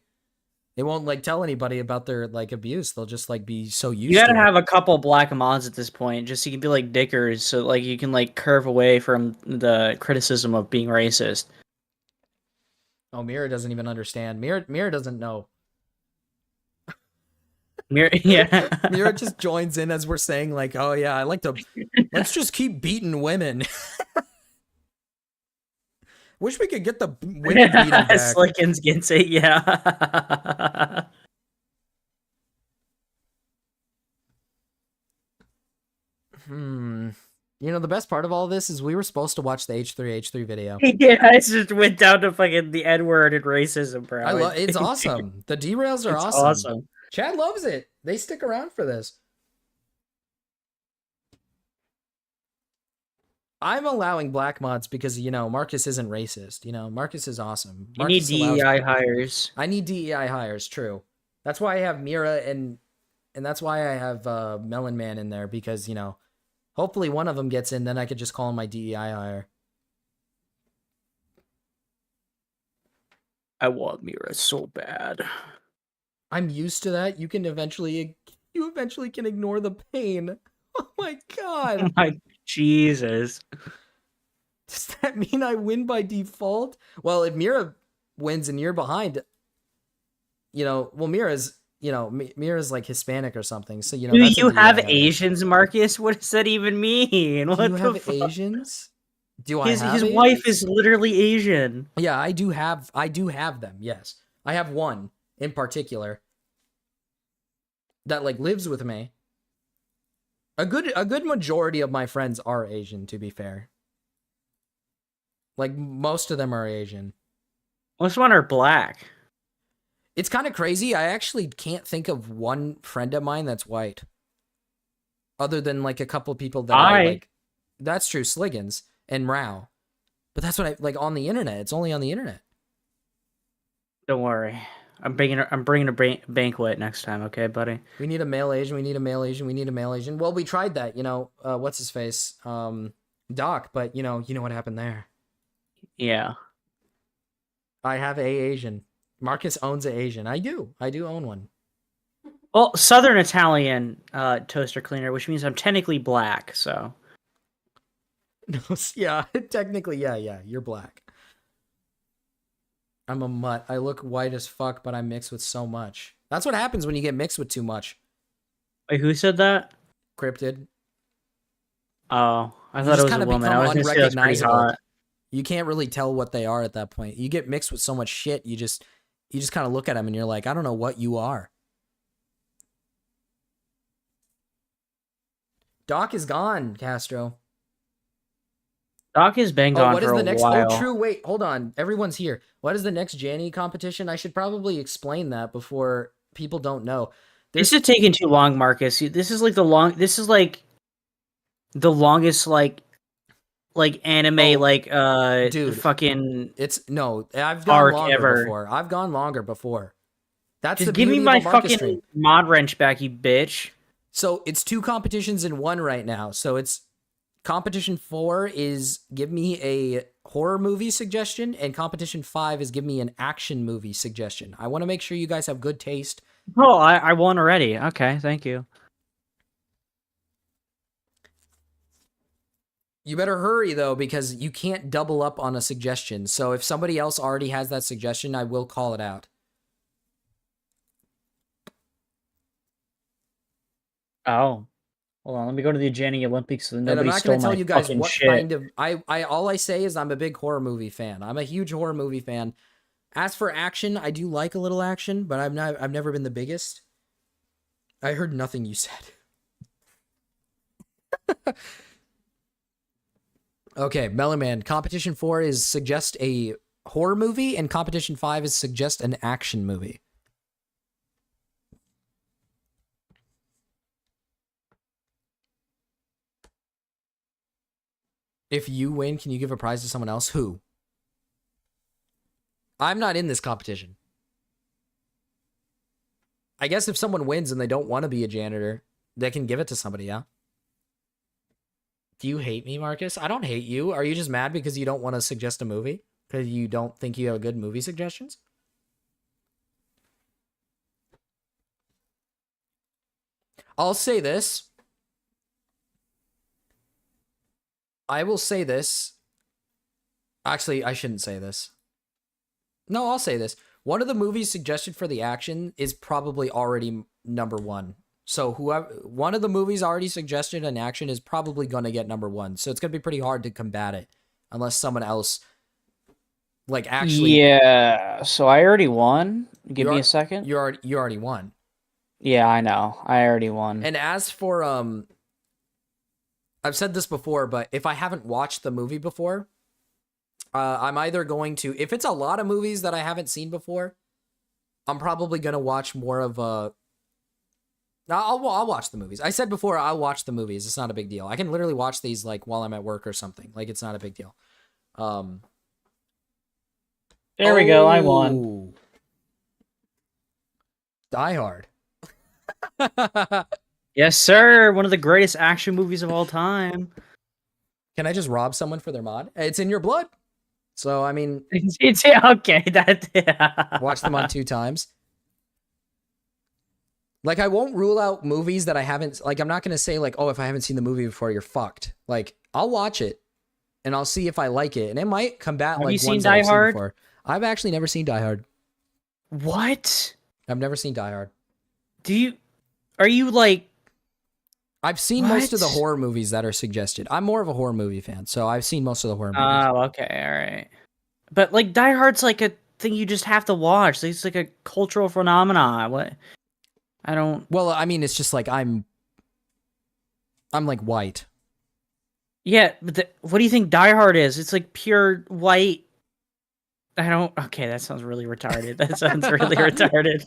They won't, like, tell anybody about their, like, abuse. They'll just, like, be so used You to gotta it. have a couple black mods at this point, just so you can be like Dickers, so like you can like curve away from the criticism of being racist. Oh, Mira doesn't even understand. Mira doesn't know. Yeah. Mira just joins in as we're saying, like, oh yeah, I like to, let's just keep beating women. Wish we could get the women beating back. Slickens gets it, yeah. You know, the best part of all this is we were supposed to watch the H3H3 video. Yeah, I just went down to fucking the N-word and racism, bro. It's awesome. The derails are It's awesome. Chad loves it. They stick around for this. I'm allowing black mods because, you know, Marcus isn't racist. You know, Marcus is awesome. You need Marcus allows- DEI hires. I need DEI hires, true. That's why I have Mira and that's why I have Melon Man in there, because, you know, hopefully one of them gets in, then I could just call him my DEI hire. I want Mira so bad. I'm used to that. You eventually can ignore the pain. Oh my god. Oh my Jesus. Does that mean I win by default? Well, if Mira wins and you're behind, you know, well, Mira's like Hispanic or something. So, you know, Do that's a you have DEI. Asians, Marcus? What does that even mean? What Do you the have fuck? Asians? Do I His have his Asians? wife is literally Asian. Yeah, I do have them. Yes, I have one in particular that like lives with me. A good majority of my friends are Asian, to be fair. Like most of them are Asian. Most of them are black. It's kind of crazy. I actually can't think of one friend of mine that's white. Other than like a couple people that I like. That's true, Sliggins and Rao. But that's what I like on the internet. It's only on the internet. Don't worry. I'm bringing a banquet next time, okay, buddy? We need a male Asian. We need a male Asian. We need a male Asian. Well, we tried that, you know. What's his face? Doc. But you know what happened there. Yeah. I have a Asian. Marcus owns an Asian. I do own one. Well, Southern Italian toaster cleaner, which means I'm technically black. So. No, yeah, technically, yeah. You're black. I'm a mutt. I look white as fuck, but I'm mixed with so much. That's what happens when you get mixed with too much. Wait, who said that? Cryptid. Oh, I thought it was a woman. I was gonna say that's pretty hot. You can't really tell what they are at that point. You get mixed with so much shit. You just kind of look at them and you're like, I don't know what you are. Doc is gone, Castro. Doc has been gone what is for the a next? while. Oh, true. Wait, hold on. Everyone's here. What is the next Janny competition? I should probably explain that before people don't know. This is taking too long, Marcus. This is like the longest anime dude, fucking I've gone arc longer ever. before. I've gone longer before. That's Just the give me beauty my of a Marcus fucking stream. mod wrench back, you bitch. So it's 2 competitions in one right now. So it's competition 4 is give me a horror movie suggestion, and competition 5 is give me an action movie suggestion. I want to make sure you guys have good taste. Oh, I won already. Okay, thank you. You better hurry though, because you can't double up on a suggestion. So if somebody else already has that suggestion, I will call it out. Oh. Hold on, let me go to the Janny Olympics so that And I'm nobody not stole going to my tell you guys fucking what shit. kind of I all I say is I'm a big horror movie fan. I'm a huge horror movie fan. As for action, I do like a little action, but I've never been the biggest. I heard nothing you said. Okay, Melon Man, competition 4 is suggest a horror movie, and competition 5 is suggest an action movie. If you win, can you give a prize to someone else? Who? I'm not in this competition. I guess if someone wins and they don't want to be a janitor, they can give it to somebody, yeah? Do you hate me, Marcus? I don't hate you. Are you just mad because you don't want to suggest a movie? Because you don't think you have good movie suggestions? I'll say this. I will say this. Actually, I shouldn't say this. No, I'll say this. One of the movies suggested for the action is probably already number 1. So one of the movies already suggested in action is probably going to get number 1. So it's going to be pretty hard to combat it unless someone else like actually. Yeah. So I already won. Give me a second. You already won. Yeah, I know. I already won. And as for I've said this before, but if I haven't watched the movie before, I'm either going to, if it's a lot of movies that I haven't seen before, I'm probably going to watch more of a. I'll watch the movies. I said before, I'll watch the movies. It's not a big deal. I can literally watch these like while I'm at work or something. Like it's not a big deal. There we go. I won. Die Hard. Yes, sir. One of the greatest action movies of all time. Can I just rob someone for their mod? It's in your blood. So, I mean... It's okay. Yeah. Watch them on 2 times. Like, I won't rule out movies that I haven't... Like, I'm not going to say, like, oh, if I haven't seen the movie before, you're fucked. Like, I'll watch it, and I'll see if I like it. And it might combat, like, you ones seen that Die I've seen Hard? before. I've actually never seen Die Hard. What? I've never seen Die Hard. Are you, like... I've seen most of the What? horror movies that are suggested. I'm more of a horror movie fan, so I've seen most of the horror movies. Oh, okay, all right. But like Die Hard's like a thing you just have to watch. It's like a cultural phenomenon. What? I don't. Well, I mean, it's just like I'm like white. Yeah, but what do you think Die Hard is? It's like pure white. I don't. Okay, that sounds really retarded. That sounds really retarded.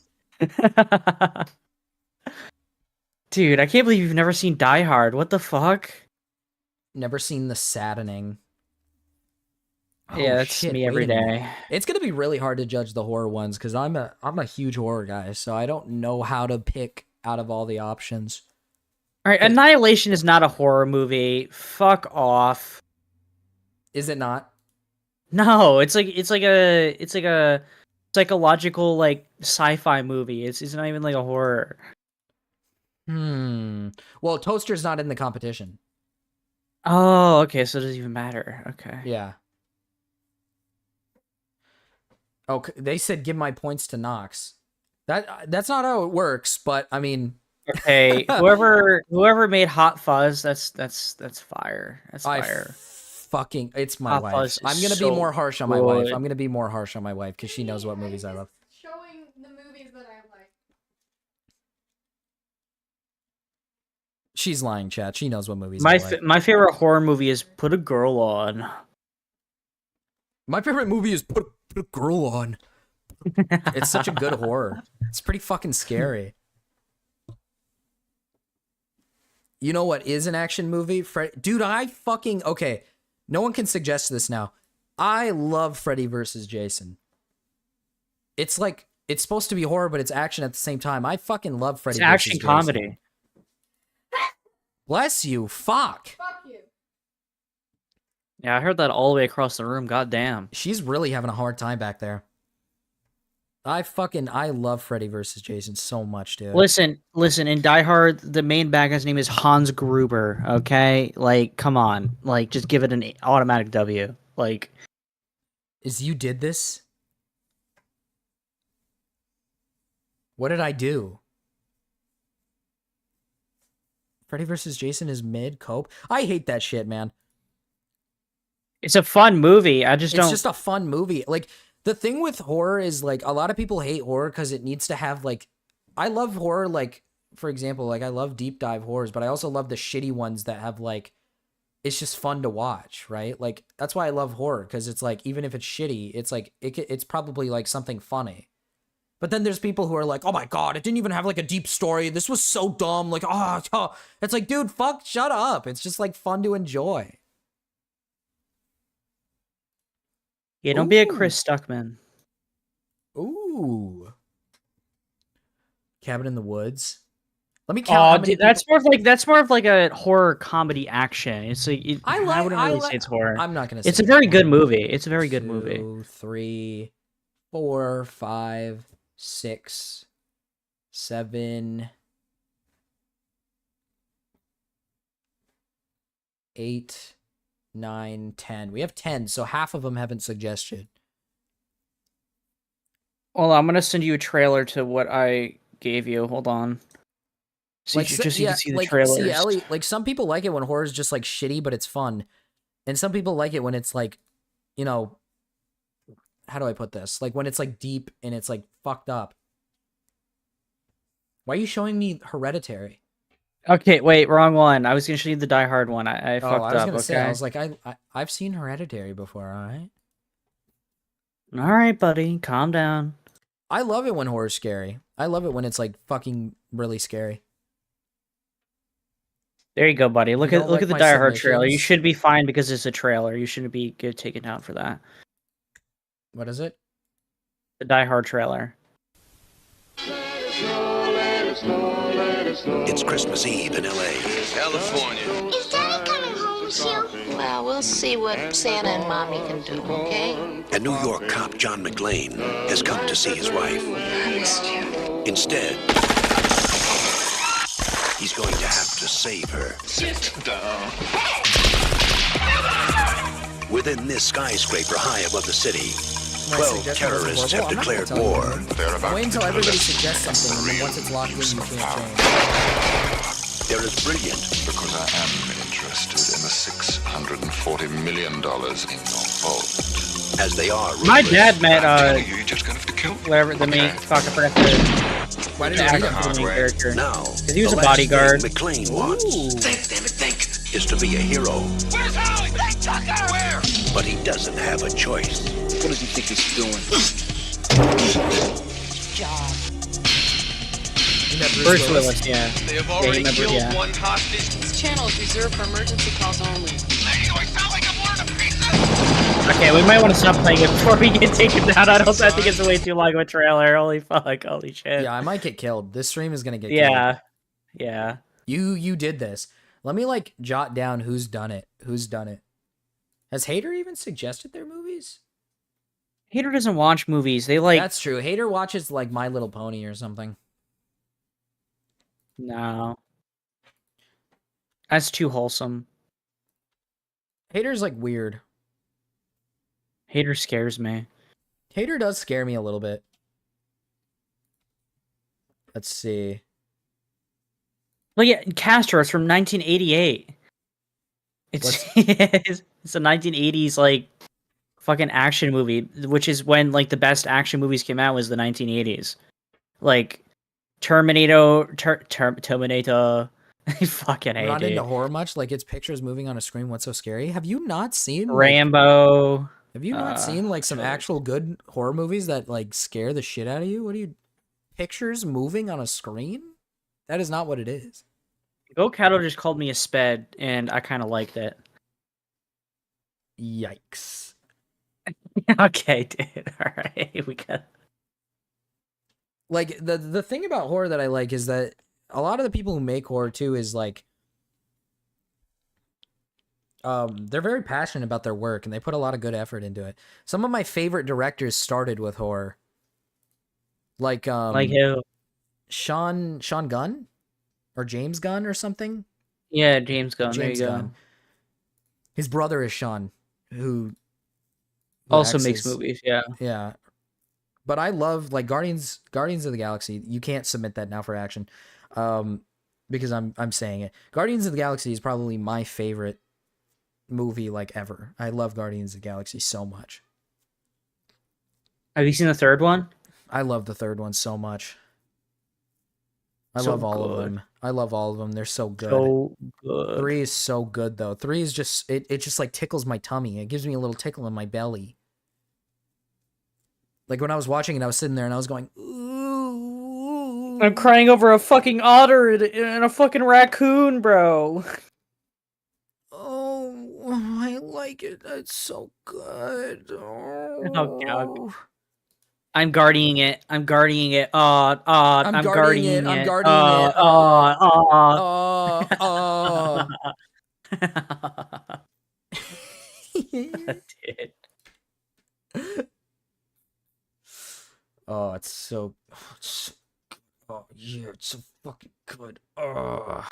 Dude, I can't believe you've never seen Die Hard. What the fuck? Never seen The Saddening. Yeah, that's me every wait a minute. day. It's gonna be really hard to judge the horror ones because I'm a huge horror guy, so I don't know how to pick out of all the options. All right, Annihilation is not a horror movie. Fuck off. Is it not? No, it's like a psychological like sci-fi movie. It's not even like a horror. Well, Toaster's not in the competition. Oh, okay, so it doesn't even matter. Okay. Yeah. Oh, they said give my points to Knox. That's not how it works, but I mean, okay, whoever made Hot Fuzz, that's fire. That's fire. Fucking, it's my Hot wife. Fuzz is I'm gonna so be more harsh on my wife. good. I'm gonna be more harsh on my wife because she knows what movies I love. Showing the movies that I like. She's lying, chat. She knows what movies I My like. my favorite horror movie is Put a Girl On. My favorite movie is Put a Girl On. It's such a good horror. It's pretty fucking scary. You know what is an action movie? Dude, okay. No one can suggest this now. I love Freddy vs. Jason. It's like, it's supposed to be horror, but it's action at the same time. I fucking love Freddy It's vs. action Jason. comedy. Bless you. Fuck. Fuck you. Yeah, I heard that all the way across the room. God damn. She's really having a hard time back there. I love Freddy vs. Jason so much, dude. Listen, in Die Hard, the main bad guy's name is Hans Gruber, okay? Like, come on. Like, just give it an automatic W. Like, Is you did this? What did I do? Freddy vs. Jason is mid cope. I hate that shit, man. it's a fun movie. I just don't. It's just a fun movie. Like, the thing with horror is, like, a lot of people hate horror because it needs to have, like, I love horror, like, for example, like, I love deep dive horrors, but I also love the shitty ones that have, like, it's just fun to watch, right? Like, that's why I love horror, because it's like, even if it's shitty, it's like, it's probably like something funny. But then there's people who are like, oh my god, it didn't even have like a deep story. This was so dumb. Like, oh. It's like, dude, shut up. It's just like fun to enjoy. Yeah, don't be a Chris Stuckman. Ooh. Cabin in the Woods. Let me count. How many Dude, that's more of like a horror comedy action. It's like I wouldn't really say it's horror. I'm not gonna say it's a very good movie. It's a very good movie. 2, 3, 4, 5, 6, 7, 8, 9, 10. We have 10, so half of them haven't suggested. Well, I'm gonna send you a trailer to what I gave you. Hold on. So you can see the trailers. See, Ellie, like, some people like it when horror is just like shitty, but it's fun, and some people like it when it's like, you know, how do I put this? Like when it's like deep and it's like fucked up. Why are you showing me Hereditary? Okay, wait, wrong one. I was gonna show you the Die Hard one. I fucked up. I was gonna say, okay. I was like, I've seen Hereditary before. All right. All right, buddy, calm down. I love it when horror's scary. I love it when it's like fucking really scary. There you go, buddy. Look at like the my Die Hard trailer. You submissions? should be fine because it's a trailer. You shouldn't be get taken down for that. What is it? The Die Hard trailer. It's Christmas Eve in L.A. California. Is Daddy coming home soon? Well, we'll see what Santa and Mommy can do, okay? And New York cop John McClane has come to see his wife. I missed you. Instead, he's going to have to save her. Sit down. Within this skyscraper high above the city, My 12 suggestion was terrorists horrible. have I'm not gonna declared tell you war. anything. Wait until everybody suggests something, and then once it's locked in, you can't change. They're as brilliant. Because I am interested in the $640 million in your vault. As they are. My ruthless. dad met You're just gonna have to kill me. whatever the main fuck. I forgot the Why did the you actor need for the main him? character. Now, Because he was the a last bodyguard. thing McClane wants. Think. Is to be a hero. Where's Holly? Hey, Tucker! Where? But he doesn't have a choice. What does he think he's doing? Job. Bruce Willis, yeah. They have Yeah, already you remember, killed yeah. one hostage. This channel is reserved for emergency calls only. Lady, do I sound like I'm ordering a pizza? Okay, we might want to stop playing it before we get taken down. I think it's way too long of a trailer. Holy fuck, holy shit. Yeah, I might get killed. This stream is gonna get Yeah. killed. Yeah. You did this. Let me like jot down who's done it. Who's done it? Has Hater even suggested their movies? Hater doesn't watch movies. They like That's true. Hater watches like My Little Pony or something. no. That's too wholesome. Hater's like weird. Hater scares me. Hater does scare me a little bit. Let's see. Look at Castro. It's from 1988. It's it's a 1980s like fucking action movie, which is when like the best action movies came out was the 1980s. Like Terminator. I fucking hate Not it. into horror much. Like it's pictures moving on a screen. What's so scary? Have you not seen like, Rambo. Have you not seen like some actual good horror movies that like scare the shit out of you? What are you? Pictures moving on a screen? That is not what it is. Go Cattle just called me a sped, and I kind of liked it. Yikes. Okay, dude. All right, we got. Like the thing about horror that I like is that a lot of the people who make horror too is like they're very passionate about their work and they put a lot of good effort into it. Some of my favorite directors started with horror. Like who? Sean Gunn or James Gunn or something. Yeah, James Gunn. James there you Gunn. go. His brother is Sean, who Also acts makes as- movies. Yeah. Yeah. But I love like Guardians of the Galaxy. You can't submit that now for action. Because I'm saying it. Guardians of the Galaxy is probably my favorite movie like ever. I love Guardians of the Galaxy so much. Have you seen the third one? I love the third one so much. I So love all of good. them. I love all of them. They're so good. So good. 3 is so good though. 3 is just it just like tickles my tummy. It gives me a little tickle in my belly. Like when I was watching it, I was sitting there and I was going, ooh. I'm crying over a fucking otter and a fucking raccoon, bro. Oh, I like it. It's so good. Oh god. I'm guarding it. I'm guarding it. I'm guarding it. I'm guarding it. Dude. Oh, it's so oh yeah, it's so fucking good. Oh.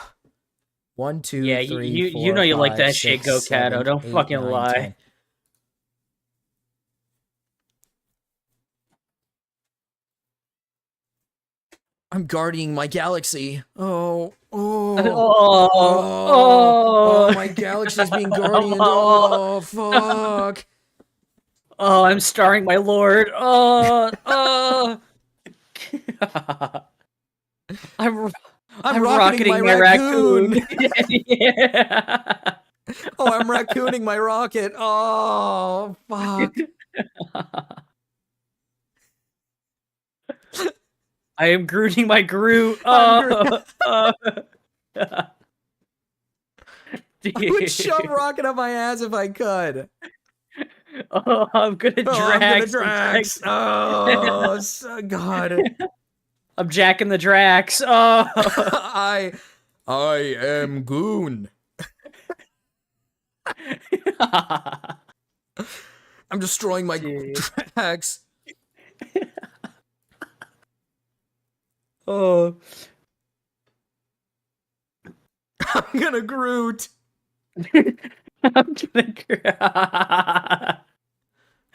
1, 2, Yeah, 3, you 4, know you like 5, that shit, 6, Go 7, Cato. Don't 8, fucking 9, lie. 10. I'm guarding my galaxy. Oh, my galaxy's being guardian. Oh, fuck. Oh, I'm starring my lord. I'm rocketing my raccoon. Yeah. Oh, I'm raccooning my rocket. Oh, fuck. I am Grooting my Groot. I Dude. would shove rocket up my ass if I could. Oh, I'm gonna Drax. Drax. Oh, so God. I'm jacking the Drax. Oh, I am Goon. I'm destroying my Drax. Oh, I'm gonna Groot. I'm gonna.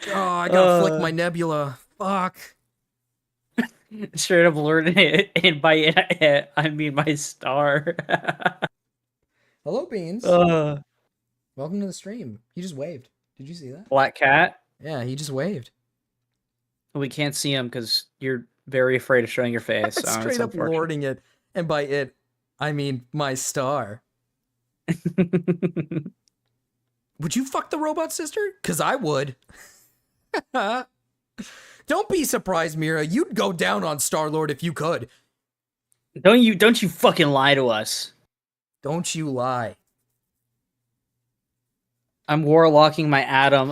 Oh, I gotta flick my nebula. Fuck. Straight up learning it, and by it, I mean my star. Hello, Beans. Uh, Welcome to the stream. He just waved. Did you see that? Black cat. Yeah, he just waved. We can't see him because you're very afraid of showing your face. So Straight up lording it. And by it, I mean my star. Would you fuck the robot sister? Because I would. Don't be surprised, Mira. You'd go down on Star-Lord if you could. Don't you fucking lie to us. Don't you lie. I'm warlocking my Adam.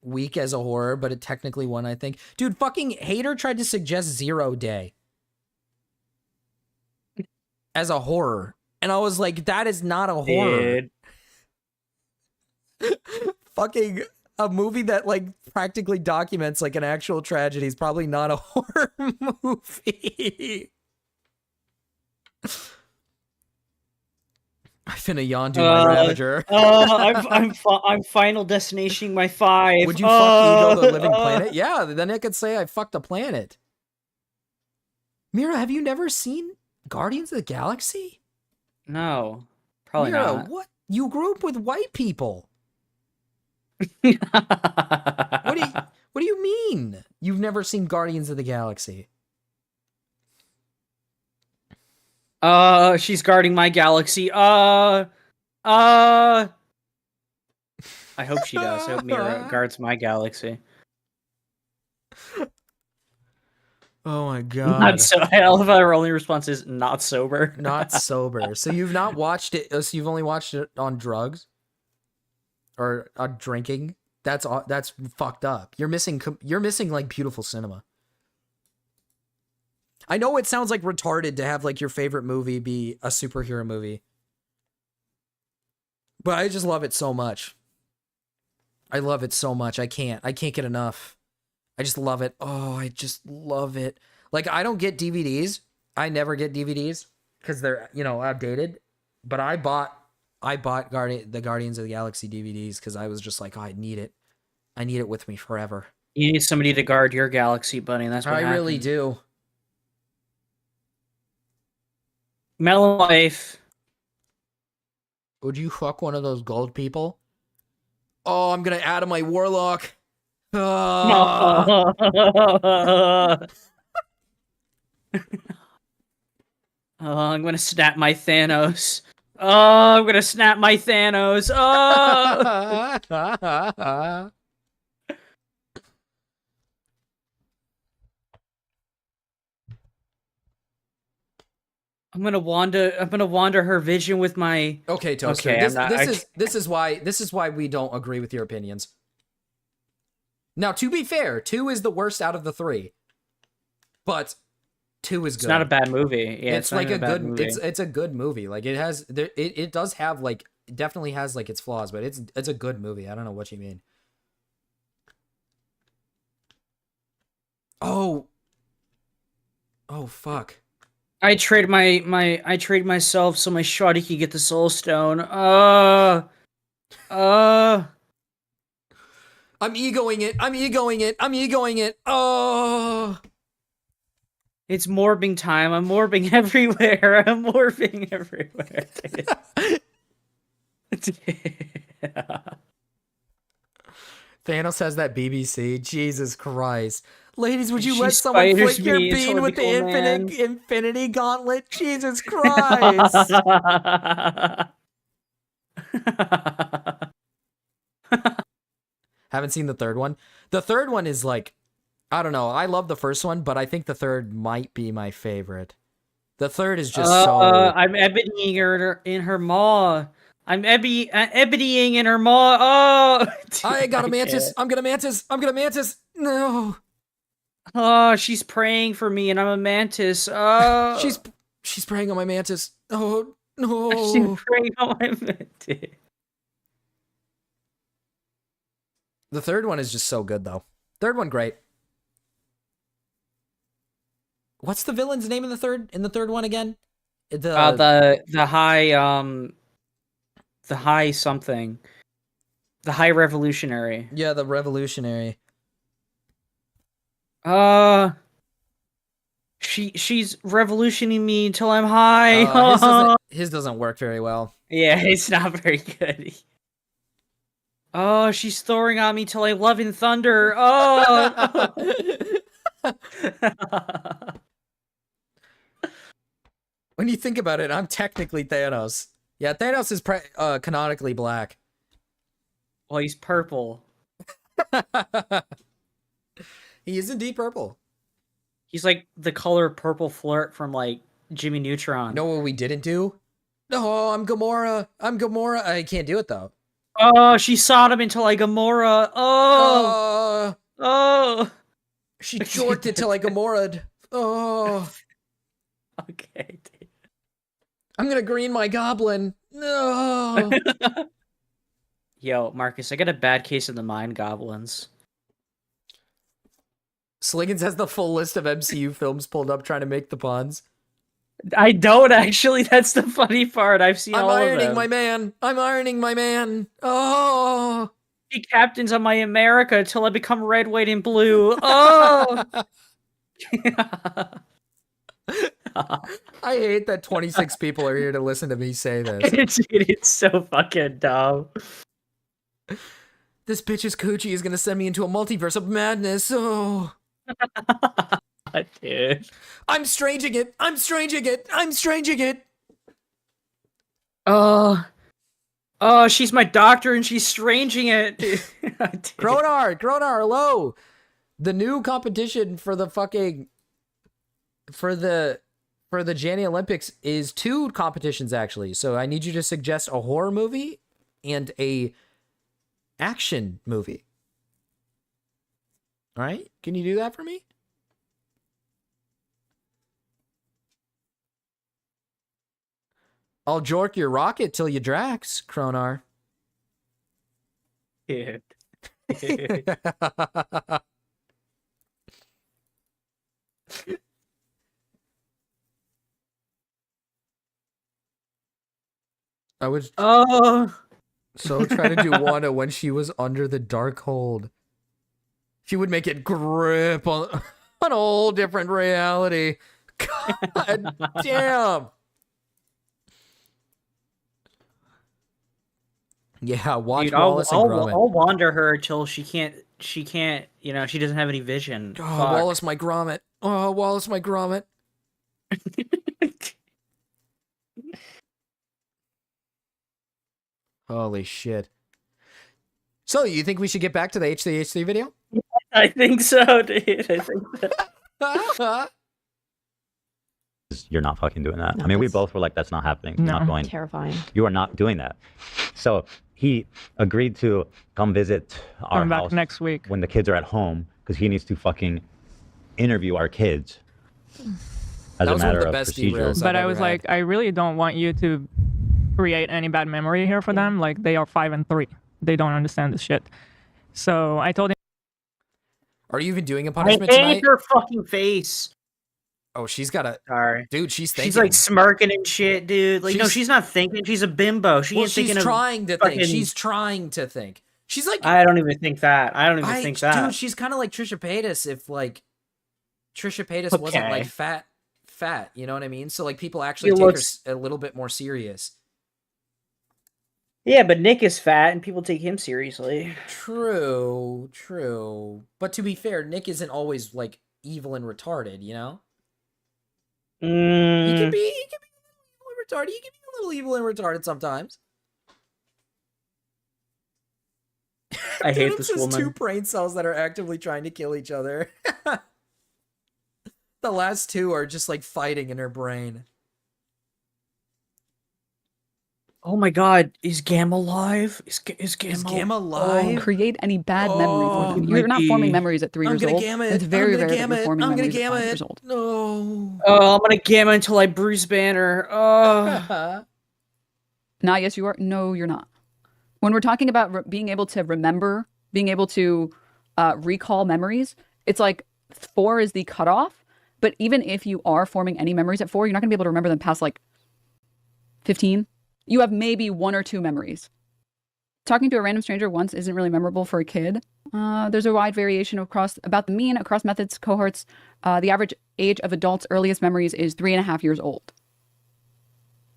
Weak as a horror, but it technically won, I think. Dude, fucking Hater tried to suggest 0 Day as a horror. And I was like, that is not a horror. Fucking a movie that like practically documents like an actual tragedy is probably not a horror movie. I finna yawn to my Ravager. I'm final destinationing my 5. Would you fuck Ego the Living Planet? Yeah, then I could say I fucked a planet. Mira, have you never seen Guardians of the Galaxy? No, probably Mira, not. what? You grew up with white people. What do you mean? You've never seen Guardians of the Galaxy? She's guarding my galaxy. I hope she does. I hope Mira guards my galaxy. Oh my god. Not so. I love how her only response is not sober. Not sober. So you've not watched it. So you've only watched it on drugs or drinking. That's fucked up. You're missing like beautiful cinema. I know it sounds like retarded to have like your favorite movie be a superhero movie, but I just love it so much. I love it so much. I can't get enough. I just love it. Oh, I just love it. Like, I don't get DVDs. I never get DVDs because they're, outdated. But I bought the Guardians of the Galaxy DVDs because I was just like, oh, I need it. I need it with me forever. You need somebody to guard your galaxy, buddy. And that's what I really do. Melon Life. Would you fuck one of those gold people? Oh, I'm gonna add to my warlock. Oh, I'm gonna snap my Thanos. Oh, I'm gonna snap my Thanos. Oh. I'm gonna wander her vision with my. Okay, Toaster. Okay, this is why we don't agree with your opinions. Now, to be fair, 2 is the worst out of the 3, but 2 is good. It's not a bad movie. Yeah, it's like a good movie. It's a good movie. Like it does have like definitely has like its flaws, but it's a good movie. I don't know what you mean. Oh fuck. I trade myself so my shawty can get the soul stone. I'm egoing it. Oh. It's morbing time. I'm morbing everywhere. Thanos has that BBC. Jesus Christ. Ladies, would you She let someone spiders flick your me, it's bean gonna with be the cool, infinity gauntlet? Jesus Christ. Haven't seen the third one. The third one is like, I don't know. I love the first one, but I think the third might be my favorite. The third is just so... I'm ebonying her in her maw. I'm ebonying in her maw. Oh! I got a mantis. I'm gonna mantis. No. Oh, she's praying for me, and I'm a mantis. Oh, she's praying on my mantis. Oh no. She's praying on my mantis. The third one is just so good, though. Third one, great. What's the villain's name in the third one again? The high something. The high revolutionary. Yeah, the revolutionary. She's revolutioning me until I'm high. His doesn't work very well. Yeah, it's not very good. Oh, she's throwing on me till I love and thunder. Oh. When you think about it, I'm technically Thanos. Yeah, Thanos is canonically black. Well, he's purple. He is indeed purple. He's like the color purple flirt from like Jimmy Neutron. You know what we didn't do? No, I'm Gamora. I'm Gamora. I can't do it though. Oh, she sawed him until I Gamora. Oh. Oh. She jorked it till I Gamora'd. Oh. Okay. Dude. I'm gonna green my goblin. No. Yo, Marcus, I got a bad case of the mind goblins. Sliggins has the full list of MCU films pulled up trying to make the puns. I don't actually. That's the funny part. I've seen all of them. I'm ironing my man. I'm ironing my man. Oh. Be captains on my America until I become red, white, and blue. Oh. I hate that 26 people are here to listen to me say this. It's so fucking dumb. This bitch's coochie is gonna send me into a multiverse of madness. Oh. Dude. I'm stranging it. I'm stranging it. I'm stranging it. Oh, she's my doctor and she's stranging it. Gronar, hello. The new competition for the fucking for the Janny Olympics is 2 competitions actually. So I need you to suggest a horror movie and a action movie. All right? Can you do that for me? I'll jork your rocket till you Drax, Kronar. Dude. I was so try to do Wanda when she was under the dark hold. She would make it grip on a whole different reality. God damn. Yeah, watch Dude, Wallace and Gromit. I'll wander her till she can't, you know, she doesn't have any vision. Oh, Fuck. Wallace, my Gromit. Oh, Wallace, my Gromit. Holy shit. So, you think we should get back to the H3H3 video? I think so, dude. I think so. You're not fucking doing that. No, I mean, we that's- both were like, that's not happening. You're not going. Terrifying. You are not doing that. So he agreed to come visit our Coming back house next week. when the kids are at home because he needs to fucking interview our kids as a matter of procedure. But I was like, I really don't want you to create any bad memory here for them. Like, they are 5 and 3. They don't understand this shit. So I told him. Are you even doing a I punishment hate tonight? her fucking face. Oh, she's got a... Sorry. Dude, she's thinking. She's like smirking and shit, dude. Like, no, She's- she's not thinking. She's a bimbo. She Well, ain't thinking she's of trying to fucking... think. She's trying to think. She's like... I don't even think that. I don't even think that. Dude, she's kind of like Trisha Paytas if, like, Trisha Paytas wasn't, Okay. like, fat. You know what I mean? So, like, people actually She take looks- her a little bit more serious. Yeah, but Nick is fat and people take him seriously. True. But to be fair, Nick isn't always, like, evil and retarded, you know? He can be a little retarded. He can be a little evil and retarded sometimes. I hate Dude, this it's just woman. 2 brain cells that are actively trying to kill each other. The last 2 are just like fighting in her brain. Oh my god, is Gamma live? Is Gamma live? Create any bad Oh, memories. You're not forming memories at 3 I'm years gonna old. gamma it. It's very I'm gonna rare that gamma you're it. forming I'm gonna memories at gamma 5 it. years old. No. Oh, I'm gonna gamma until I Bruce Banner. Oh. Nah, yes, you are. No, you're not. When we're talking about being able to remember, being able to recall memories, it's like 4 is the cutoff. But even if you are forming any memories at 4, you're not gonna be able to remember them past like 15. You have maybe 1 or 2 memories. Talking to a random stranger once isn't really memorable for a kid. There's a wide variation across about the mean across methods cohorts. The average age of adults' earliest memories is 3.5 years old.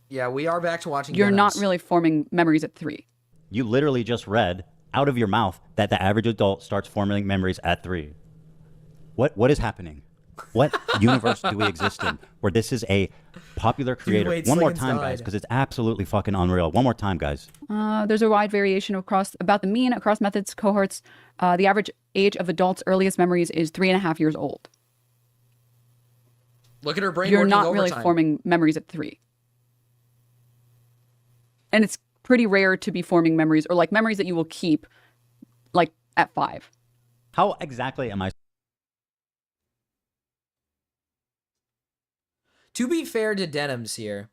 Yeah, we are back to watching. You're not Denims. really forming memories at 3. You literally just read out of your mouth that the average adult starts forming memories at 3. What is happening? What universe do we exist in where this is a popular creator? wait, One more Sliggins time, died. guys, because it's absolutely fucking unreal. One more time, guys. There's a wide variation across about the mean across methods cohorts. The average age of adults' earliest memories is 3.5 years old. Look at her brain. You're working not really overtime. forming memories at 3. And it's pretty rare to be forming memories or like memories that you will keep like at 5. How exactly am I? To be fair to Denims here,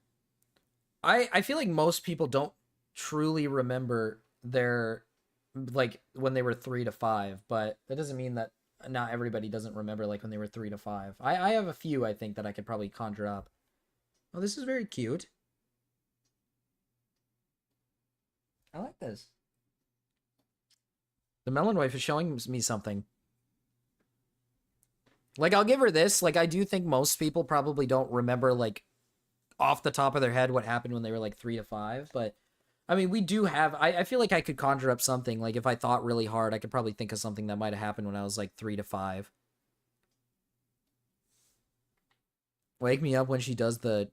I feel like most people don't truly remember their, like, when they were 3 to 5, but that doesn't mean that not everybody doesn't remember, like, when they were 3 to 5. I have a few, I think, that I could probably conjure up. Oh, this is very cute. I like this. The Melon Wife is showing me something. Like, I'll give her this. Like, I do think most people probably don't remember, like, off the top of their head what happened when they were, like, 3 to 5. But, I mean, we do have... I feel like I could conjure up something. Like, if I thought really hard, I could probably think of something that might have happened when I was, like, 3 to 5. Wake me up when she does the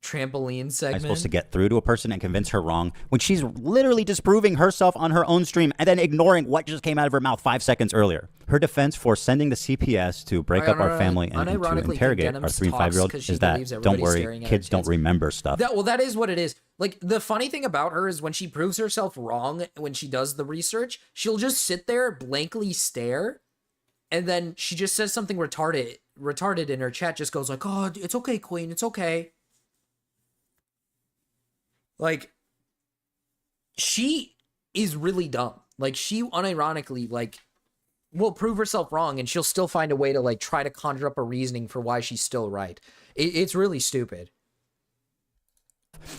trampoline segment. I'm supposed to get through to a person and convince her wrong when she's literally disproving herself on her own stream and then ignoring what just came out of her mouth 5 seconds earlier. Her defense for sending the CPS to break up our family and to interrogate our 3 and 5-year-old is that, don't worry, kids don't remember stuff. Well, that is what it is. Like, the funny thing about her is when she proves herself wrong, when she does the research, she'll just sit there, blankly stare, and then she just says something retarded in her chat, just goes like, oh, it's okay, Queen, it's okay. Like, she is really dumb. Like, she unironically, like, will prove herself wrong, and she'll still find a way to, like, try to conjure up a reasoning for why she's still right. It's really stupid.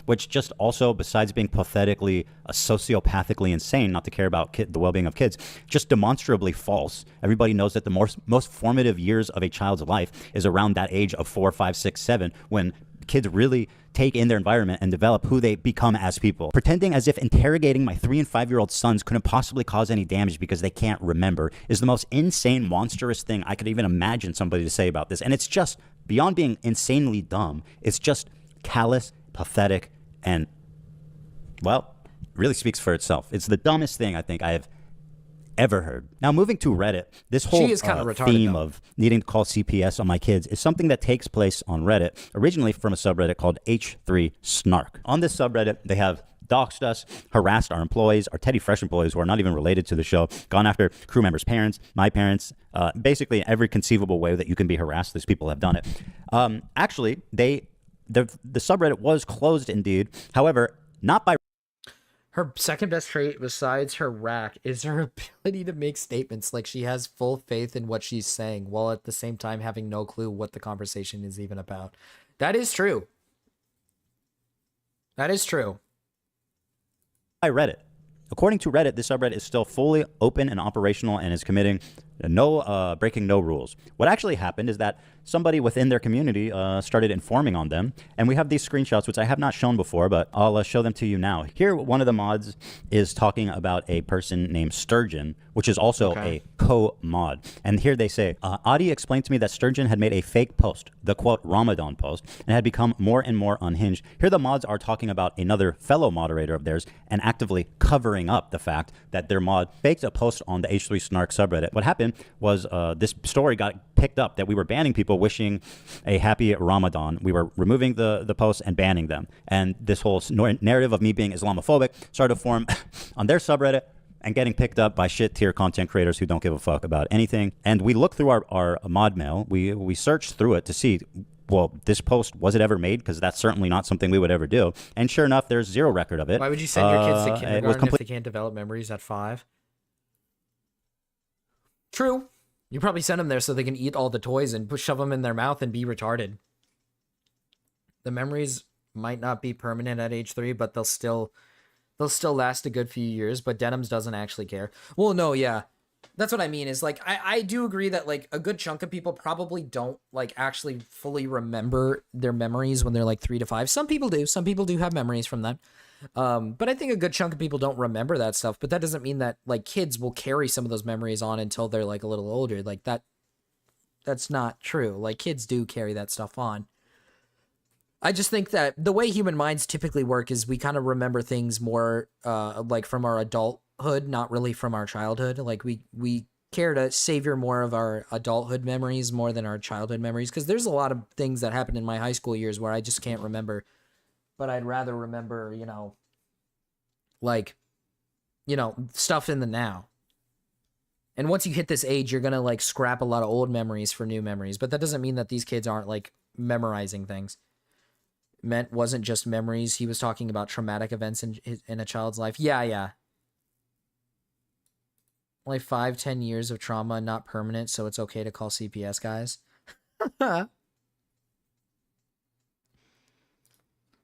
Which just also, besides being pathetically, sociopathically insane, not to care about the well-being of kids, just demonstrably false. Everybody knows that the most formative years of a child's life is around that age of 4, 5, 6, 7, when kids really take in their environment and develop who they become as people. Pretending as if interrogating my 3 and 5-year-old sons couldn't possibly cause any damage because they can't remember is the most insane, monstrous thing I could even imagine somebody to say about this. And it's just, beyond being insanely dumb, it's just callous, pathetic, and, well, really speaks for itself. It's the dumbest thing I think I have ever heard. Now, moving to Reddit, this whole She is kind of retarded, theme though. of needing to call CPS on my kids is something that takes place on Reddit, originally from a subreddit called H3 Snark. On this subreddit, they have doxed us, harassed our employees, our Teddy Fresh employees who are not even related to the show, gone after crew members' parents, my parents, basically in every conceivable way that you can be harassed, these people have done it. Actually, the subreddit was closed indeed, however, not by... Her second best trait besides her rack is her ability to make statements like she has full faith in what she's saying while at the same time having no clue what the conversation is even about. That is true. That is true. By Reddit. According to Reddit, this subreddit is still fully open and operational and is committing breaking no rules. What actually happened is that somebody within their community started informing on them, and we have these screenshots, which I have not shown before, but I'll show them to you now. Here, one of the mods is talking about a person named Sturgeon, which is also a co-mod. And here they say, Adi explained to me that Sturgeon had made a fake post, the quote Ramadan post, and had become more and more unhinged. Here the mods are talking about another fellow moderator of theirs and actively covering up the fact that their mod faked a post on the H3 Snark subreddit. What happened was this story got picked up that we were banning people wishing a happy Ramadan. We were removing the posts and banning them. And this whole narrative of me being Islamophobic started to form on their subreddit and getting picked up by shit tier content creators who don't give a fuck about anything. And we looked through our mod mail. We searched through it to see, well, this post, was it ever made? Because that's certainly not something we would ever do. And sure enough, there's zero record of it. Why would you send your kids to kindergarten if they can't develop memories at 5? True. You probably send them there so they can eat all the toys and shove them in their mouth and be retarded. The memories might not be permanent at age 3, but they'll still last a good few years. But Denims doesn't actually care. Well, no, yeah. That's what I mean is like, I do agree that like a good chunk of people probably don't like actually fully remember their memories when they're like 3 to 5. Some people do have memories from that. But I think a good chunk of people don't remember that stuff, but that doesn't mean that like kids will carry some of those memories on until they're like a little older. Like that's not true. Like kids do carry that stuff on. I just think that the way human minds typically work is we kind of remember things more like from our adulthood, not really from our childhood. Like we care to savor more of our adulthood memories more than our childhood memories, because there's a lot of things that happened in my high school years where I just can't remember. But I'd rather remember, stuff in the now. And once you hit this age, you're going to like scrap a lot of old memories for new memories. But that doesn't mean that these kids aren't like memorizing things. Wasn't just memories. He was talking about traumatic events in a child's life. Yeah. Like 5-10 years of trauma, not permanent, so it's okay to call CPS, guys.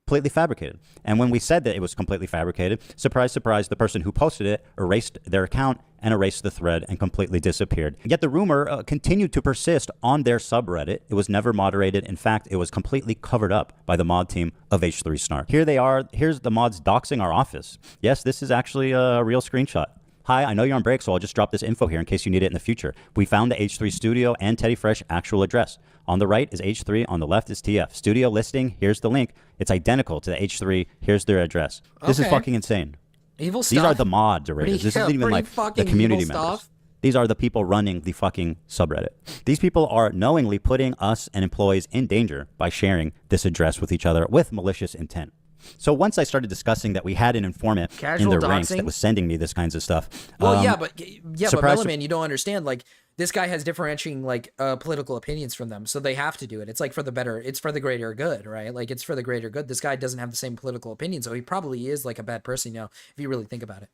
Completely fabricated. And when we said that it was completely fabricated, surprise, surprise, the person who posted it erased their account and erased the thread and completely disappeared. Yet the rumor continued to persist on their subreddit. It was never moderated. In fact, it was completely covered up by the mod team of H3 Snark. Here they are. Here's the mods doxing our office. Yes, this is actually a real screenshot. Hi, I know you're on break, so I'll just drop this info here in case you need it in the future. We found the H3 Studio and Teddy Fresh actual address. On the right is H3, on the left is TF. Studio listing, here's the link. It's identical to the H3, here's their address. This is fucking insane. Evil stuff. These are the moderators. This isn't even like the community members. These are the people running the fucking subreddit. These people are knowingly putting us and employees in danger by sharing this address with each other with malicious intent. So once I started discussing that we had an informant in their ranks that was sending me this kinds of stuff. Well, but Meloman, you don't understand. Like, this guy has differentiating like political opinions from them, so they have to do it. It's like for the better. It's for the greater good, right? Like it's for the greater good. This guy doesn't have the same political opinion, so he probably is like a bad person, if you really think about it.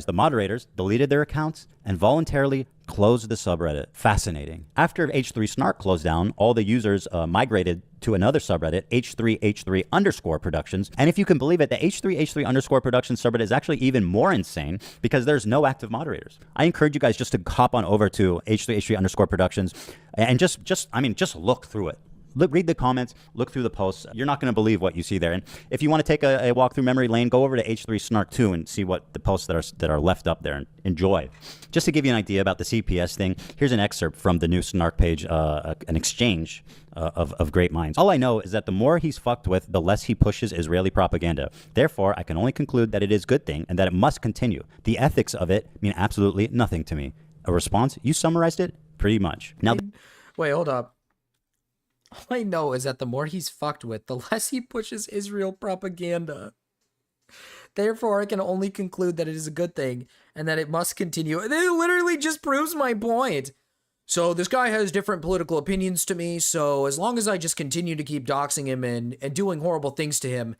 The moderators deleted their accounts and voluntarily closed the subreddit. Fascinating. After H3 Snark closed down, all the users migrated to another subreddit, H3H3 Productions. And if you can believe it, the H3H3 Productions subreddit is actually even more insane because there's no active moderators. I encourage you guys just to hop on over to H3H3 Productions and just look through it. Read the comments, look through the posts. You're not going to believe what you see there. And if you want to take a walk through memory lane, go over to H3 Snark 2 and see what the posts that are left up there and enjoy. Just to give you an idea about the CPS thing, here's an excerpt from the new Snark page, an exchange of great minds. All I know is that the more he's fucked with, the less he pushes Israeli propaganda. Therefore, I can only conclude that it is a good thing and that it must continue. The ethics of it mean absolutely nothing to me. A response? You summarized it pretty much. Now, wait, hold up. All I know is that the more he's fucked with, the less he pushes Israel propaganda. Therefore, I can only conclude that it is a good thing and that it must continue. It literally just proves my point. So this guy has different political opinions to me, so as long as I just continue to keep doxing him and doing horrible things to him,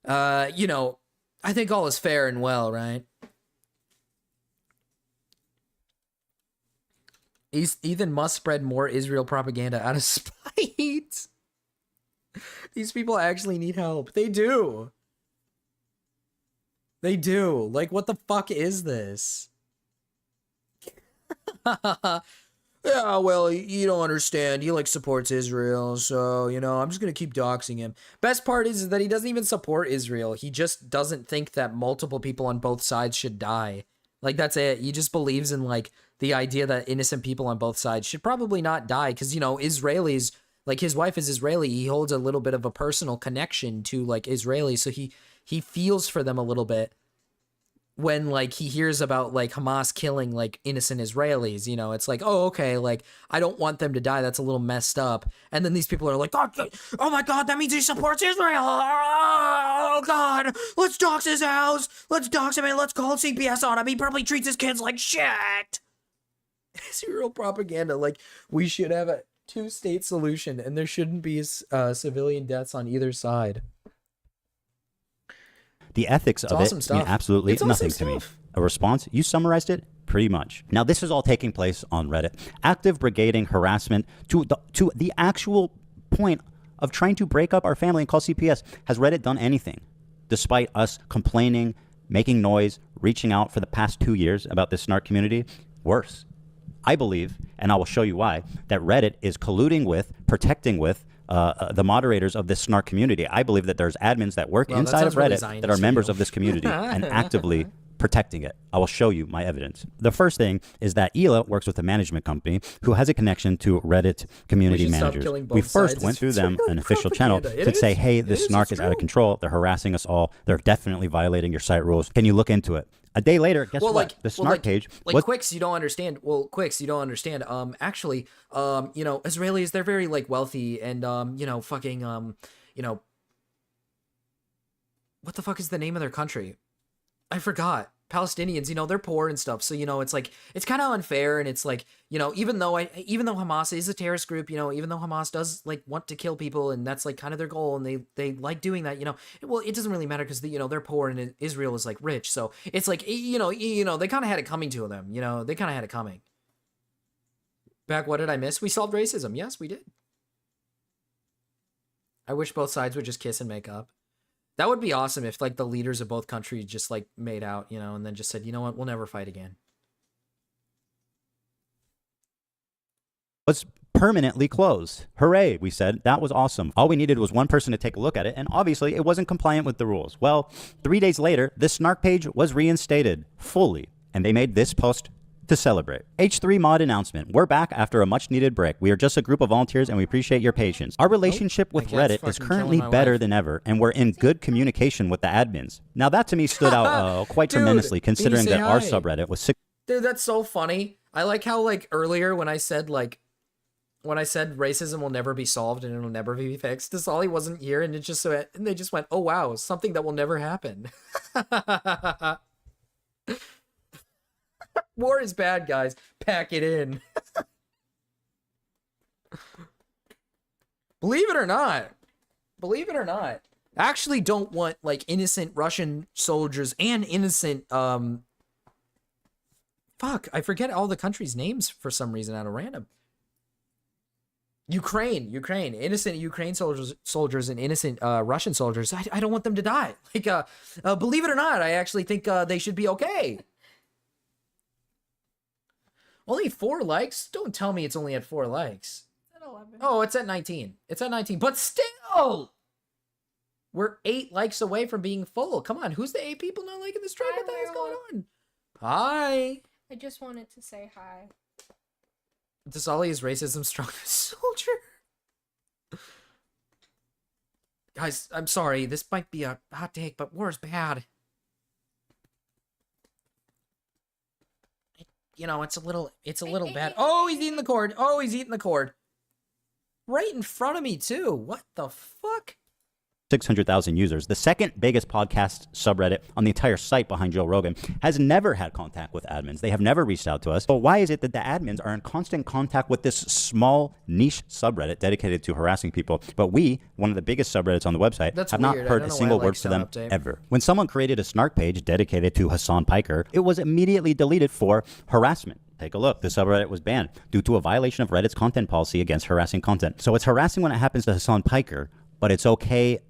I think all is fair and well, right? Ethan must spread more Israel propaganda out of spite. These people actually need help. They do. They do. Like, what the fuck is this? Yeah, well, you don't understand. He, supports Israel, so, I'm just gonna keep doxing him. Best part is that he doesn't even support Israel. He just doesn't think that multiple people on both sides should die. That's it. He just believes in, the idea that innocent people on both sides should probably not die because, Israelis, his wife is Israeli. He holds a little bit of a personal connection to, Israelis, so he feels for them a little bit when, he hears about, Hamas killing, innocent Israelis. It's oh, okay, I don't want them to die. That's a little messed up. And then these people are like, oh my God, that means he supports Israel. Oh, God, let's dox his house. Let's dox him and let's call CPS on him. He probably treats his kids like shit. Israel propaganda. We should have a two-state solution, and there shouldn't be civilian deaths on either side. The ethics of it mean absolutely nothing to me. A response? You summarized it pretty much. Now, this is all taking place on Reddit. Active brigading harassment to the actual point of trying to break up our family and call CPS. Has Reddit done anything? Despite us complaining, making noise, reaching out for the past 2 years about this snark community, worse. I believe, and I will show you why, that Reddit is colluding with, protecting with the moderators of this snark community. I believe that there's admins that work Well, that inside of sounds really Reddit that are Zionist members for you. of this community and actively protecting it. I will show you my evidence. The first thing is that Ela works with a management company who has a connection to Reddit community We should stop managers. killing both We first sides. went It's through them really an official channel propaganda. It to say, is. hey, It this is. snark is out of control. They're harassing us all. They're definitely violating your site rules. Can you look into it? A day later, guess what? The snark page was Quicks, you don't understand. Well, Quicks, you don't understand. Actually, you know, Israelis, they're very like wealthy and you know, fucking you know, what the fuck is the name of their country? I forgot. Palestinians, you know, they're poor and stuff. So, you know, it's like, it's kind of unfair. And it's like, you know, even though Hamas is a terrorist group, you know, even though Hamas does like want to kill people and that's like kind of their goal and they like doing that, you know, well, it doesn't really matter because, you know, they're poor and Israel is like rich. So it's like, you know, they kind of had it coming to them, you know, they kind of had it coming. Back, what did I miss? We solved racism. Yes, we did. I wish both sides would just kiss and make up. That would be awesome if like the leaders of both countries just like made out, you know, and then just said, you know what, we'll never fight again. was permanently closed. Hooray, we said. That was awesome. All we needed was one person to take a look at it, and obviously it wasn't compliant with the rules. Well, 3 days later, this snark page was reinstated fully, and they made this post to celebrate. H3 mod announcement. We're back after a much needed break. We are just a group of volunteers and we appreciate your patience. Our relationship with Reddit is currently better than ever, and we're in good communication with the admins. Now that to me stood out quite tremendously, considering that our subreddit was 6. Dude, that's so funny. I like how like earlier when I said racism will never be solved and it'll never be fixed, Ollie wasn't here, and they just went, oh wow, something that will never happen. War is bad, guys. Pack it in. Believe it or not, I actually don't want like innocent Russian soldiers and innocent fuck, I forget all the countries' names for some reason out of random. Ukraine, innocent Ukraine soldiers and innocent Russian soldiers. I don't want them to die. Like, believe it or not, I actually think they should be okay. Only 4 likes? Don't tell me it's only at 4 likes. It's at 11. Oh, it's at 19. It's at 19. But still, we're 8 likes away from being full. Come on, who's the 8 people not liking the stream? What the hell's going on? Hi. I just wanted to say hi. Ollie is racism's strongest soldier. Guys, I'm sorry. This might be a hot take, but war's bad. You know, it's a little bad. Oh, he's eating the cord. Right in front of me, too. What the fuck? 600,000 users. The second biggest podcast subreddit on the entire site behind Joe Rogan has never had contact with admins. They have never reached out to us. But why is it that the admins are in constant contact with this small niche subreddit dedicated to harassing people? But we, one of the biggest subreddits on the website, have not heard a single word from them ever. When someone created a snark page dedicated to Hasan Piker, it was immediately deleted for harassment. Take a look. The subreddit was banned due to a violation of Reddit's content policy against harassing content. So it's harassing when it happens to Hasan Piker, but it's okay,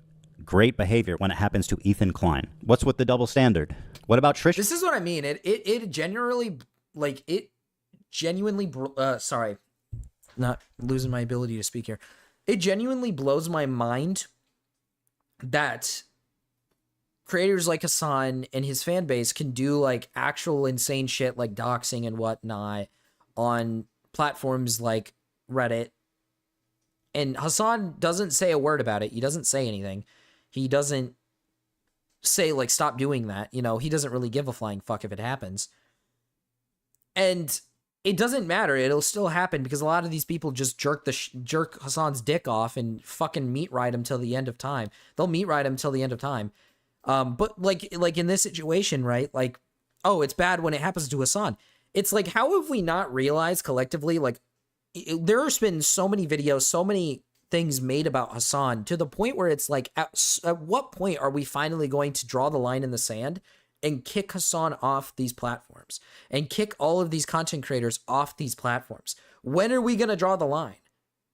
great behavior when it happens to Ethan Klein. What's with the double standard? What about Trish? This is what I mean. It genuinely, sorry, not losing my ability to speak here. It genuinely blows my mind that creators like Hasan and his fan base can do like actual insane shit like doxing and whatnot on platforms like Reddit. And Hasan doesn't say a word about it. He doesn't say anything. He doesn't say, like, stop doing that. You know, he doesn't really give a flying fuck if it happens. And it doesn't matter. It'll still happen because a lot of these people just jerk Hasan's dick off and fucking meat ride him till the end of time. They'll meat ride him till the end of time. But, like in this situation, right? Like, oh, it's bad when it happens to Hasan. It's like, how have we not realized collectively, like, there's been so many videos, so many things made about Hasan to the point where it's like, at what point are we finally going to draw the line in the sand and kick Hasan off these platforms and kick all of these content creators off these platforms? When are we going to draw the line?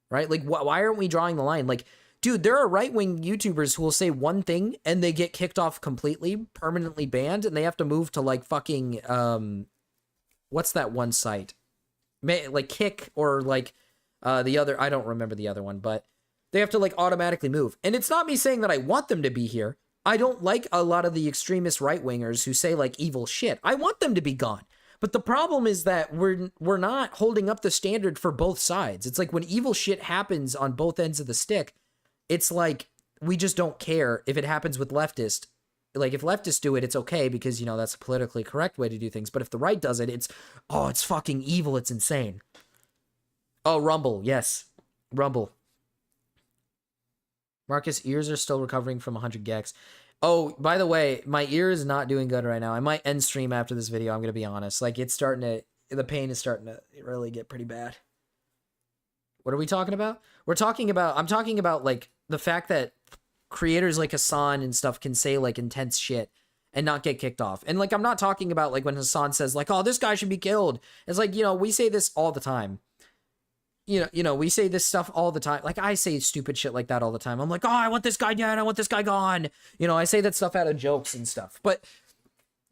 Right? Like, why aren't we drawing the line? Like, dude, there are right-wing YouTubers who will say one thing and they get kicked off completely, permanently banned, and they have to move to like fucking, what's that one site? Like Kick or like the other, I don't remember the other one, but they have to like automatically move. And it's not me saying that I want them to be here. I don't like a lot of the extremist right-wingers who say like evil shit. I want them to be gone. But the problem is that we're not holding up the standard for both sides. It's like when evil shit happens on both ends of the stick, it's like we just don't care if it happens with leftists. Like if leftists do it, it's okay because, you know, that's a politically correct way to do things. But if the right does it, it's fucking evil. It's insane. Oh, Rumble. Yes. Rumble. Marcus, ears are still recovering from 100 gex. Oh, by the way, my ear is not doing good right now. I might end stream after this video. I'm going to be honest. Like the pain is starting to really get pretty bad. What are we talking about? I'm talking about like the fact that creators like Hasan and stuff can say like intense shit and not get kicked off. And like, I'm not talking about like when Hasan says like, oh, this guy should be killed. It's like, you know, we say this all the time. You know, we say this stuff all the time. Like I say stupid shit like that all the time. I'm like, oh, I want this guy dead. I want this guy gone. You know, I say that stuff out of jokes and stuff. But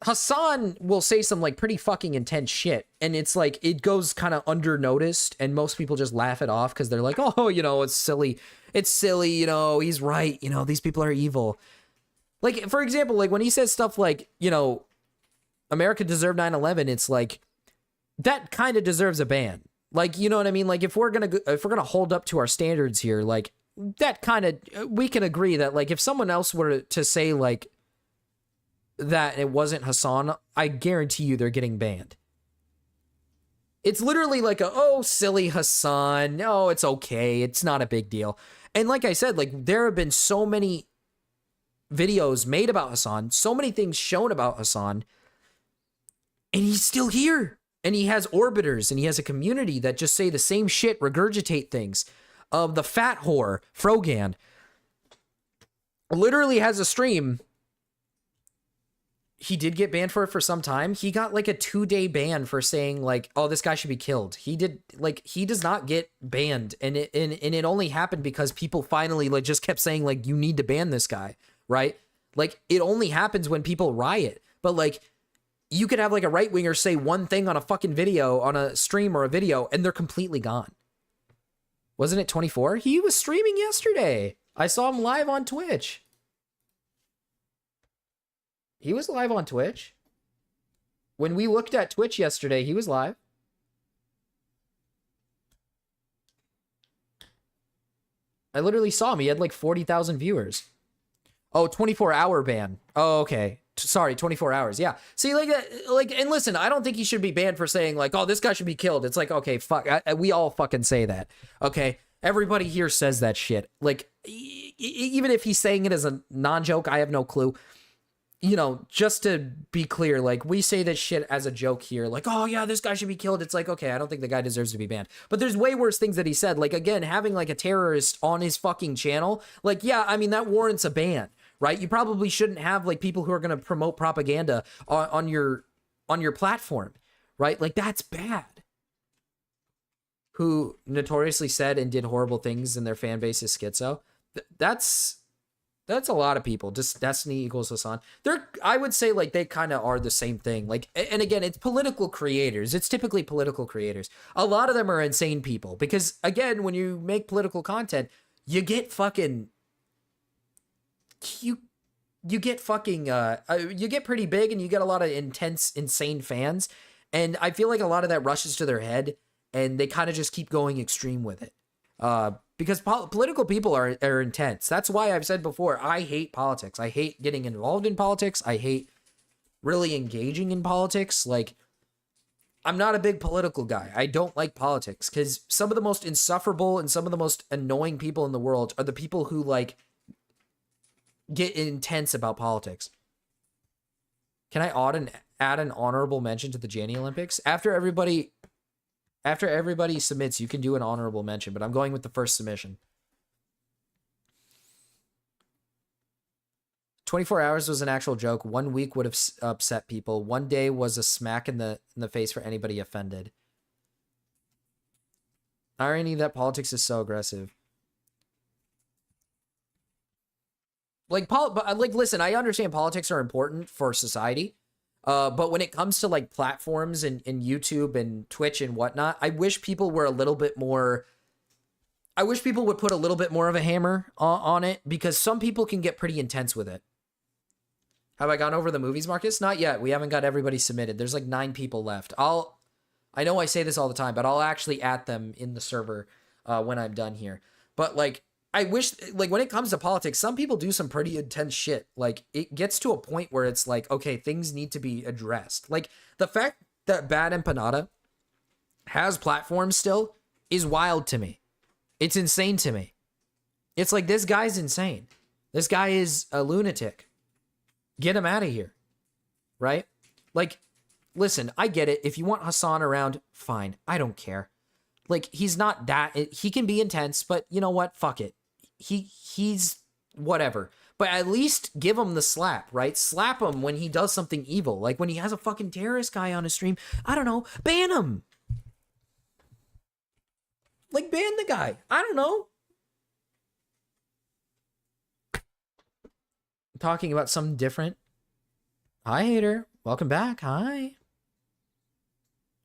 Hasan will say some like pretty fucking intense shit. And it's like, it goes kind of under noticed and most people just laugh it off because they're like, oh, you know, it's silly. It's silly. You know, he's right. You know, these people are evil. Like, for example, like when he says stuff like, you know, America deserved 9/11, it's like, that kind of deserves a ban. Like, you know what I mean? Like if we're going to hold up to our standards here, like that kind of, we can agree that like if someone else were to say like that it wasn't Hasan, I guarantee you they're getting banned. It's literally like oh, silly Hasan. No, it's okay. It's not a big deal. And like I said, like there have been so many videos made about Hasan, so many things shown about Hasan, and he's still here. And he has orbiters, and he has a community that just say the same shit, regurgitate things. The fat whore, Frogan, literally has a stream. He did get banned for it for some time. He got like a 2-day ban for saying like, oh, this guy should be killed. He does not get banned. And it only happened because people finally like just kept saying like, you need to ban this guy, right? Like it only happens when people riot. But like, you could have like a right winger say one thing on a fucking video, on a stream or a video, and they're completely gone. Wasn't it 24? He was streaming yesterday. I saw him live on Twitch. He was live on Twitch. When we looked at Twitch yesterday, he was live. I literally saw him. He had like 40,000 viewers. Oh, 24-hour ban. Oh, okay. Sorry, 24 hours. Yeah. See, like, and listen, I don't think he should be banned for saying like, oh, this guy should be killed. It's like, okay, fuck. We all fucking say that. Okay. Everybody here says that shit. Like, even if he's saying it as a non-joke, I have no clue. You know, just to be clear, like, we say this shit as a joke here. Like, oh, yeah, this guy should be killed. It's like, okay, I don't think the guy deserves to be banned. But there's way worse things that he said. Like, again, having like a terrorist on his fucking channel. Like, yeah, I mean, that warrants a ban. Right? You probably shouldn't have like people who are going to promote propaganda on your platform, right? Like that's bad. Who notoriously said and did horrible things and their fan base is schizo. That's a lot of people. Just Destiny equals Hasan. I would say like they kind of are the same thing. Like, and again, it's political creators. It's typically political creators. A lot of them are insane people because again, when you make political content, you get fucking you get fucking you get pretty big and you get a lot of intense, insane fans. And I feel like a lot of that rushes to their head and they kind of just keep going extreme with it. Because political people are intense. That's why I've said before, I hate politics. I hate getting involved in politics. I hate really engaging in politics. Like, I'm not a big political guy. I don't like politics because some of the most insufferable and some of the most annoying people in the world are the people who like get intense about politics. Can I add an honorable mention to the Janny Olympics? After everybody submits, you can do an honorable mention, but I'm going with the first submission. 24 hours was an actual joke. 1 week would have upset people. 1 day was a smack in the face for anybody offended. Irony that politics is so aggressive. Like, listen, I understand politics are important for society, But when it comes to like platforms and YouTube and Twitch and whatnot, I wish people were a little bit more. I wish people would put a little bit more of a hammer on it, because some people can get pretty intense with it. Have I gone over the movies, Marcus? Not yet. We haven't got everybody submitted. There's like 9 people left. I know I say this all the time, but I'll actually add them in the server when I'm done here. But like, I wish, like, when it comes to politics, some people do some pretty intense shit. Like, it gets to a point where it's like, okay, things need to be addressed. Like, the fact that Bad Empanada has platforms still is wild to me. It's insane to me. It's like, this guy's insane. This guy is a lunatic. Get him out of here. Right? Like, listen, I get it. If you want Hasan around, fine. I don't care. Like, he's not that... He can be intense, but you know what? Fuck it. He's whatever. But at least give him the slap, right? Slap him when he does something evil. Like, when he has a fucking terrorist guy on his stream, I don't know, ban him. Like, ban the guy. I don't know. Talking about something different. Hi, hater. Welcome back. Hi.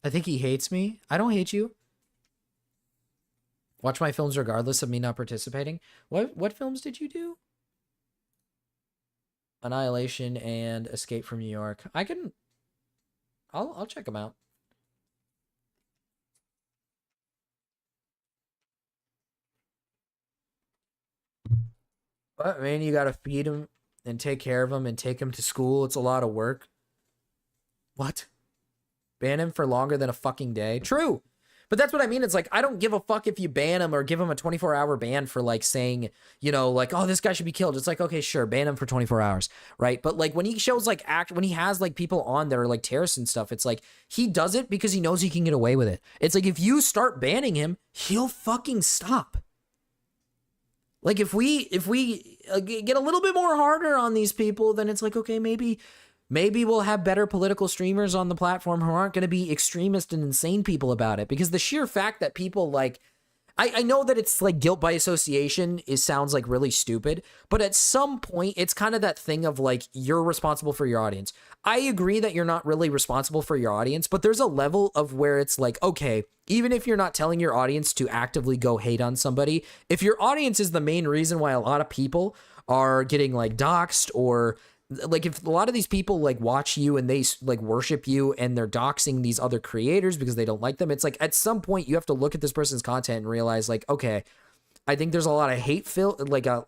I think he hates me. I don't hate you. Watch my films regardless of me not participating. What films did you do? Annihilation and Escape from New York. I'll check them out. But man, you gotta feed him and take care of him and take him to school. It's a lot of work. What? Ban him for longer than a fucking day? True. But that's what I mean. It's like, I don't give a fuck if you ban him or give him a 24-hour ban for like saying, you know, like, oh, this guy should be killed. It's like, okay, sure, ban him for 24 hours, right? But like when he shows like when he has like people on that are like terrorists and stuff, it's like he does it because he knows he can get away with it. It's like if you start banning him, he'll fucking stop. Like if we get a little bit more harder on these people, then it's like, okay, maybe we'll have better political streamers on the platform who aren't going to be extremist and insane people about it. Because the sheer fact that people like, I know that it's like guilt by association sounds like really stupid, but at some point it's kind of that thing of like, you're responsible for your audience. I agree that you're not really responsible for your audience, but there's a level of where it's like, okay, even if you're not telling your audience to actively go hate on somebody, if your audience is the main reason why a lot of people are getting like doxxed, or like if a lot of these people like watch you and they like worship you and they're doxing these other creators because they don't like them, it's like at some point you have to look at this person's content and realize like, okay, I think there's a lot of hate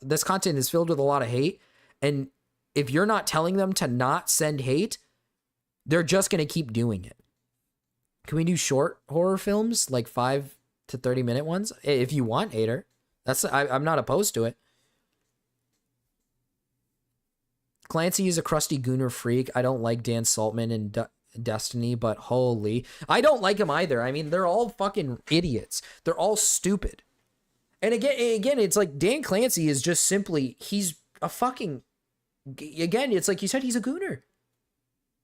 this content is filled with a lot of hate. And if you're not telling them to not send hate, they're just going to keep doing it. Can we do short horror films, like 5 to 30 minute ones? If you want, hater. I'm not opposed to it. Clancy is a crusty gooner freak. I don't like Dan Saltman and Destiny, but holy, I don't like him either. I mean, they're all fucking idiots. They're all stupid. And again, it's like Dan Clancy is just simply, he's a fucking, again, it's like you said, he's a gooner.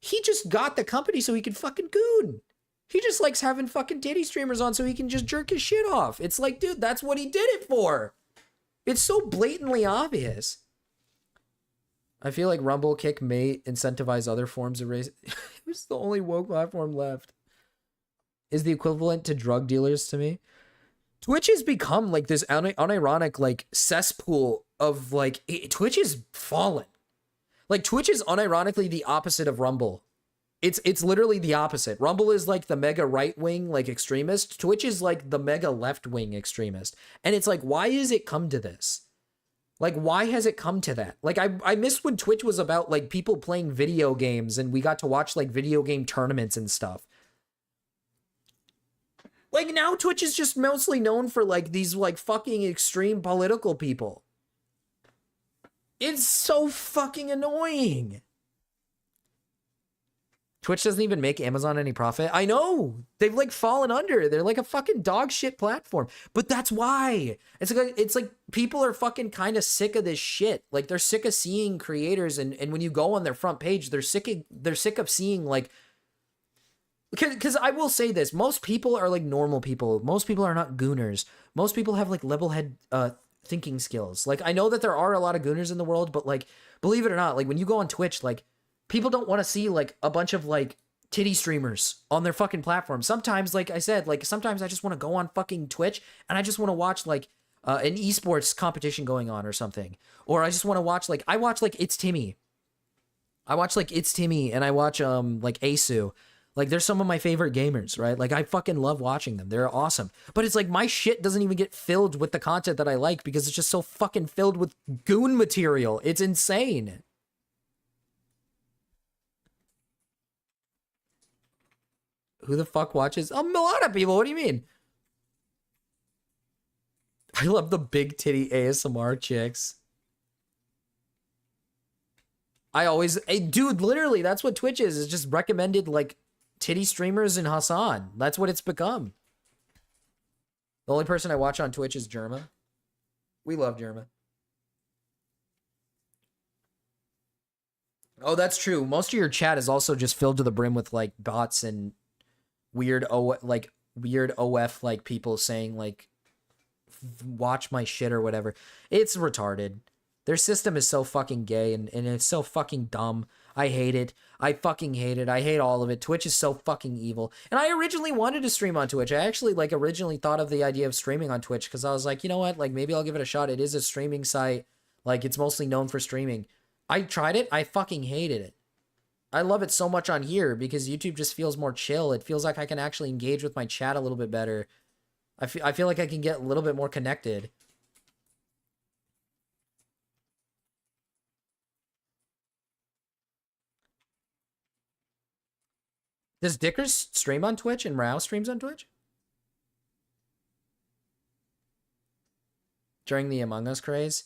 He just got the company so he could fucking goon. He just likes having fucking titty streamers on so he can just jerk his shit off. It's like, dude, that's what he did it for. It's so blatantly obvious. I feel like Rumble Kick may incentivize other forms of race. It's the only woke platform left. Is the equivalent to drug dealers to me. Twitch has become like this unironic like cesspool of like, Twitch is fallen. Like Twitch is unironically the opposite of Rumble. It's literally the opposite. Rumble is like the mega right wing like extremist. Twitch is like the mega left wing extremist. And it's like, why has it come to this? Like, why has it come to that? Like, I missed when Twitch was about, like, people playing video games and we got to watch, like, video game tournaments and stuff. Like, now Twitch is just mostly known for, like, these, like, fucking extreme political people. It's so fucking annoying. Twitch doesn't even make Amazon any profit. I know. They've like fallen under. They're like a fucking dog shit platform. But that's why. It's like people are fucking kind of sick of this shit. Like they're sick of seeing creators and when you go on their front page, they're sick of seeing like, because I will say this, most people are like normal people. Most people are not gooners. Most people have like level head thinking skills. Like I know that there are a lot of gooners in the world, but like believe it or not, like when you go on Twitch, like People don't want to see like a bunch of like titty streamers on their fucking platform. Sometimes, like I said, like sometimes I just want to go on fucking Twitch and I just want to watch like an esports competition going on or something. Or I just want to watch like, I watch like It's Timmy. I watch like It's Timmy and I watch like Asu. Like they're some of my favorite gamers, right? Like I fucking love watching them. They're awesome. But it's like my shit doesn't even get filled with the content that I like because it's just so fucking filled with goon material. It's insane. Who the fuck watches? A lot of people. What do you mean? I love the big titty ASMR chicks. I always, hey, dude, literally, that's what Twitch is. It's just recommended like titty streamers and Hasan. That's what it's become. The only person I watch on Twitch is Germa. We love Germa. Oh, that's true. Most of your chat is also just filled to the brim with like bots and weird OF like people saying like watch my shit or whatever. It's retarded. Their system is so fucking gay and it's so fucking dumb. I hate it. I fucking hate it. I hate all of it. Twitch is so fucking evil. And I originally wanted to stream on Twitch. I actually like originally thought of the idea of streaming on Twitch because I was like, you know what? Like maybe I'll give it a shot. It is a streaming site. Like it's mostly known for streaming. I tried it. I fucking hated it. I love it so much on here because YouTube just feels more chill. It feels like I can actually engage with my chat a little bit better. I feel like I can get a little bit more connected. Does Dickers stream on Twitch and Rao streams on Twitch? During the Among Us craze?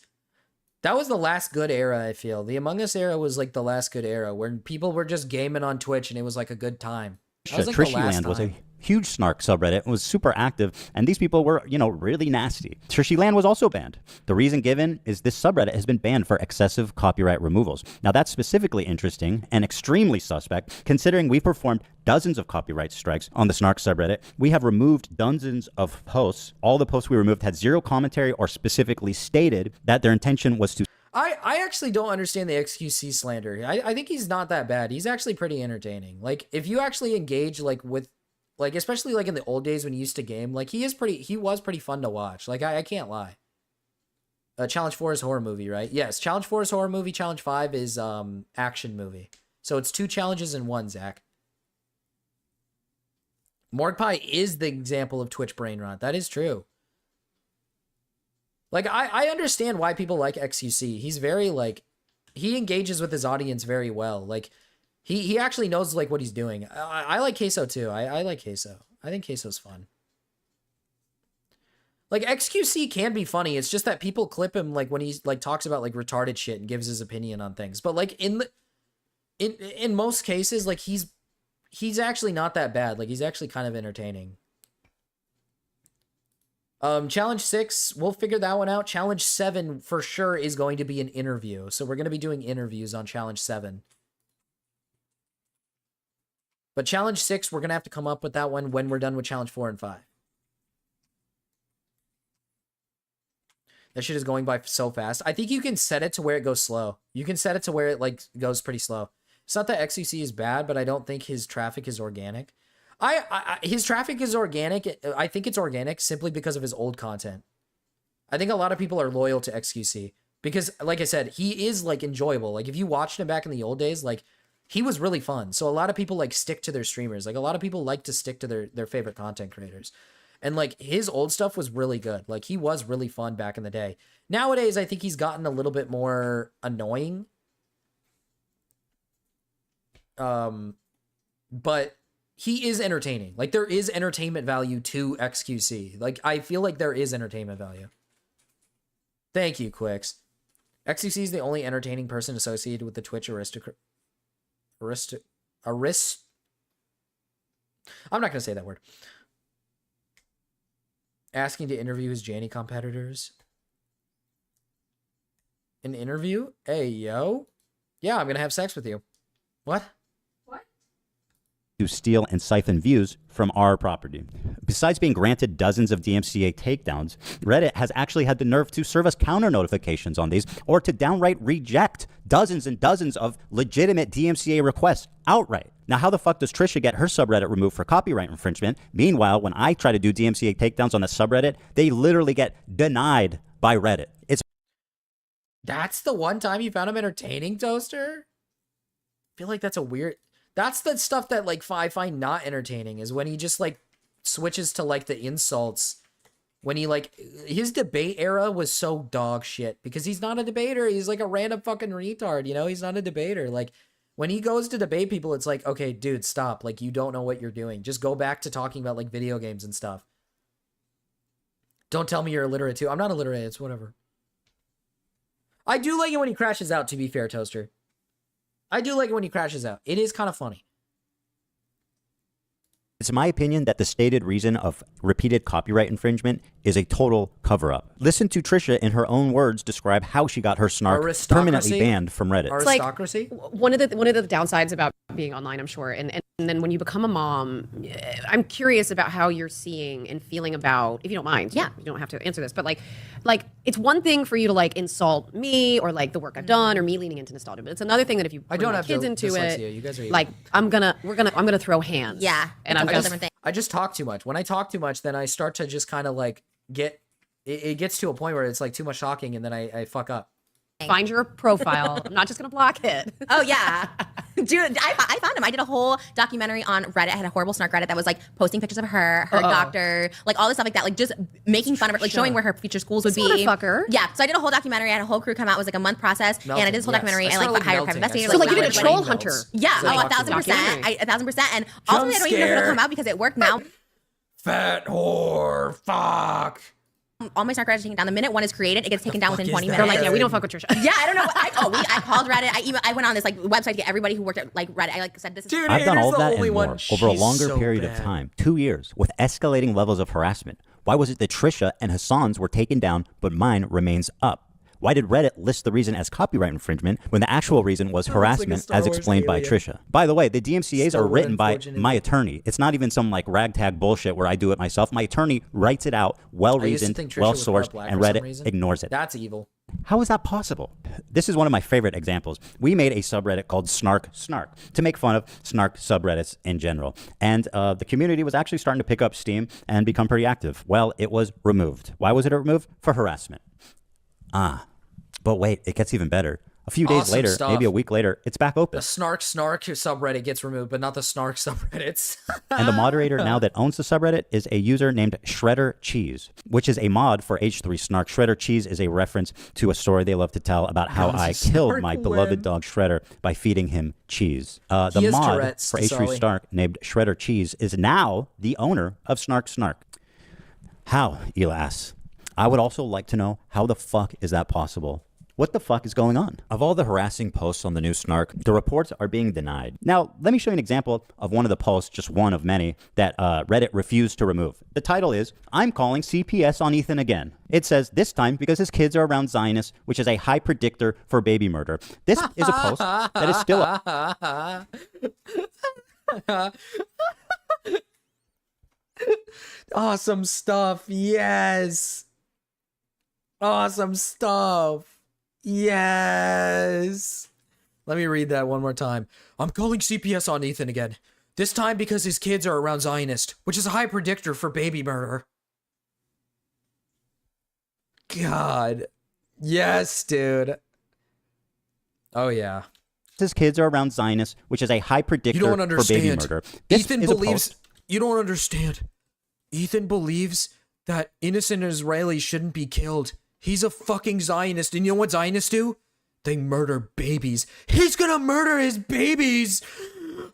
That was the last good era, I feel. The Among Us era was like the last good era where people were just gaming on Twitch and it was like a good time. That was like the last Trishyland was a time. huge snark subreddit, was super active, and these people were, you know, really nasty. Trishyland was also banned. The reason given is this subreddit has been banned for excessive copyright removals. Now that's specifically interesting and extremely suspect, considering we performed dozens of copyright strikes on the snark subreddit. We have removed dozens of posts. All the posts we removed had zero commentary or specifically stated that their intention was to... I actually don't understand the XQC slander. I think he's not that bad. He's actually pretty entertaining. Like, if you actually engage, like, with, like, especially, like, in the old days when you used to game, like, he was pretty fun to watch. Like, I can't lie. Challenge 4 is horror movie, right? Yes, Challenge 4 is horror movie. Challenge 5 is, action movie. So it's 2 challenges in 1, Zach. Morgue Pie is the example of Twitch brain rot. That is true. Like, I understand why people like XQC. He's very, like, he engages with his audience very well. Like, he actually knows, like, what he's doing. I like Queso, too. I like Queso. I think Queso's fun. Like, XQC can be funny. It's just that people clip him, like, when he's, like, talks about, like, retarded shit and gives his opinion on things. But, like, in most cases, like, he's actually not that bad. Like, he's actually kind of entertaining. Challenge 6, we'll figure that one out. Challenge 7 for sure is going to be an interview. So we're going to be doing interviews on Challenge 7. But Challenge 6, we're going to have to come up with that one when we're done with Challenge 4 and 5. That shit is going by so fast. I think you can set it to where it goes slow. You can set it to where it, like, goes pretty slow. It's not that XCC is bad, but I don't think his traffic is organic. His traffic is organic. I think it's organic simply because of his old content. I think a lot of people are loyal to XQC because, like I said, he is, like, enjoyable. Like, if you watched him back in the old days, like, he was really fun. So a lot of people, like, stick to their streamers. Like, a lot of people like to stick to their favorite content creators. And, like, his old stuff was really good. Like, he was really fun back in the day. Nowadays, I think he's gotten a little bit more annoying. But he is entertaining. Like, there is entertainment value to XQC. Like, I feel like there is entertainment value. Thank you, Quicks. XQC is the only entertaining person associated with the Twitch aristocrat. I'm not going to say that word. Asking to interview his Janny competitors. An interview? Hey, yo. Yeah, I'm going to have sex with you. What? To steal and siphon views from our property. Besides being granted dozens of DMCA takedowns, Reddit has actually had the nerve to serve us counter notifications on these or to downright reject dozens and dozens of legitimate DMCA requests outright. Now, how the fuck does Trisha get her subreddit removed for copyright infringement? Meanwhile, when I try to do DMCA takedowns on the subreddit, they literally get denied by Reddit. That's the one time you found him entertaining, Toaster? I feel like that's a weird... That's the stuff that, like, I find not entertaining, is when he just, like, switches to, like, the insults. When he, like... His debate era was so dog shit, because he's not a debater. He's, like, a random fucking retard, you know? He's not a debater. Like, when he goes to debate people, it's like, okay, dude, stop. Like, you don't know what you're doing. Just go back to talking about, like, video games and stuff. Don't tell me you're illiterate, too. I'm not illiterate. It's whatever. I do like it when he crashes out, to be fair, Toaster. I do like it when he crashes out. It is kind of funny. It's my opinion that the stated reason of repeated copyright infringement is a total cover-up. Listen to Trisha in her own words describe how she got her snark permanently banned from Reddit. It's like one of the downsides about being online, I'm sure, and then when you become a mom, I'm curious about how you're seeing and feeling about, if you don't mind, you don't have to answer this, but like it's one thing for you to like insult me or like the work I've done or me leaning into nostalgia, but it's another thing that if you bring my kids into it, you guys are like I'm gonna throw hands. Yeah, and I just talk too much. When I talk too much, then I start to just kind of like it gets to a point where it's like too much talking, and then I fuck up. Find your profile. I'm not just gonna block it. Oh yeah, dude, I found him. I did a whole documentary on Reddit. I had a horrible snark Reddit that was like posting pictures of her doctor, like all this stuff like that, like just making fun of her, like showing where her future schools would be. Motherfucker. Yeah, so I did a whole dodocumentary. I had a whole crew come out. It was like a month process, and I did this whole documentary and like hired a private investigator. So like you did a troll hunter. Yeah, 1,000%. 1,000%. And ultimately, I don't even know if it'll come out because it worked now. Fat whore, fuck. All my snark Reddit is taken down. The minute one is created, it gets taken down within 20 minutes. They're like, yeah, we don't fuck with Trisha. Yeah, I don't know. I called Reddit. I went on this like website to get everybody who worked at like Reddit. I like said this is. Dude, I've done all of that and more over a She's longer so period of bad. time, 2 years, with escalating levels of harassment. Why was it that Trisha and Hasan's were taken down, but mine remains up? Why did Reddit list the reason as copyright infringement when the actual reason was harassment, as explained by Trisha? By the way, the DMCAs are written by my attorney. It's not even some like ragtag bullshit where I do it myself. My attorney writes it out, well-reasoned, well-sourced, and Reddit ignores it. That's evil. How is that possible? This is one of my favorite examples. We made a subreddit called Snark to make fun of snark subreddits in general. And the community was actually starting to pick up steam and become pretty active. Well, it was removed. Why was it removed? For harassment. But wait, it gets even better. A few days later, maybe a week later, it's back open. The snark subreddit gets removed, but not the snark subreddits. And the moderator now that owns the subreddit is a user named Shredder Cheese, which is a mod for H3 Snark. Shredder Cheese is a reference to a story they love to tell about how I killed my beloved dog Shredder by feeding him cheese. The mod Tourette's, for H3 Snark named Shredder Cheese is now the owner of Snark. How, Elas? I would also like to know how the fuck is that possible? What the fuck is going on? Of all the harassing posts on the new Snark, the reports are being denied. Now, let me show you an example of one of the posts, just one of many, that Reddit refused to remove. The title is, I'm calling CPS on Ethan again. It says, this time because his kids are around Zionists, which is a high predictor for baby murder. This is a post that is still up. Awesome stuff. Yes. Awesome stuff. Yes. Let me read that one more time. I'm calling CPS on Ethan again. This time because his kids are around Zionist, which is a high predictor for baby murder. God. Yes, dude. Oh, yeah. His kids are around Zionists, which is a high predictor for baby murder. This Ethan is a believes... post. You don't understand. Ethan believes that innocent Israelis shouldn't be killed. He's a fucking Zionist. And you know what Zionists do? They murder babies. He's gonna murder his babies.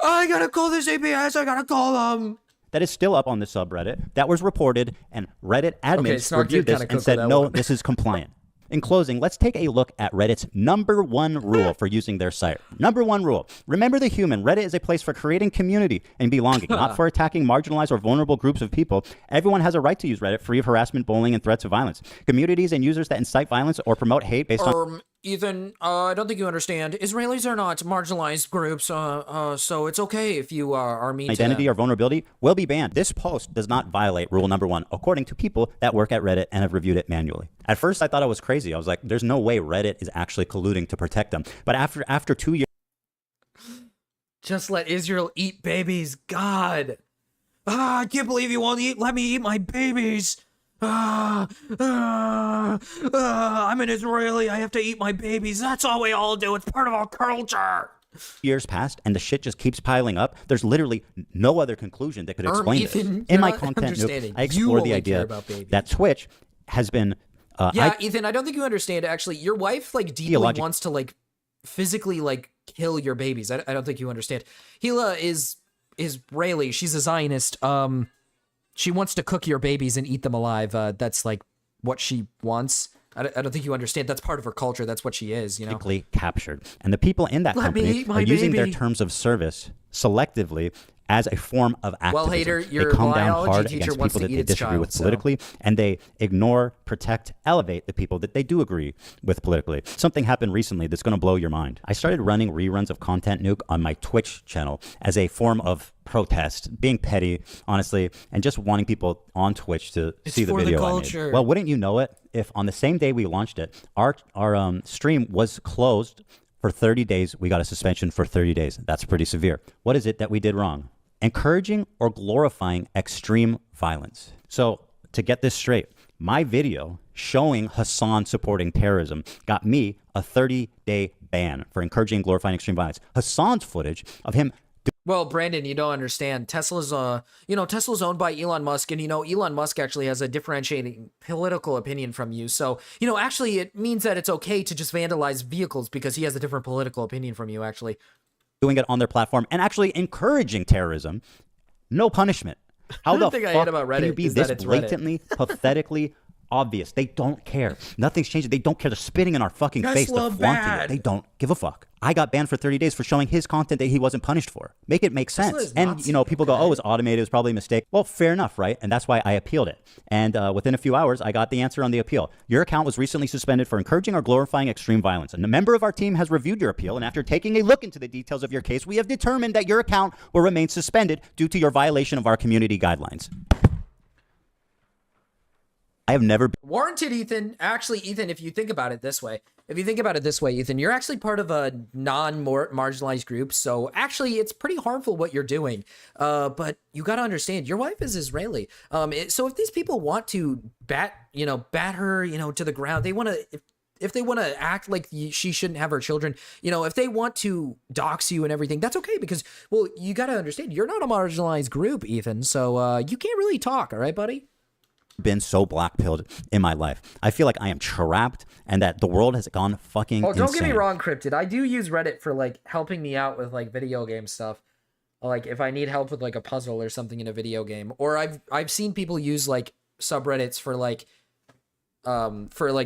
I gotta call the CPS. I gotta call them. That is still up on the subreddit. That was reported, and Reddit admins reviewed this and said, no, this is compliant. In closing, let's take a look at Reddit's #1 rule for using their site. #1 rule. Remember the human. Reddit is a place for creating community and belonging, not for attacking marginalized or vulnerable groups of people. Everyone has a right to use Reddit free of harassment, bullying, and threats of violence. Communities and users that incite violence or promote hate based on... Ethan, I don't think you understand. Israelis are not marginalized groups, so it's okay if you are mean to identity them. or vulnerability will be banned. This post does not violate rule number 1, according to people that work at Reddit and have reviewed it manually. At first, I thought I was crazy. I was like, there's no way Reddit is actually colluding to protect them. But after 2 years... Just let Israel eat babies. God. I can't believe you won't let me eat my babies. I'm an Israeli. I have to eat my babies. That's all we all do. It's part of our culture. Years passed and the shit just keeps piling up. There's literally no other conclusion that could explain this. Ethan, In my you're not content, understanding. I You explore only the care idea about babies. that Twitch has been... Ethan, I don't think you understand. Actually, your wife like deeply Theologic- wants to like physically like kill your babies. I don't think you understand. Hila is Israeli. She's a Zionist. She wants to cook your babies and eat them alive. That's like what she wants. I don't think you understand. That's part of her culture. That's what she is, you know? captured. And the people in that Let me company eat my are using their baby. terms of service selectively as a form of activism. Well, Hader, your they come down biology hard teacher against wants people to that eat they its disagree child, with so- politically, and they ignore, protect, elevate the people that they do agree with politically. Something happened recently that's going to blow your mind. I started running reruns of Content Nuke on my Twitch channel as a form of protest, being petty, honestly, and just wanting people on Twitch to see the for the video I culture. made. Well, wouldn't you know it, if on the same day we launched it, our stream was closed for 30 days. We got a suspension for 30 days. That's pretty severe. What is it that we did wrong? Encouraging or glorifying extreme violence. So to get this straight, my video showing Hasan supporting terrorism got me a 30-day ban for encouraging and glorifying extreme violence. Hasan's footage of him... Well, Brandon, you don't understand. Tesla's owned by Elon Musk, and Elon Musk actually has a differentiating political opinion from you. So, actually it means that it's okay to just vandalize vehicles because he has a different political opinion from you, actually. doing it on their platform and actually encouraging terrorism, no punishment. How the thing I fuck hate about can you Reddit be is that this it's Reddit. blatantly, pathetically obvious? They don't care. Nothing's changing. They don't care. They're spitting in our fucking face. They're Tesla flaunting bad. it. They don't give a fuck. I got banned for 30 days for showing his content that he wasn't punished for. Make it make Tesla sense. is And, Nazi, people go, oh, it's automated. It was probably a mistake. Well, fair enough, right? And that's why I appealed it. And within a few hours, I got the answer on the appeal. Your account was recently suspended for encouraging or glorifying extreme violence. And a member of our team has reviewed your appeal. And after taking a look into the details of your case, we have determined that your account will remain suspended due to your violation of our community guidelines. I have never been Warranted, Ethan. Actually, Ethan, if you think about it this way, Ethan, you're actually part of a non-marginalized group. So actually, it's pretty harmful what you're doing. But you got to understand, your wife is Israeli. So if these people want to bat her, to the ground, they want to. If they want to act like she shouldn't have her children, if they want to dox you and everything, that's okay because, well, you got to understand, you're not a marginalized group, Ethan. So you can't really talk, all right, buddy? been so black-pilled in my life. I feel like I am trapped and that the world has gone fucking Oh, don't get me insane. wrong, Cryptid. I do use Reddit for like helping me out with like video game stuff. Like if I need help with like a puzzle or something in a video game, or I've seen people use like subreddits for like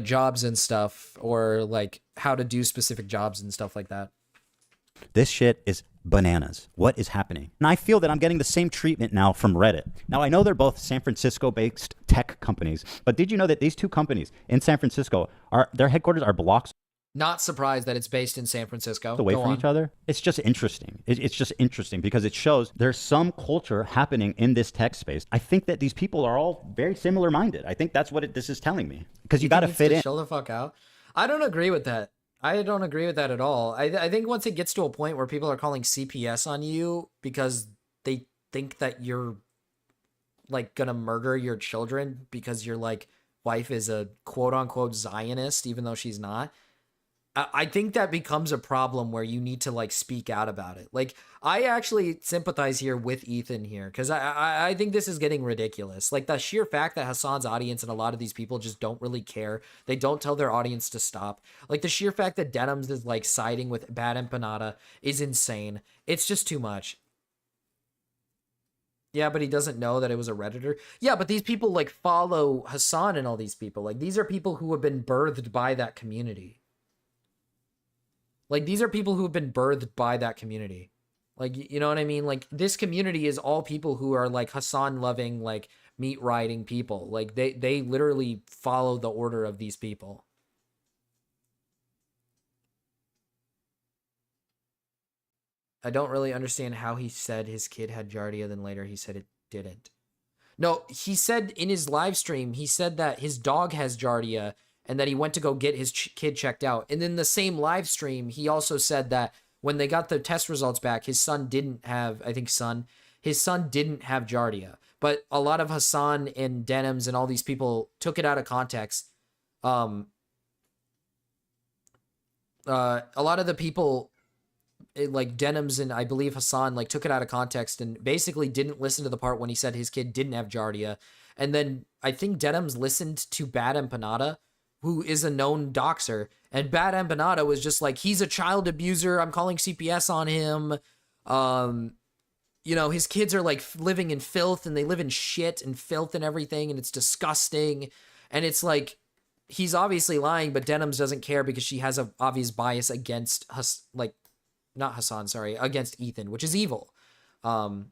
jobs and stuff, or like how to do specific jobs and stuff like that. This shit is bananas. What is happening? And I feel that I'm getting the same treatment now from Reddit. Now, I know they're both San Francisco-based tech companies, but did you know that these two companies in San Francisco, their headquarters are blocks Not surprised that it's based in San Francisco. away Go from on. each other? It's just interesting. It's just interesting because it shows there's some culture happening in this tech space. I think that these people are all very similar-minded. I think that's what this is telling me. Because you got to needs fit in. Chill the fuck out. I don't agree with that. I don't agree with that at all. I think once it gets to a point where people are calling CPS on you because they think that you're like gonna murder your children because your like wife is a quote unquote Zionist, even though she's not. I think that becomes a problem where you need to like speak out about it. Like I actually sympathize here with Ethan here because I think this is getting ridiculous. Like the sheer fact that Hasan's audience and a lot of these people just don't really care. They don't tell their audience to stop. Like the sheer fact that Denims is like siding with Bad Empanada is insane. It's just too much. Yeah, but he doesn't know that it was a Redditor. Yeah, but these people like follow Hasan and all these people. Like these are people who have been birthed by that community. Like, these are people who have been birthed by that community. Like, you know what I mean? Like, this community is all people who are, like, Hasan-loving, like, meat-riding people. Like, they literally follow the order of these people. I don't really understand how he said his kid had Giardia, then later he said it didn't. No, he said in his live stream, he said that his dog has Giardia and that he went to go get his kid checked out. And in the same live stream, he also said that when they got the test results back, his son didn't have, his son didn't have Giardia. But a lot of Hasan and Denims and all these people took it out of context. A lot of the people, like Denims and I believe Hasan, like took it out of context and basically didn't listen to the part when he said his kid didn't have Giardia. And then I think Denims listened to Bad Empanada, who is a known doxer, and Bad Empanada was just like, he's a child abuser, I'm calling CPS on him. You know, his kids are like living in filth and they live in shit and filth and everything, and it's disgusting. And it's like, he's obviously lying, but Denims doesn't care because she has an obvious bias against not Hasan, sorry, against Ethan, which is evil. Yeah,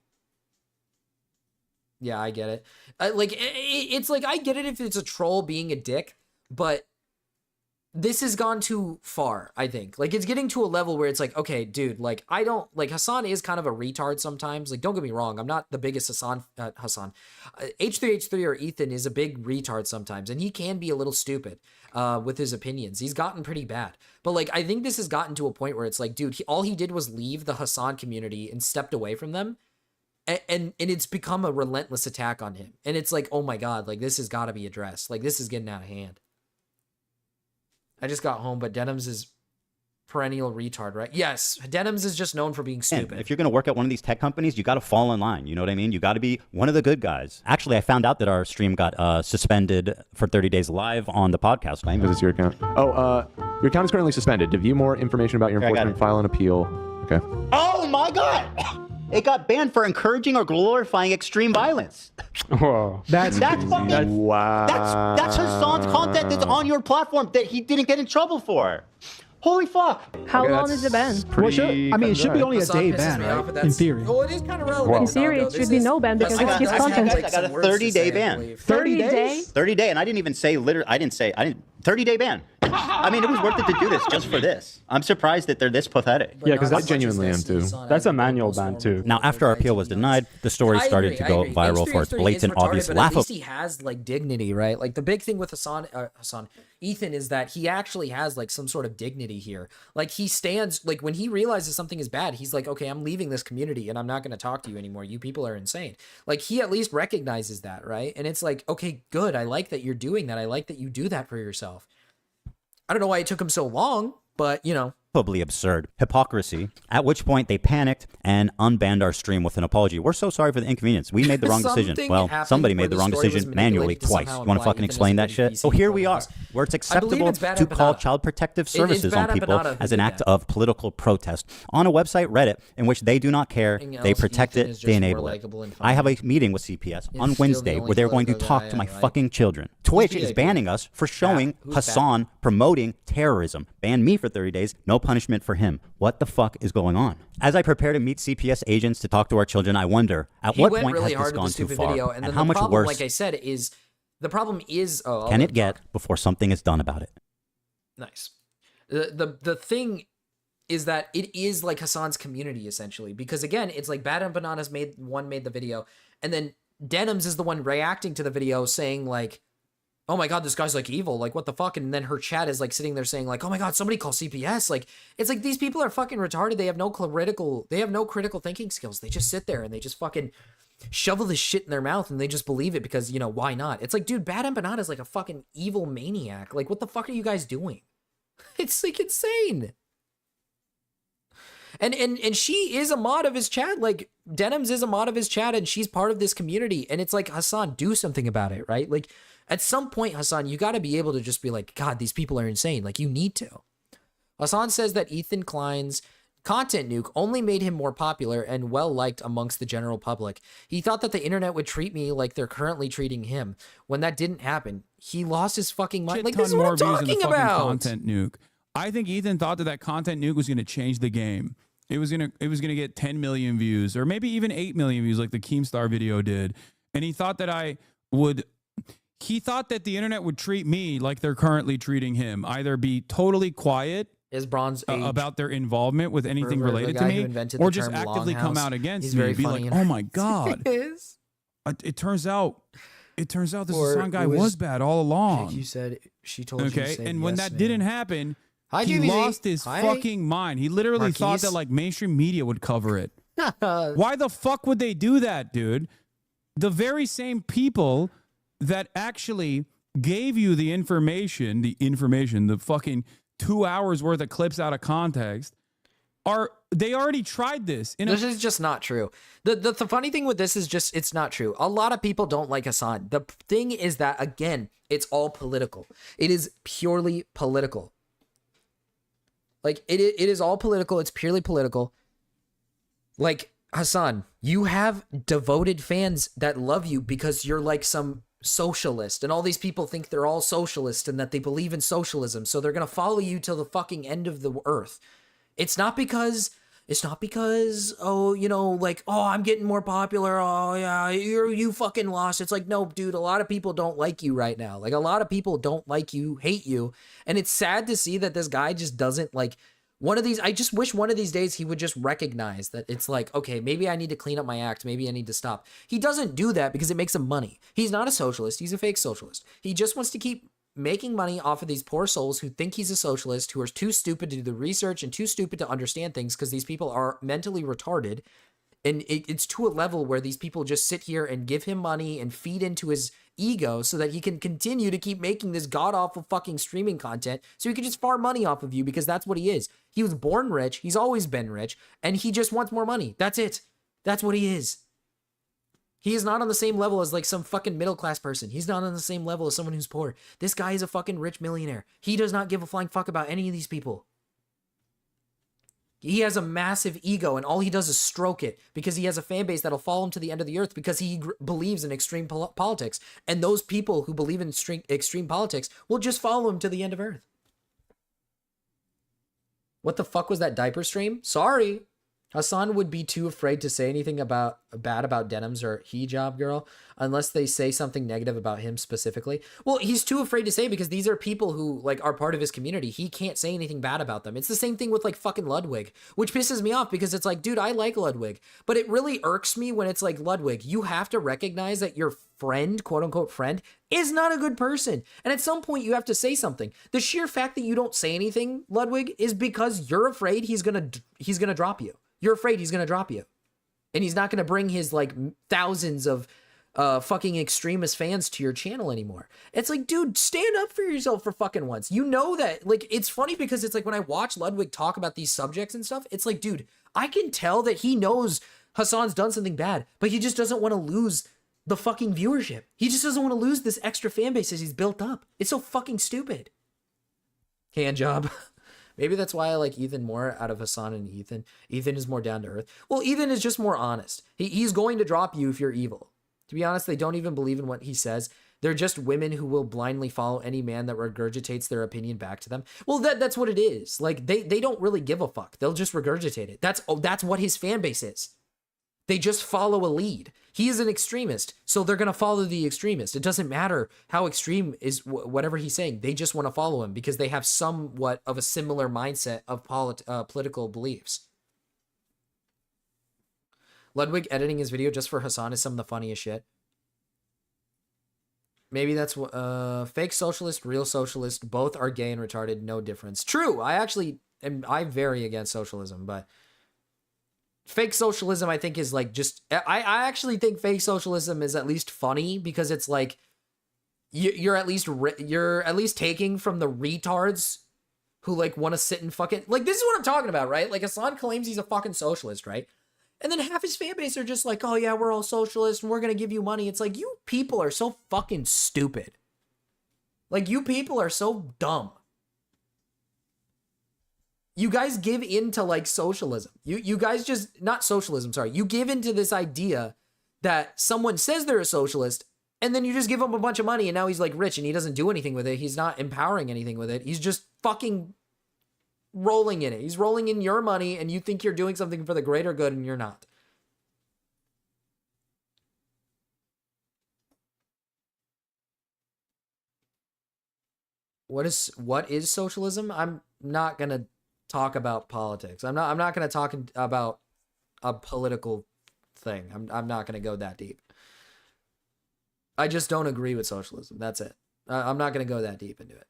I get it. It's like, I get it if it's a troll being a dick, but this has gone too far, I think. Like, it's getting to a level where it's like, okay, dude, like, I don't, like, Hasan is kind of a retard sometimes. Like, don't get me wrong, I'm not the biggest Hasan. H3H3 or Ethan is a big retard sometimes, and he can be a little stupid with his opinions. He's gotten pretty bad. But, like, I think this has gotten to a point where it's like, dude, all he did was leave the Hasan community and stepped away from them. And it's become a relentless attack on him. And it's like, oh my God, like, this has got to be addressed. Like, this is getting out of hand. I just got home, but Denims is perennial retard, right? Yes, Denims is just known for being stupid. If you're going to work at one of these tech companies, you got to fall in line. You know what I mean? You got to be one of the good guys. Actually, I found out that our stream got suspended for 30 days live on the podcast. This is your account. Oh, your account is currently suspended. To view more information about your enforcement, file an appeal. Okay. Oh my God! It got banned for encouraging or glorifying extreme violence. Whoa. That's fucking, wow. That's Hasan's content that's on your platform that he didn't get in trouble for. Holy fuck. How long has it been? Well, it should be only a day ban, right? In theory. Oh, it is kind of relevant. In theory, it should be no ban because it's his content. I got a 30-day ban. 30 days? 30 day, and I didn't even say 30-day ban. I mean, it was worth it to do this just for this. I'm surprised that they're this pathetic. Yeah, because I genuinely am too. That's a manual ban too. Now, after our appeal was denied, the story started to go viral for its blatant, obvious laugh. At least of. he has like dignity, right? Like the big thing with Ethan is that he actually has like some sort of dignity here. Like he stands, like when he realizes something is bad, he's like, okay, I'm leaving this community and I'm not going to talk to you anymore. You people are insane. Like he at least recognizes that, right? And it's like, okay, good. I like that you're doing that. I like that you do that for yourself. I don't know why it took him so long, but you know. Probably absurd hypocrisy, at which point they panicked and unbanned our stream with an apology. We're so sorry for the inconvenience. We made the wrong decision. Well, somebody made the wrong decision manually twice. You want to fucking explain that shit? So here we are, where it's acceptable to call Child Protective Services on people as an act of political protest on a website, Reddit, in which they do not care. They protect it, they enable it. I have a meeting with CPS on Wednesday where they're going to talk to my fucking children. Twitch is banning us for showing Hasan promoting terrorism. Ban me for 30 days, no punishment for him. What the fuck is going on? As I prepare to meet CPS agents to talk to our children, I wonder, at what point has this gone too far? And how much worse, like I said, is the problem is can it get before something is done about it? Nice. The thing is that it is like Hasan's community essentially, because again, it's like Bad and Bananas made the video, and then Denims is the one reacting to the video saying like, oh my God, this guy's like evil, like what the fuck? And then her chat is like sitting there saying like, oh my God, somebody call CPS. Like, it's like these people are fucking retarded. They have no critical thinking skills. They just sit there and they just fucking shovel this shit in their mouth and they just believe it because, you know, why not? It's like, dude, Bad Empanada is like a fucking evil maniac. Like, what the fuck are you guys doing? It's like insane. And she is a mod of his chat. Like Denims is a mod of his chat and she's part of this community. And it's like, Hasan, do something about it, right? Like at some point, Hasan, you got to be able to just be like, God, these people are insane. Like you need to. Hasan says that Ethan Klein's content nuke only made him more popular and well-liked amongst the general public. He thought that the internet would treat me like they're currently treating him. When that didn't happen, he lost his fucking mind. Like, this is what I'm talking about. Content nuke. I think Ethan thought that content nuke was going to change the game. It was gonna get 10 million views or maybe even 8 million views like the Keemstar video did. And he thought that he thought that the internet would treat me like they're currently treating him. Either be totally quiet Is Bronze Age about their involvement with anything for the related to guy who me, invented or the just term actively come longhouse? out against He's me very and be funny like, and "Oh my god!" is. It turns out this Or Hasan guy it was was- bad all along. You said she told you. Okay, To say and when yes, that man. didn't happen, Hi, he GVZ. lost his Hi. fucking mind. He literally thought Marquise. that like mainstream media would cover it. Why the fuck would they do that, dude? The very same people that actually gave you the information, the fucking 2 hours worth of clips out of context, they already tried this. This is just not true. The funny thing with this is just it's not true. A lot of people don't like Hasan. The thing is that, again, it's all political. It is purely political. Like, it is all political. It's purely political. Like, Hasan, you have devoted fans that love you because you're like some socialist, and all these people think they're all socialist and that they believe in socialism, so they're gonna follow you till the fucking end of the earth. It's not because, oh, you know, like, oh, I'm getting more popular. Oh, yeah, you fucking lost. It's like, no, dude, a lot of people don't like you right now. Like, a lot of people don't like you, hate you. And it's sad to see that this guy just doesn't, like, I just wish one of these days he would just recognize that it's like, okay, maybe I need to clean up my act. Maybe I need to stop. He doesn't do that because it makes him money. He's not a socialist. He's a fake socialist. He just wants to keep making money off of these poor souls who think he's a socialist, who are too stupid to do the research and too stupid to understand things because these people are mentally retarded. And it's to a level where these people just sit here and give him money and feed into his ego so that he can continue to keep making this god-awful fucking streaming content so he can just farm money off of you because that's what he is. He was born rich. He's always been rich. And he just wants more money. That's it. That's what he is. He is not on the same level as like some fucking middle-class person. He's not on the same level as someone who's poor. This guy is a fucking rich millionaire. He does not give a flying fuck about any of these people. He has a massive ego, and all he does is stroke it because he has a fan base that'll follow him to the end of the earth because he believes in extreme politics. And those people who believe in extreme politics will just follow him to the end of earth. What the fuck was that diaper stream? Sorry. Hasan would be too afraid to say anything bad about denims or hijab girl unless they say something negative about him specifically. Well, he's too afraid to say because these are people who like are part of his community. He can't say anything bad about them. It's the same thing with like fucking Ludwig, which pisses me off because it's like, dude, I like Ludwig, but it really irks me when it's like, Ludwig, you have to recognize that your friend, quote unquote friend, is not a good person. And at some point you have to say something. The sheer fact that you don't say anything, Ludwig, is because you're afraid he's going to drop you. You're afraid he's going to drop you. And he's not going to bring his like thousands of fucking extremist fans to your channel anymore. It's like, dude, stand up for yourself for fucking once. You know that, like, it's funny because it's like when I watch Ludwig talk about these subjects and stuff, it's like, dude, I can tell that he knows Hasan's done something bad, but he just doesn't want to lose the fucking viewership. He just doesn't want to lose this extra fan base as he's built up. It's so fucking stupid. Hand job. Maybe that's why I like Ethan more out of Hasan and Ethan. Ethan is more down to earth. Well, Ethan is just more honest. He's going to drop you if you're evil. To be honest, they don't even believe in what he says. They're just women who will blindly follow any man that regurgitates their opinion back to them. Well, that's what it is. Like, they don't really give a fuck. They'll just regurgitate it. That's what his fan base is. They just follow a lead. He is an extremist, so they're going to follow the extremist. It doesn't matter how extreme is whatever he's saying. They just want to follow him because they have somewhat of a similar mindset of political beliefs. Ludwig editing his video just for Hasan is some of the funniest shit. Maybe that's fake socialist, real socialist. Both are gay and retarded. No difference. True. I vary against socialism, but fake socialism, I think, is like just. I actually think fake socialism is at least funny because it's like you're at least taking from the retards who like want to sit and fucking like. This is what I'm talking about, right? Like Hasan claims he's a fucking socialist, right? And then half his fan base are just like, oh yeah, we're all socialists and we're gonna give you money. It's like, you people are so fucking stupid. Like, you people are so dumb. You guys give into like socialism. You guys just, not socialism, sorry. You give into this idea that someone says they're a socialist and then you just give him a bunch of money and now he's like rich and he doesn't do anything with it. He's not empowering anything with it. He's just fucking rolling in it. He's rolling in your money and you think you're doing something for the greater good and you're not. What is socialism? I'm not gonna talk about politics. I'm not going to talk about a political thing. I'm not going to go that deep. I just don't agree with socialism. That's it. I'm not going to go that deep into it.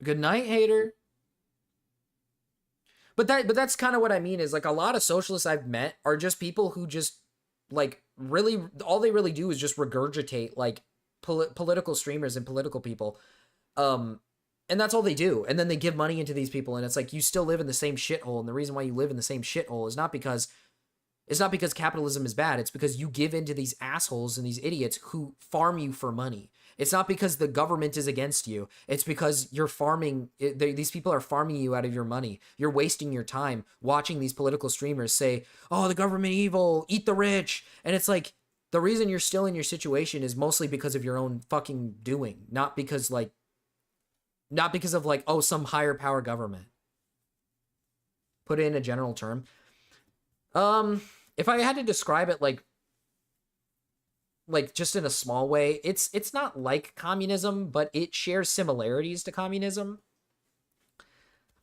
Good night, hater. But that's kind of what I mean is like a lot of socialists I've met are just people who just like really all they really do is just regurgitate like political streamers and political people. And that's all they do. And then they give money into these people and it's like you still live in the same shithole, and the reason why you live in the same shithole is not because capitalism is bad. It's because you give into these assholes and these idiots who farm you for money. It's not because the government is against you. It's because you're farming. These people are farming you out of your money. You're wasting your time watching these political streamers say, oh, the government evil, eat the rich. And it's like, the reason you're still in your situation is mostly because of your own fucking doing. Not because of like, oh, some higher power government. Put it in a general term. If I had to describe it like just in a small way, it's not like communism, but it shares similarities to communism.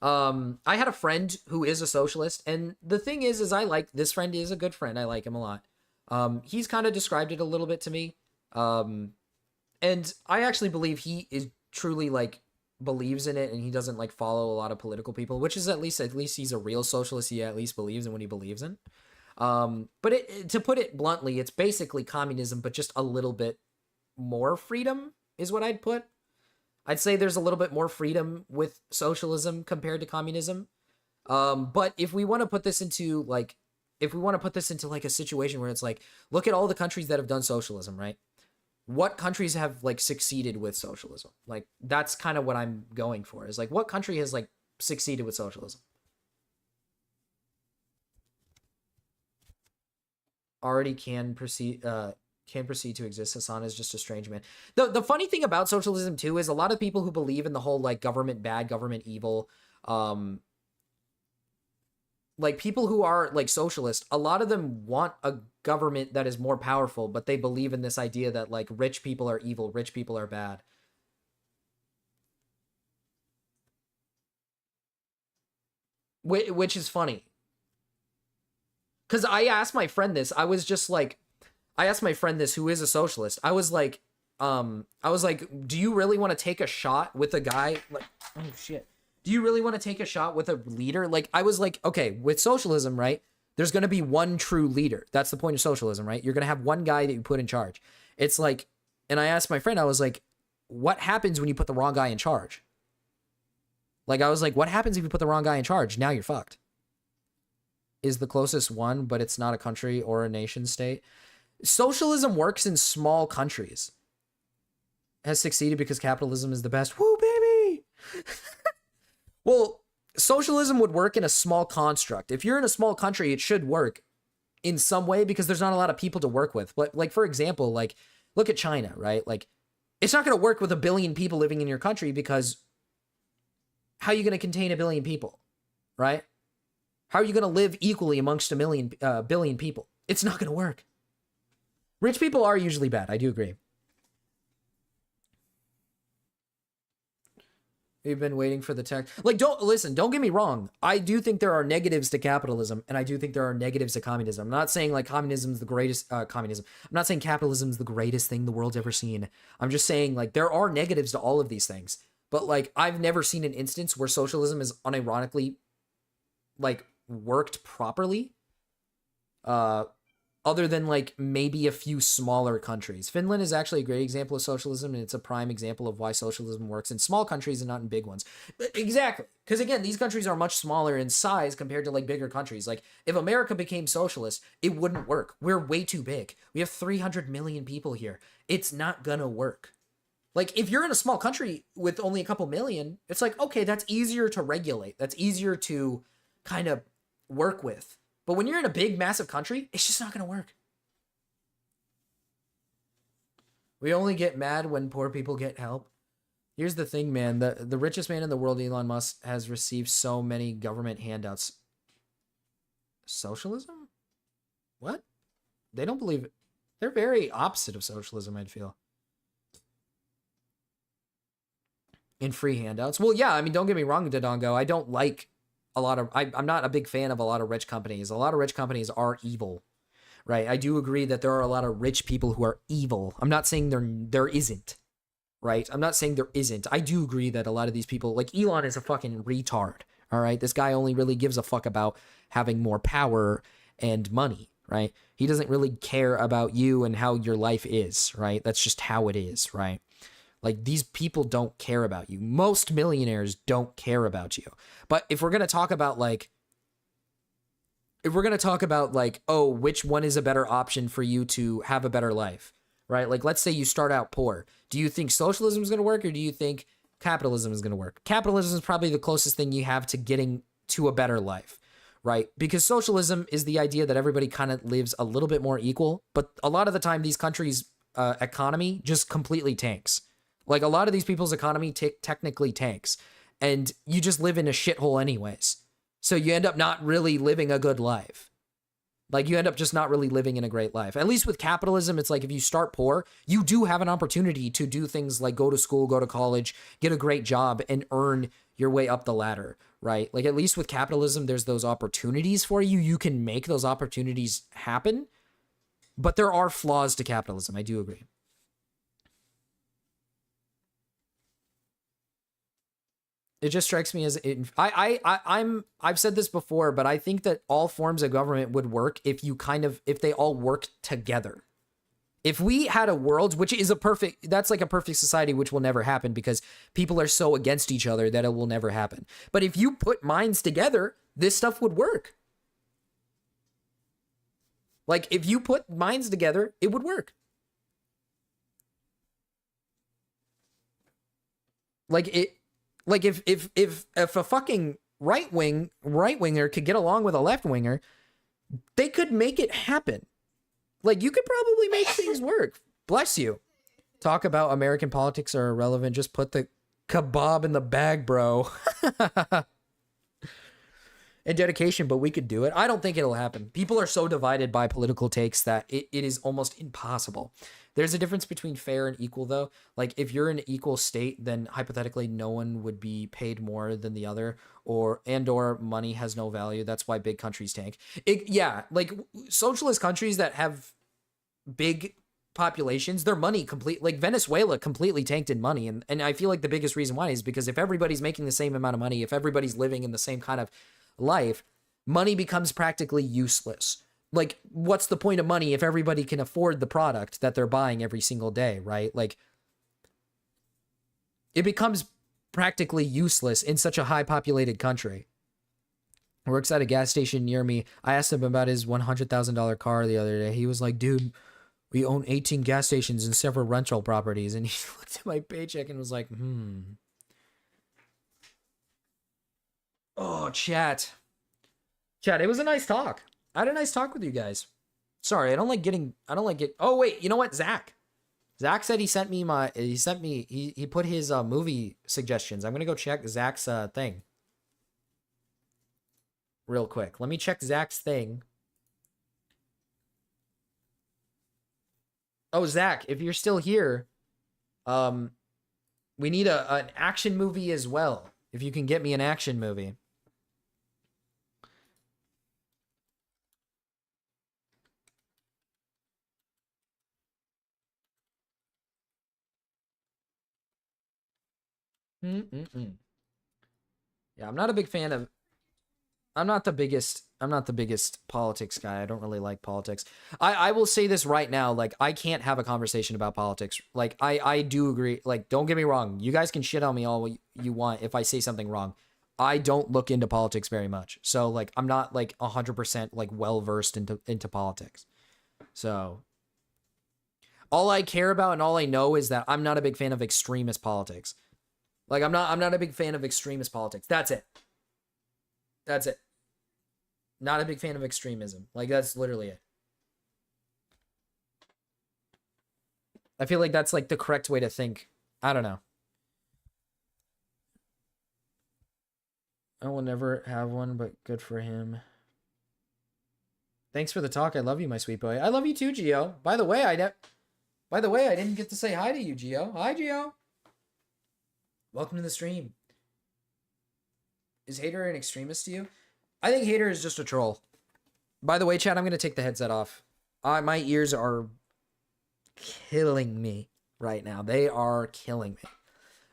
I had a friend who is a socialist, and the thing is this friend is a good friend. I like him a lot. He's kind of described it a little bit to me. And I actually believe he is truly like believes in it, and he doesn't like follow a lot of political people, which is at least he's a real socialist. He at least believes in what he believes in. But to put it bluntly, it's basically communism, but just a little bit more freedom is what I'd put. I'd say there's a little bit more freedom with socialism compared to communism. But if we want to put this into like a situation where it's like, look at all the countries that have done socialism, right? What countries have like succeeded with socialism? Like, that's kind of what I'm going for, is like, what country has like succeeded with socialism? Already can proceed to exist. Hasan is just a strange man. The funny thing about socialism too is a lot of people who believe in the whole like government bad, government evil, like people who are like socialist, a lot of them want a government that is more powerful, but they believe in this idea that like rich people are evil, rich people are bad. Which is funny. Because I asked my friend this. I asked my friend this, who is a socialist. I was like, do you really want to take a shot with a guy? Like, oh shit. Do you really want to take a shot with a leader? Like, I was like, okay, with socialism, right? There's going to be one true leader. That's the point of socialism, right? You're going to have one guy that you put in charge. It's like, and I asked my friend, I was like, what happens when you put the wrong guy in charge? Like, I was like, what happens if you put the wrong guy in charge? Now you're fucked. Is the closest one, but it's not a country or a nation state. Socialism works in small countries. Has succeeded because capitalism is the best. Woo, baby! Well, socialism would work in a small construct. If you're in a small country, it should work in some way because there's not a lot of people to work with. But like, for example, like, look at China, right? Like, it's not going to work with 1 billion people living in your country because how are you going to contain 1 billion people, right? How are you going to live equally amongst 1 billion people? It's not going to work. Rich people are usually bad. I do agree. We've been waiting for the tech. Like, don't get me wrong. I do think there are negatives to capitalism, and I do think there are negatives to communism. I'm not saying like communism is the greatest, communism. I'm not saying capitalism is the greatest thing the world's ever seen. I'm just saying like there are negatives to all of these things. But like, I've never seen an instance where socialism is unironically like worked properly. Other than like maybe a few smaller countries. Finland is actually a great example of socialism, and it's a prime example of why socialism works in small countries and not in big ones. Exactly. Because again, these countries are much smaller in size compared to like bigger countries. Like if America became socialist, it wouldn't work. We're way too big. We have 300 million people here. It's not gonna work. Like if you're in a small country with only a couple million, it's like, okay, that's easier to regulate. That's easier to kind of work with. But when you're in a big, massive country, it's just not going to work. We only get mad when poor people get help. Here's the thing, man. The richest man in the world, Elon Musk, has received so many government handouts. Socialism? What? They don't believe it. They're very opposite of socialism, I'd feel. in free handouts. Well, yeah, I mean, don't get me wrong, Dodongo. I don't like a lot of, I'm not a big fan of a lot of rich companies. A lot of rich companies are evil, right? I do agree that there are a lot of rich people who are evil. I'm not saying there isn't, right? I'm not saying there isn't. I do agree that a lot of these people, like Elon is a fucking retard, all right? This guy only really gives a fuck about having more power and money, right? He doesn't really care about you and how your life is, right? That's just how it is, right? Like, these people don't care about you. Most millionaires don't care about you. But if we're going to talk about, like, oh, which one is a better option for you to have a better life, right? Like, let's say you start out poor. Do you think socialism is going to work, or do you think capitalism is going to work? Capitalism is probably the closest thing you have to getting to a better life, right? Because socialism is the idea that everybody kind of lives a little bit more equal. But a lot of the time, these countries' economy just completely tanks. Like, a lot of these people's economy technically tanks, and you just live in a shithole anyways. So you end up not really living a good life. Like, you end up just not really living in a great life. At least with capitalism, it's like if you start poor, you do have an opportunity to do things like go to school, go to college, get a great job, and earn your way up the ladder, right? Like, at least with capitalism, there's those opportunities for you. You can make those opportunities happen. But there are flaws to capitalism. I do agree. It just strikes me as I've said this before, but I think that all forms of government would work if they all work together. If we had a world, which is that's like a perfect society, which will never happen because people are so against each other that it will never happen. But if you put minds together, this stuff would work. Like, if you put minds together, it would work. Like if a fucking right winger could get along with a left winger, they could make it happen. Like, you could probably make things work. Bless you. Talk about American politics are irrelevant. Just put the kebab in the bag, bro. And dedication, but we could do it. I don't think it'll happen. People are so divided by political takes that it is almost impossible. There's a difference between fair and equal, though. Like, if you're in an equal state, then hypothetically no one would be paid more than the other, or money has no value. That's why big countries tank. Like socialist countries that have big populations, their money like Venezuela completely tanked in money. And I feel like the biggest reason why is because if everybody's making the same amount of money, if everybody's living in the same kind of life, money becomes practically useless. Like, what's the point of money if everybody can afford the product that they're buying every single day, right? Like, it becomes practically useless in such a high populated country. Works at a gas station near me. I asked him about his $100,000 car the other day. He was like, dude, we own 18 gas stations and several rental properties. And he looked at my paycheck and was like, Oh, chat, it was a nice talk. I had a nice talk with you guys. Sorry, I don't like it. Oh, wait, you know what? Zach said he put his movie suggestions. I'm going to go check Zach's thing real quick. Let me check Zach's thing. Oh, Zach, if you're still here, we need an action movie as well. If you can get me an action movie. Yeah, I'm not a big fan of. I'm not the biggest politics guy. I don't really like politics. I will say this right now. Like, I can't have a conversation about politics. Like, I do agree. Like, don't get me wrong. You guys can shit on me all you want if I say something wrong. I don't look into politics very much. So, like, I'm not like 100% like well versed into politics. So, all I care about and all I know is that I'm not a big fan of extremist politics. Like, I'm not a big fan of extremist politics. That's it. Not a big fan of extremism. Like, that's literally it. I feel like that's like the correct way to think. I don't know. I will never have one, but good for him. Thanks for the talk. I love you, my sweet boy. I love you too, Gio. By the way, I didn't get to say hi to you, Gio. Hi, Gio. Welcome to the stream. Is Hater an extremist to you? I think Hater is just a troll. By the way, chat, I'm going to take the headset off. My ears are killing me right now. They are killing me.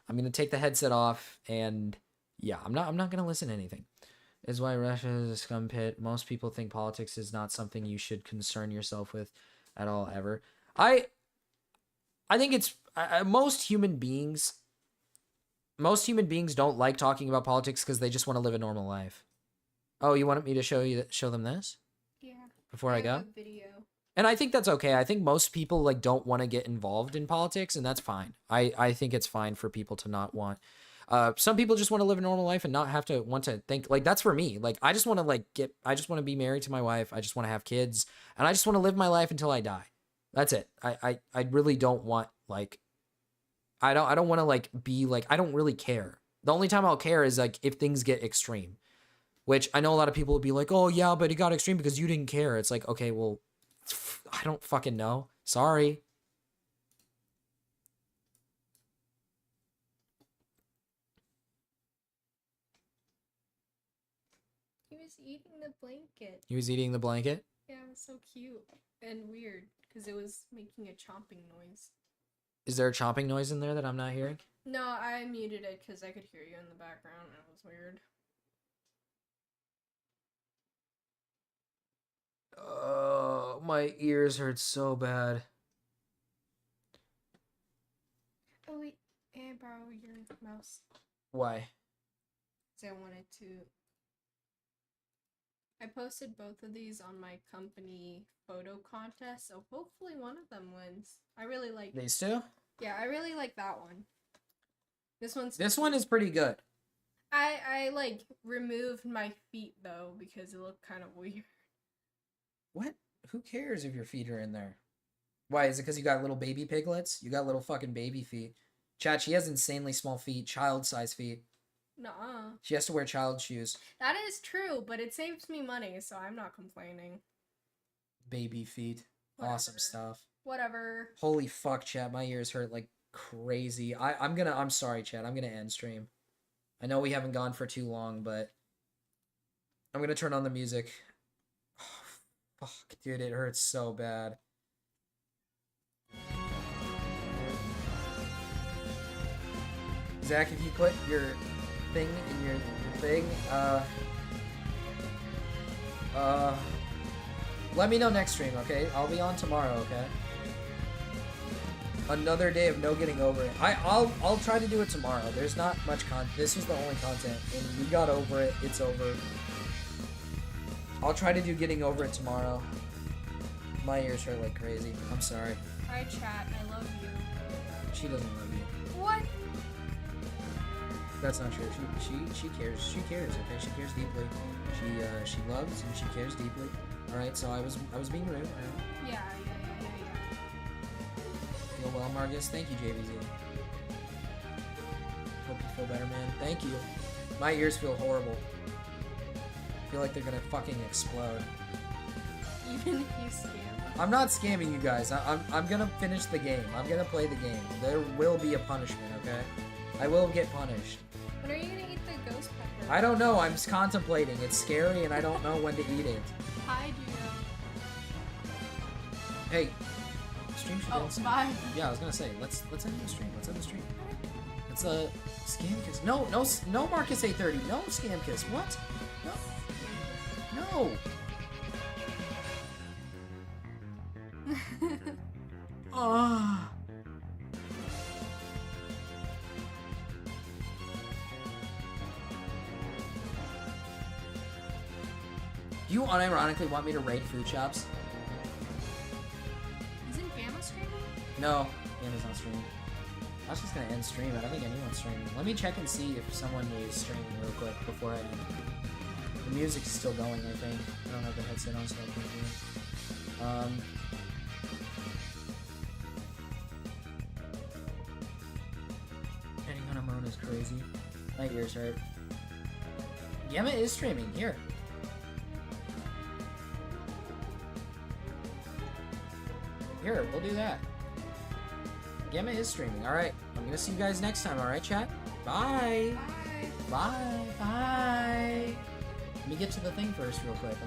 I'm going to take the headset off, and yeah, I'm not going to listen to anything. Is why Russia is a scum pit. Most people think politics is not something you should concern yourself with at all, ever. I think it's most human beings don't like talking about politics because they just want to live a normal life. Oh, you wanted me to show them this? Yeah. Before I go? have a video. And I think that's okay. I think most people like don't want to get involved in politics, and that's fine. I think it's fine for people to not want. Some people just want to live a normal life and not have to want to think like that's for me. Like I just want to be married to my wife. I just want to have kids, and I just want to live my life until I die. That's it. I really don't want like I don't want to like be like I don't really care. The only time I'll care is like if things get extreme, which I know a lot of people will be like, "Oh yeah, but it got extreme because you didn't care." It's like, "Okay, well, I don't fucking know. Sorry." He was eating the blanket. He was eating the blanket? Yeah, it was so cute and weird because it was making a chomping noise. Is there a chomping noise in there that I'm not hearing? No, I muted it because I could hear you in the background. It was weird. Oh, my ears hurt so bad. Oh wait, can I borrow your mouse? Why? Because I wanted to. I posted both of these on my company photo contest, so hopefully one of them wins. I really like These two? Yeah, I really like that one. This one is pretty good. I like removed my feet though because it looked kind of weird. What? Who cares if your feet are in there? Why? Is it because you got little baby piglets? You got little fucking baby feet. Chat, she has insanely small feet, child-size feet. Nuh-uh. She has to wear child shoes. That is true, but it saves me money, so I'm not complaining. Baby feet. Whatever. Awesome stuff. Whatever. Holy fuck, chat. My ears hurt like crazy. I'm sorry, chat. I'm gonna end stream. I know we haven't gone for too long, but I'm gonna turn on the music. Oh, fuck, dude, it hurts so bad. Zach, if you put your thing in your thing, let me know next stream, okay? I'll be on tomorrow, okay? Another day of no getting over it. I'll try to do it tomorrow. There's not much content. This was the only content, and we got over it. It's over. I'll try to do getting over it tomorrow. My ears hurt like crazy. I'm sorry. Hi, chat. I love you. She doesn't love you. What? That's not true. She cares. She cares. Okay, she cares deeply. She loves and she cares deeply. All right. So I was being rude. Yeah. Feel well, Marcus. Thank you, JVZ. Hope you feel better, man. Thank you. My ears feel horrible. I feel like they're gonna fucking explode. Even if you scam. I'm not scamming you guys. I'm gonna finish the game. I'm gonna play the game. There will be a punishment. Okay. I will get punished. When are you gonna eat the ghost pepper? I don't know. I'm just contemplating. It's scary, and I don't know when to eat it. Hi, Gino. Hey, stream should end. Bye. Yeah, I was gonna say let's end the stream. Let's end the stream. It's a scam kiss. No, Marcus 830. No scam kiss. What? No. Ah. You unironically want me to raid food shops? Isn't Gamma streaming? No, Gamma's not streaming. I was just gonna end stream. I don't think anyone's streaming. Let me check and see if someone is streaming real quick before I end. The music's still going, I think. I don't have the headset on, so I can't hear it. Ending on a moan is crazy. My ears hurt. Gamma is streaming. Here. Here, we'll do that. Gamma is streaming. Alright, I'm gonna see you guys next time, alright, chat? Bye. Bye. Bye. Let me get to the thing first real quick.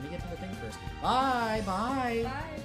Bye. Bye.